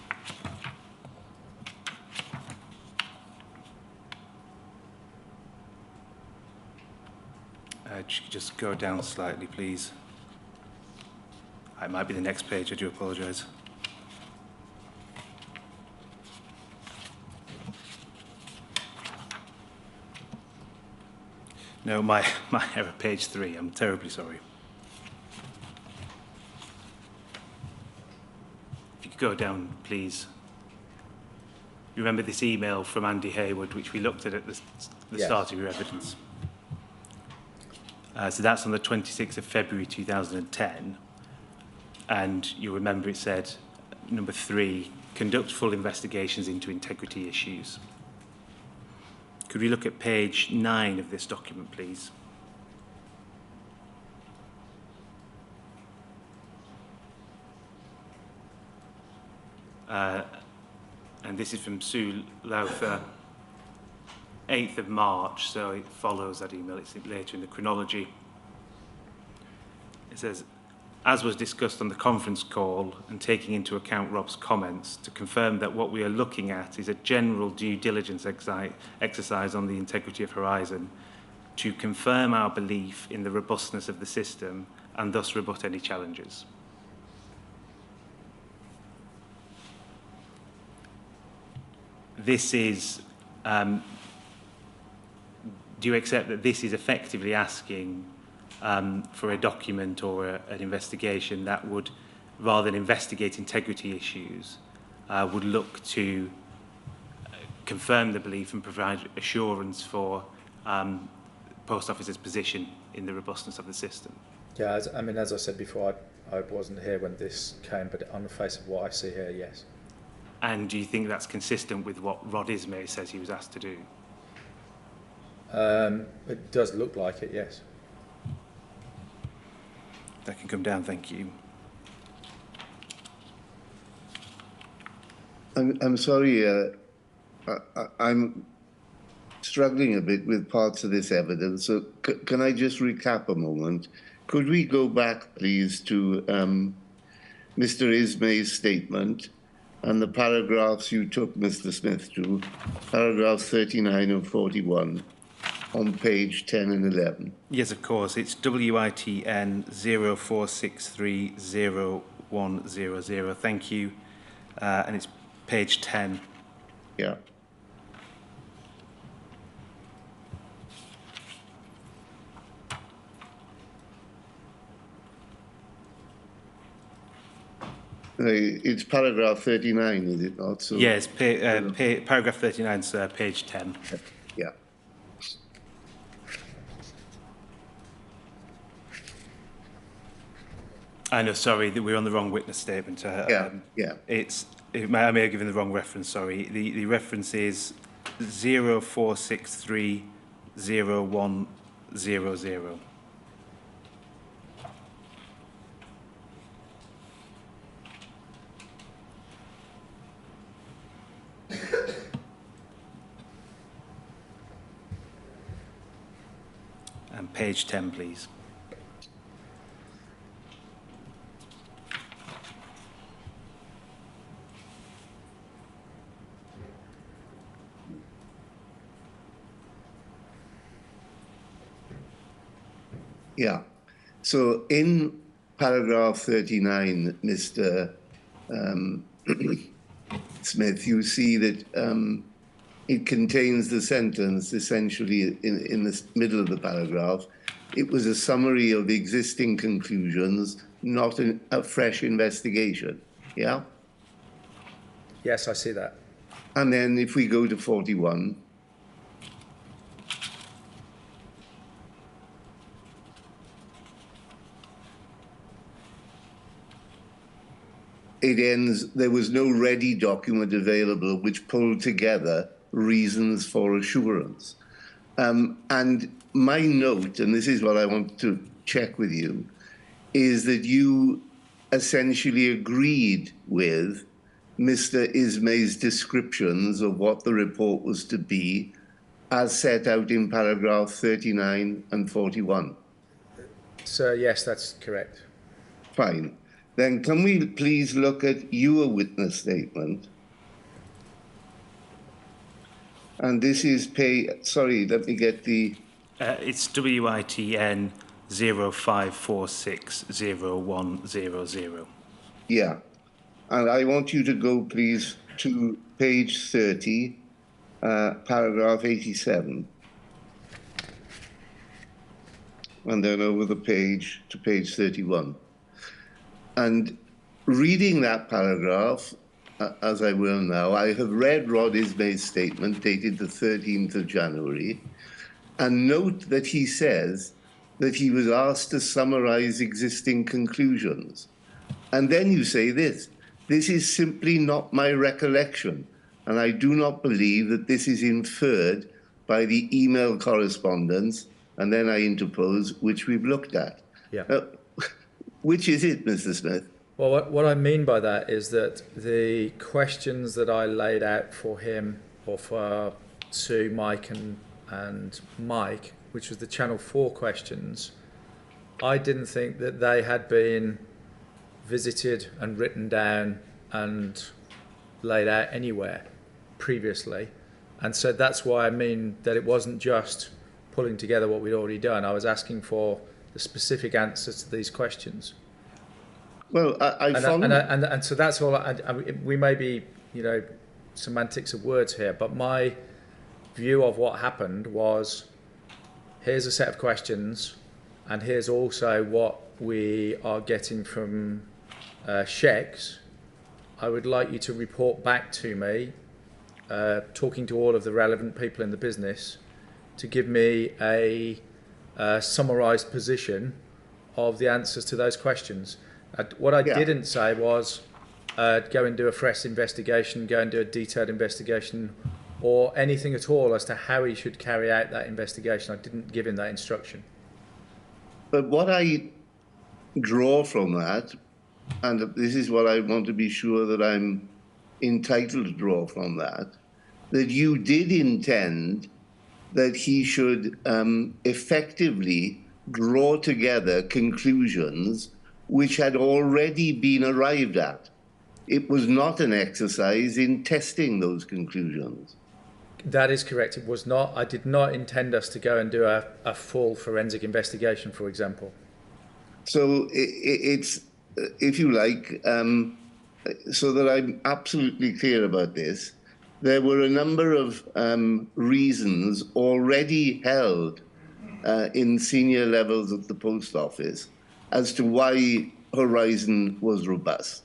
Just go down slightly, please. It might be the next page. I do apologise. No, my error, page 3. I'm terribly sorry. If you could go down, please. You remember this email from Andy Hayward, which we looked at the Yes. start of your evidence. So that's on the 26th of February 2010. And you'll remember it said, number 3, conduct full investigations into integrity issues. Could we look at page 9 of this document, please? And this is from Sue Lowther, 8th of March, so it follows that email. It's later in the chronology. It says, as was discussed on the conference call and taking into account Rob's comments, to confirm that what we are looking at is a general due diligence exercise on the integrity of Horizon, to confirm our belief in the robustness of the system and thus rebut any challenges. This is, do you accept that this is effectively asking for a document or an investigation that would, rather than investigate integrity issues, would look to confirm the belief and provide assurance for Post Office's position in the robustness of the system? Yeah, as I said before, I wasn't here when this came, but on the face of what I see here, yes. And do you think that's consistent with what Rod Isme says he was asked to do? It does look like it, yes. That can come down, thank you. I'm sorry, I'm struggling a bit with parts of this evidence, so can I just recap a moment? Could we go back, please, to Mr. Ismay's statement and the paragraphs you took Mr. Smith to, paragraphs 39 and 41, on page 10 and 11? Yes, of course. It's WITN 04630100. Thank you. And it's page 10. Yeah. It's paragraph 39, is it not? So, yes, paragraph 39, sir, page 10. yeah. I know, sorry, that we're on the wrong witness statement. Yeah. I may have given the wrong reference, sorry. The reference is 04630100. And page 10, please. Yeah. So in paragraph 39, Mr. Smith, you see that it contains the sentence essentially in the middle of the paragraph. It was a summary of existing conclusions, not a fresh investigation. Yeah? Yes, I see that. And then if we go to 41, it ends, there was no ready document available which pulled together reasons for assurance. And my note, and this is what I want to check with you, is that you essentially agreed with Mr. Ismay's descriptions of what the report was to be as set out in paragraph 39 and 41. So, yes, that's correct. Fine. Then can we please look at your witness statement? And this is sorry, let me get the... It's WITN 05460100. Yeah. And I want you to go, please, to page 30, paragraph 87. And then over the page to page 31. And reading that paragraph, as I will now, I have read Rod Ismay's statement dated the 13th of January, and note that he says that he was asked to summarize existing conclusions. And then you say this is simply not my recollection, and I do not believe that this is inferred by the email correspondence, and then I interpose, which we've looked at. Yeah. Which is it, Mr. Smith? Well, what I mean by that is that the questions that I laid out for him, or for Sue, Mike and Mike, which was the Channel 4 questions, I didn't think that they had been visited and written down and laid out anywhere previously. And so that's why I mean that it wasn't just pulling together what we'd already done. I was asking for the specific answers to these questions. Well, And so that's all. We may be, semantics of words here, but my view of what happened was, here's a set of questions, and here's also what we are getting from Shecs. I would like you to report back to me, talking to all of the relevant people in the business, to give me a summarised position of the answers to those questions. What I didn't say was go and do a fresh investigation, go and do a detailed investigation, or anything at all as to how he should carry out that investigation. I didn't give him that instruction. But what I draw from that, and this is what I want to be sure that I'm entitled to draw from that you did intend that he should effectively draw together conclusions which had already been arrived at. It was not an exercise in testing those conclusions. That is correct. It was not. I did not intend us to go and do a full forensic investigation, for example. So it's, if you like, so that I'm absolutely clear about this, there were a number of reasons already held in senior levels of the post office as to why Horizon was robust.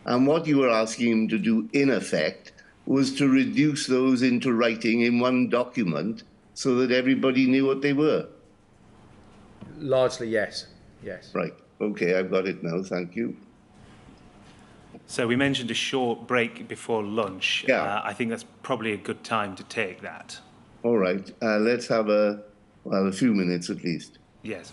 And what you were asking him to do, in effect, was to reduce those into writing in one document so that everybody knew what they were. Largely, yes. Yes. Right. Okay, I've got it now. Thank you. So we mentioned a short break before lunch. Yeah. I think that's probably a good time to take that. All right. Let's have a few minutes at least. Yes.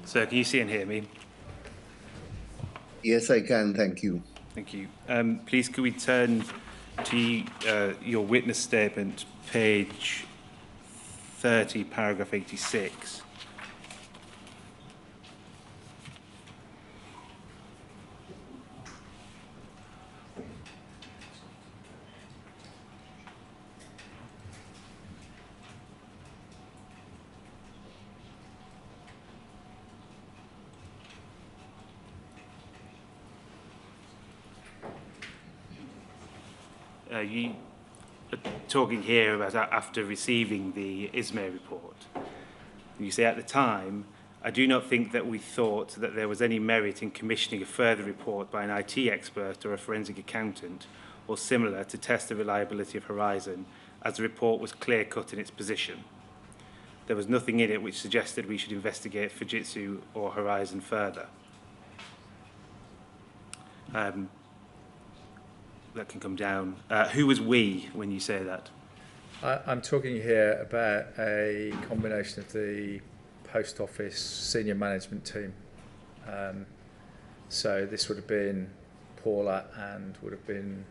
Sir, can you see and hear me? Yes, I can, thank you. Thank you. Please, could we turn to your witness statement, page 30, paragraph 86. You are talking here about after receiving the Isme report. You say, at the time, I do not think that we thought that there was any merit in commissioning a further report by an IT expert or a forensic accountant or similar to test the reliability of Horizon, as the report was clear-cut in its position. There was nothing in it which suggested we should investigate Fujitsu or Horizon further. That can come down. Who was we when you say that? I'm talking here about a combination of the Post Office senior management team. So this would have been Paula and would have been...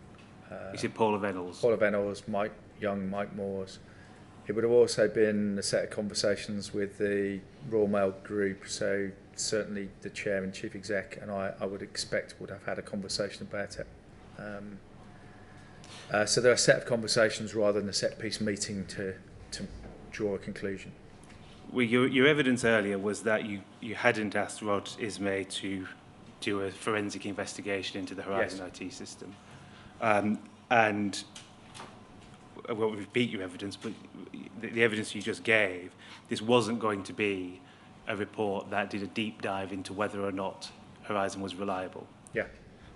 you said Paula Venables? Paula Venables, Mike Young, Mike Moores. It would have also been a set of conversations with the Royal Mail Group, so certainly the Chair and Chief Exec and I would expect would have had a conversation about it. So there are a set of conversations rather than a set-piece meeting to draw a conclusion. Well, your evidence earlier was that you hadn't asked Rod Isme to do a forensic investigation into the Horizon IT system. And I won't repeat your evidence, but the evidence you just gave, this wasn't going to be a report that did a deep dive into whether or not Horizon was reliable. Yeah.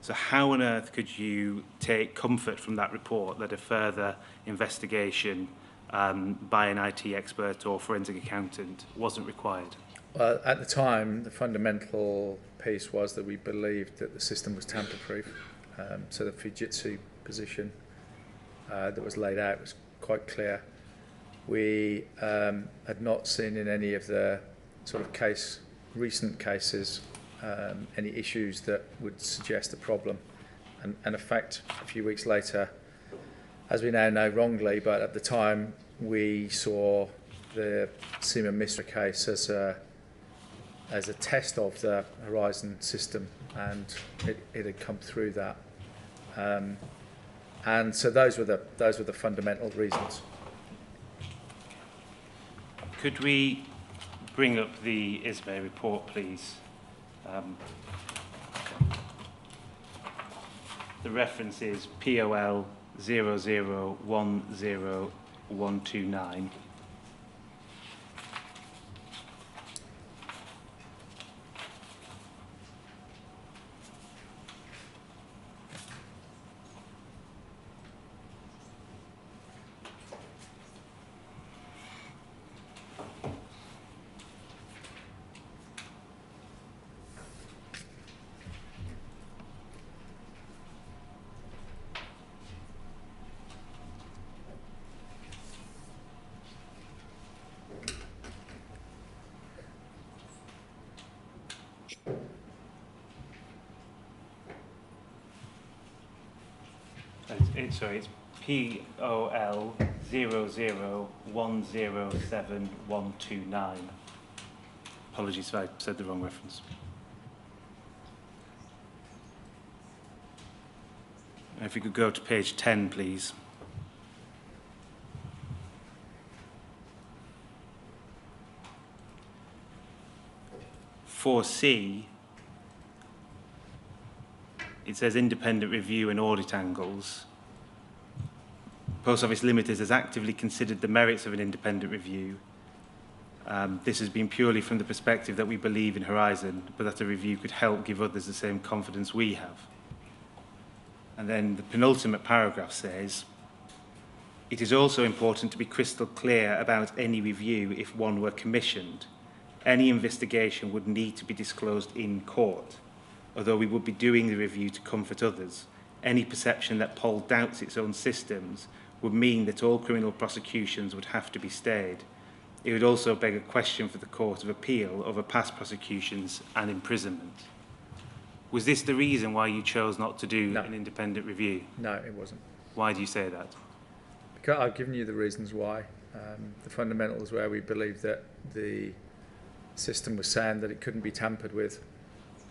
So how on earth could you take comfort from that report that a further investigation by an IT expert or forensic accountant wasn't required? Well, at the time, the fundamental piece was that we believed that the system was tamper-proof. So the Fujitsu position that was laid out was quite clear. We had not seen in any of the sort of recent cases any issues that would suggest a problem. And in fact, a few weeks later, as we now know wrongly, but at the time we saw the Seema Misra case as a test of the Horizon system, and it had come through that. And so those were the fundamental reasons. Could we bring up the Isme report, please? The reference is POL 0010129. It's POL 001071129. Apologies if I said the wrong reference. And if you could go to page 10, please. For C, it says independent review and audit angles. Post Office Limited has actively considered the merits of an independent review. This has been purely from the perspective that we believe in Horizon, but that a review could help give others the same confidence we have. And then the penultimate paragraph says, it is also important to be crystal clear about any review if one were commissioned. Any investigation would need to be disclosed in court. Although we would be doing the review to comfort others, any perception that Pol doubts its own systems would mean that all criminal prosecutions would have to be stayed. it would also beg a question for the Court of Appeal over past prosecutions and imprisonment. Was this the reason why you chose not to do an independent review? No, it wasn't. Why do you say that? Because I've given you the reasons why. The fundamentals where we believe that the system was sound, that it couldn't be tampered with,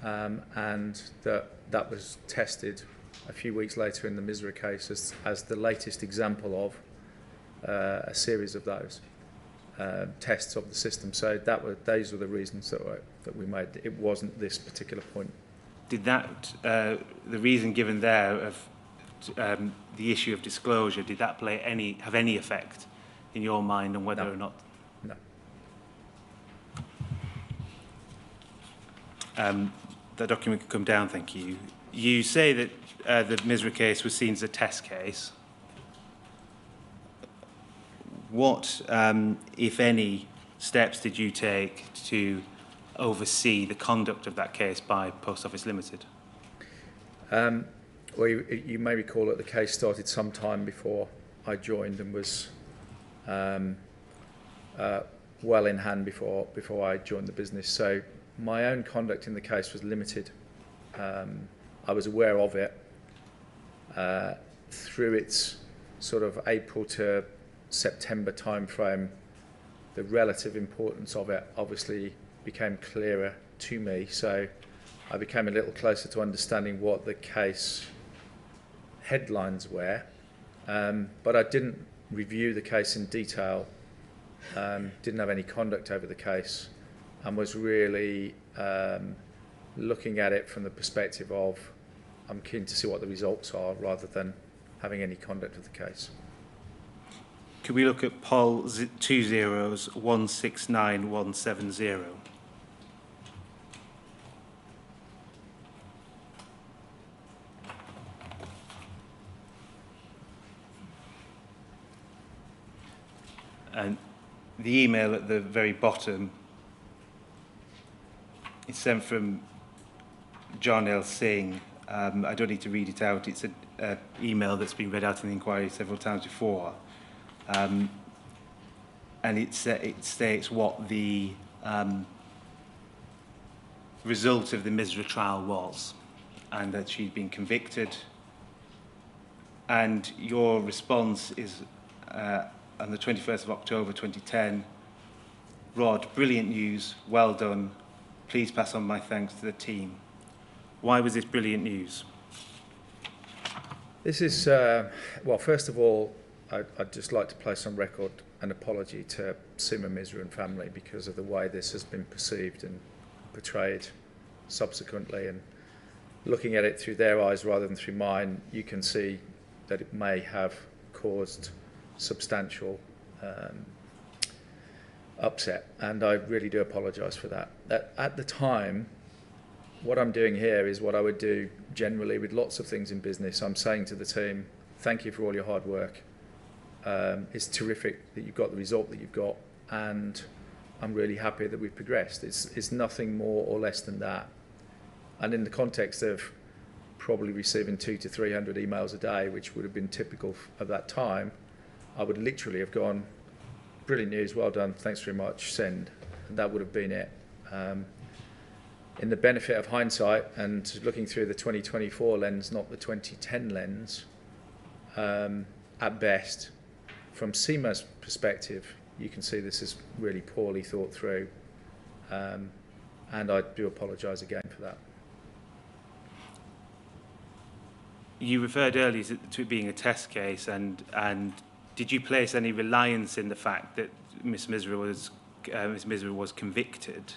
and that was tested a few weeks later in the Misra case as the latest example of a series of those tests of the system. So those were the reasons that we made. It wasn't this particular point. Did that, the reason given there of the issue of disclosure, did that have any effect in your mind on whether or not? No. The document can come down, thank you. You say that the Misra case was seen as a test case. What, if any, steps did you take to oversee the conduct of that case by Post Office Limited? Well, you may recall that the case started some time before I joined and was well in hand before I joined the business. So my own conduct in the case was limited. I was aware of it through its sort of April to September timeframe. The relative importance of it obviously became clearer to me, so I became a little closer to understanding what the case headlines were, but I didn't review the case in detail, didn't have any conduct over the case, and was really looking at it from the perspective of I'm keen to see what the results are rather than having any conduct of the case. Could we look at Poll 20169-170? And the email at the very bottom is sent from John L. Singh. I don't need to read it out. It's an email that's been read out in the inquiry several times before. And it states what the result of the Misra trial was, and that she'd been convicted. And your response is on the 21st of October 2010, Rod, brilliant news, well done. Please pass on my thanks to the team. Why was this brilliant news? This is, well, first of all, I'd just like to place on record an apology to Seema Misra and family because of the way this has been perceived and portrayed subsequently. And looking at it through their eyes rather than through mine, you can see that it may have caused substantial upset, and I really do apologise for that. At the time, what I'm doing here is what I would do generally with lots of things in business. I'm saying to the team, thank you for all your hard work. It's terrific that you've got the result that you've got, and I'm really happy that we've progressed. It's nothing more or less than that. And in the context of probably receiving 200 to 300 emails a day, which would have been typical of that time, I would literally have gone, brilliant news, well done, thanks very much, send. And that would have been it. In the benefit of hindsight and looking through the 2024 lens, not the 2010 lens, at best, from Seema's perspective, you can see this is really poorly thought through, and I do apologise again for that. You referred earlier to it being a test case, and did you place any reliance in the fact that Ms. Misra was convicted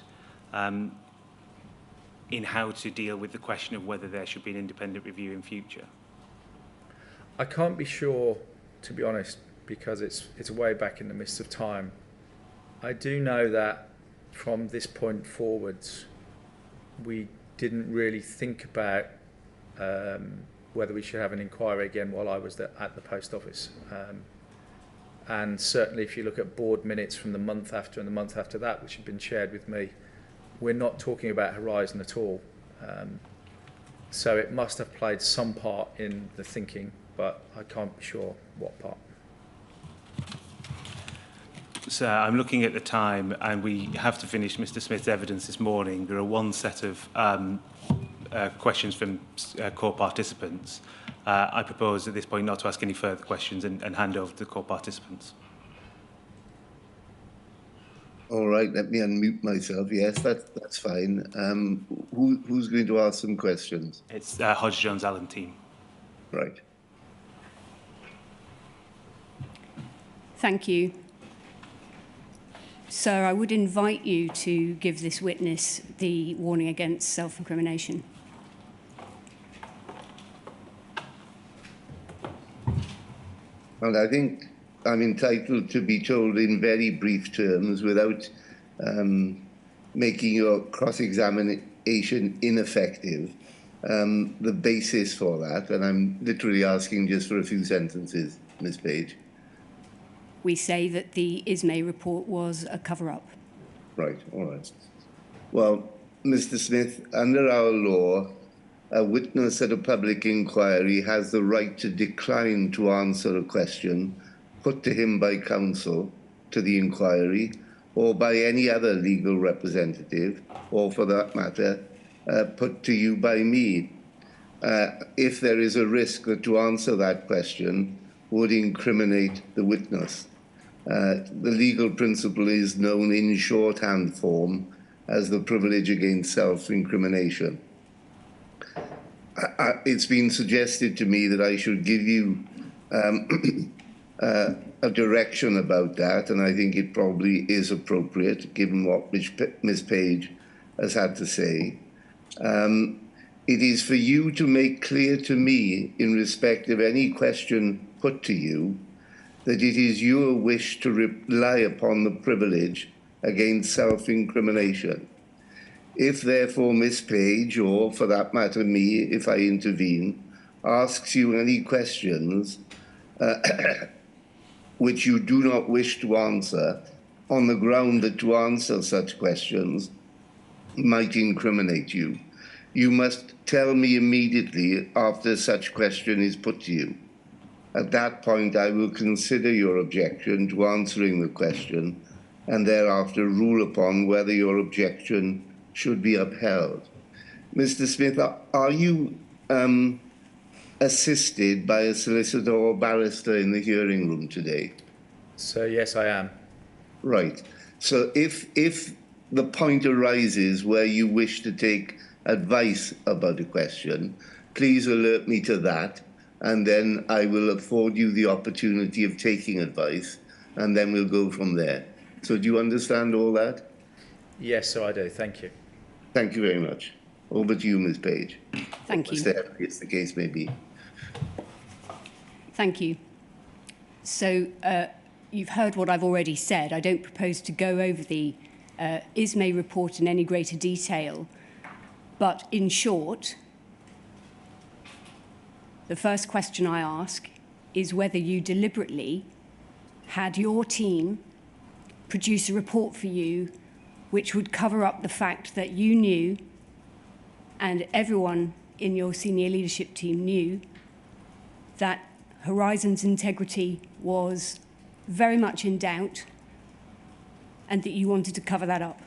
in how to deal with the question of whether there should be an independent review in future? I can't be sure, to be honest, because it's way back in the midst of time. I do know that from this point forwards, we didn't really think about whether we should have an inquiry again while I was at the post office. And certainly if you look at board minutes from the month after and the month after that, which have been shared with me, we're not talking about Horizon at all. So it must have played some part in the thinking, but I can't be sure what part. Sir, I'm looking at the time, and we have to finish Mr. Smith's evidence this morning. There are one set of questions from core participants. I propose at this point not to ask any further questions and hand over to the core participants. All right, let me unmute myself. Yes, that's fine. Who's going to ask some questions? It's Hodge Jones Allen team. Right. Thank you. Sir, I would invite you to give this witness the warning against self-incrimination. And I think I'm entitled to be told in very brief terms, without making your cross-examination ineffective, the basis for that. And I'm literally asking just for a few sentences, Ms. Page. We say that the Isme report was a cover-up. Right, all right. Well, Mr. Smith, under our law, a witness at a public inquiry has the right to decline to answer a question put to him by counsel to the inquiry or by any other legal representative, or for that matter, put to you by me, if there is a risk that to answer that question would incriminate the witness. The legal principle is known in shorthand form as the privilege against self-incrimination. It's been suggested to me that I should give you a direction about that, and I think it probably is appropriate given what Ms. Page has had to say. It is for you to make clear to me, in respect of any question put to you, that it is your wish to rely upon the privilege against self-incrimination. If, therefore, Miss Page, or for that matter me, if I intervene, asks you any questions which you do not wish to answer, on the ground that to answer such questions might incriminate you, you must tell me immediately after such question is put to you. At that point, I will consider your objection to answering the question and thereafter rule upon whether your objection should be upheld. Mr. Smith, are you assisted by a solicitor or barrister in the hearing room today? So, yes, I am. Right. So if the point arises where you wish to take advice about a question, please alert me to that, and then I will afford you the opportunity of taking advice, and then we'll go from there. So do you understand all that? Yes, so I do. Thank you. Thank you very much. Over to you, Ms. Page. Thank you. As the case may be. Thank you. So you've heard what I've already said. I don't propose to go over the Isme report in any greater detail, but in short, the first question I ask is whether you deliberately had your team produce a report for you which would cover up the fact that you knew, and everyone in your senior leadership team knew, that Horizon's integrity was very much in doubt and that you wanted to cover that up?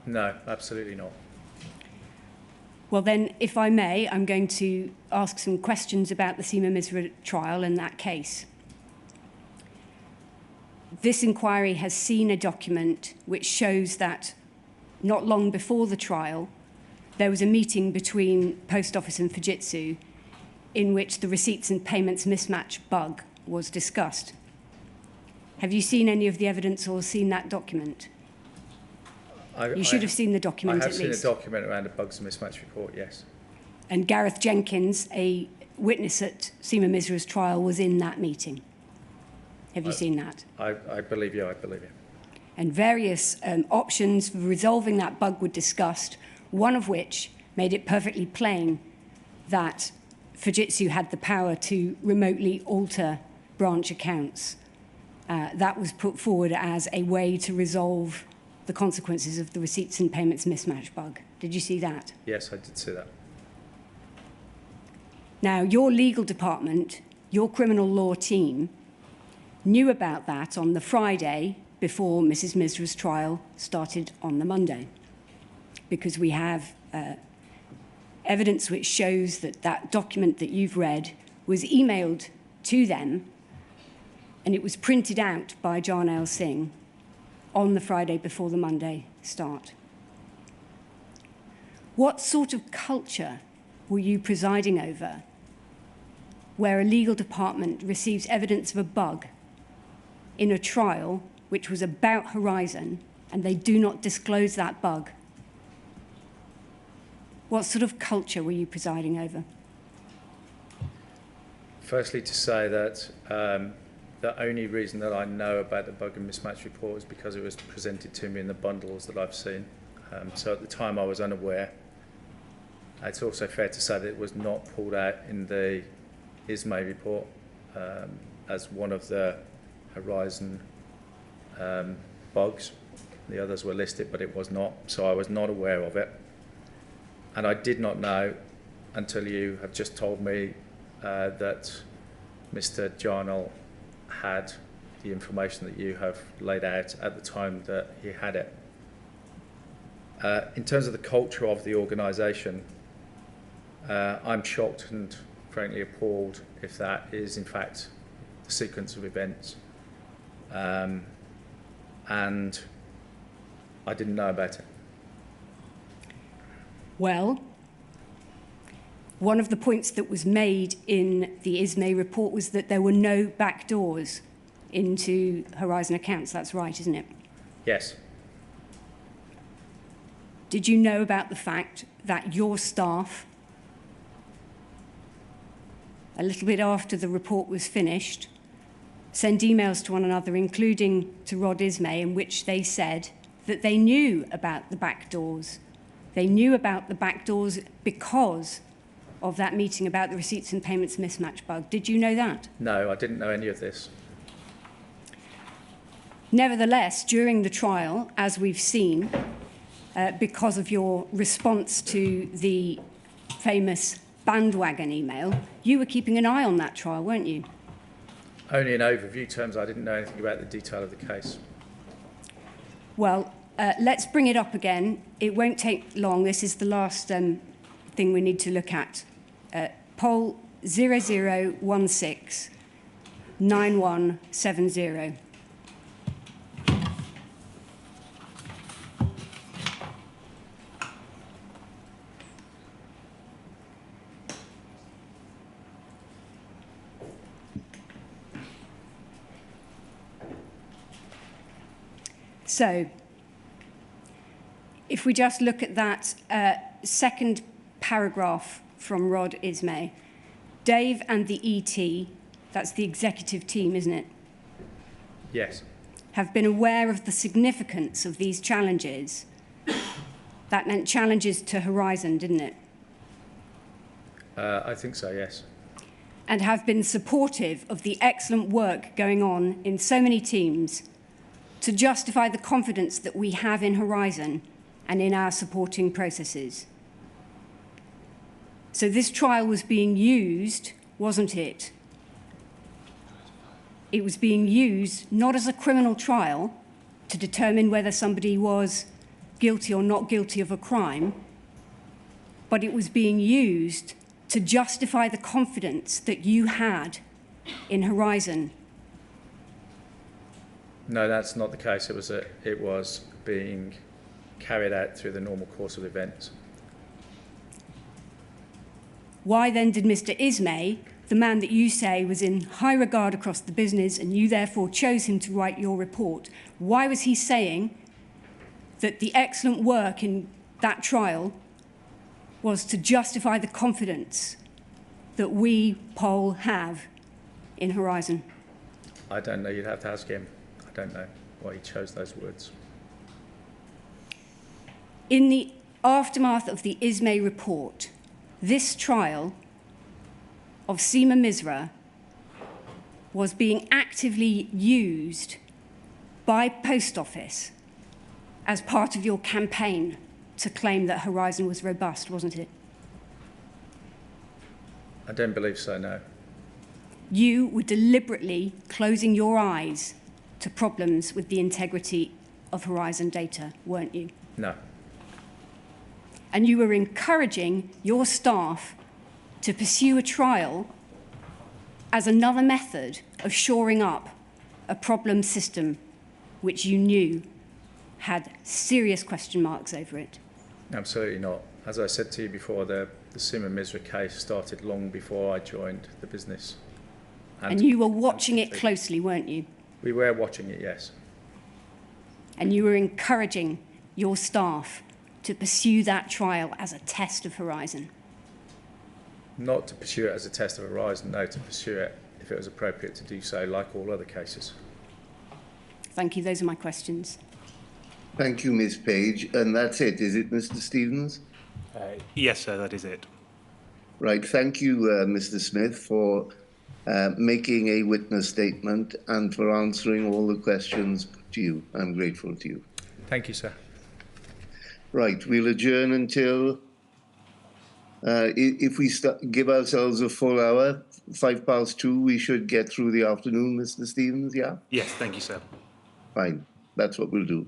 No, absolutely not. Well then, if I may, I'm going to ask some questions about the Seema Misra trial and that case. This inquiry has seen a document which shows that not long before the trial, there was a meeting between Post Office and Fujitsu in which the receipts and payments mismatch bug was discussed. Have you seen any of the evidence or seen that document? You should have seen the document at least. I have seen a document around a bugs and mismatch report, yes. And Gareth Jenkins, a witness at Seema Misra's trial, was in that meeting. Have you seen that? I believe you, I believe you. And various options for resolving that bug were discussed, one of which made it perfectly plain that Fujitsu had the power to remotely alter branch accounts. That was put forward as a way to resolve the consequences of the receipts and payments mismatch bug. Did you see that? Yes, I did see that. Now, your legal department, your criminal law team, knew about that on the Friday before Mrs. Misra's trial started on the Monday, because we have evidence which shows that that document that you've read was emailed to them and it was printed out by Jarnail Singh on the Friday before the Monday start. What sort of culture were you presiding over where a legal department receives evidence of a bug in a trial which was about Horizon and they do not disclose that bug? What sort of culture were you presiding over? Firstly, to say that the only reason that I know about the bug and mismatch report is because it was presented to me in the bundles that I've seen. So at the time I was unaware. It's also fair to say that it was not pulled out in the Isme report as one of the Horizon bugs. The others were listed, but it was not. So I was not aware of it. And I did not know until you have just told me that Mr. Jarnail had the information that you have laid out at the time that he had it. In terms of the culture of the organisation, I'm shocked and frankly appalled if that is in fact the sequence of events. And I didn't know about it. Well, one of the points that was made in the Isme report was that there were no backdoors into Horizon accounts. That's right, isn't it? Yes. Did you know about the fact that your staff, a little bit after the report was finished, sent emails to one another, including to Rod Isme, in which they said that they knew about the backdoors? They knew about the backdoors because of that meeting about the receipts and payments mismatch bug. Did you know that? No, I didn't know any of this. Nevertheless, during the trial, as we've seen, because of your response to the famous bandwagon email, you were keeping an eye on that trial, weren't you? Only in overview terms, I didn't know anything about the detail of the case. Well, let's bring it up again. It won't take long. This is the last thing we need to look at. Poll 0016 9170. So, if we just look at that second paragraph from Rod Isme, Dave and the ET, that's the executive team, isn't it? Yes. Have been aware of the significance of these challenges. That meant challenges to Horizon, didn't it? I think so, yes. And have been supportive of the excellent work going on in so many teams to justify the confidence that we have in Horizon and in our supporting processes. So this trial was being used, wasn't it? It was being used not as a criminal trial to determine whether somebody was guilty or not guilty of a crime, but it was being used to justify the confidence that you had in Horizon. No, that's not the case. It was being carried out through the normal course of events. Why then did Mr. Isme, the man that you say was in high regard across the business and you therefore chose him to write your report, why was he saying that the excellent work in that trial was to justify the confidence that we, Pol, have in Horizon? I don't know. You'd have to ask him. I don't know why he chose those words. In the aftermath of the Isme report, this trial of Seema Misra was being actively used by Post Office as part of your campaign to claim that Horizon was robust, wasn't it? I don't believe so, no. You were deliberately closing your eyes to problems with the integrity of Horizon data, weren't you? No. And you were encouraging your staff to pursue a trial as another method of shoring up a problem system which you knew had serious question marks over it. Absolutely not. As I said to you before, the Seema Misra case started long before I joined the business. And you were watching it closely, weren't you? We were watching it, yes. And you were encouraging your staff to pursue that trial as a test of Horizon. Not to pursue it as a test of Horizon, no, to pursue it if it was appropriate to do so, like all other cases. Thank you. Those are my questions. Thank you, Ms. Page. And that's it, is it, Mr. Stevens? Yes, sir, that is it. Right. Thank you, Mr. Smith, for making a witness statement and for answering all the questions to you. I'm grateful to you. Thank you, sir. Right. We'll adjourn until, if we give ourselves a full hour, 2:05, we should get through the afternoon, Mr. Stevens, yeah? Yes, thank you, sir. Fine. That's what we'll do.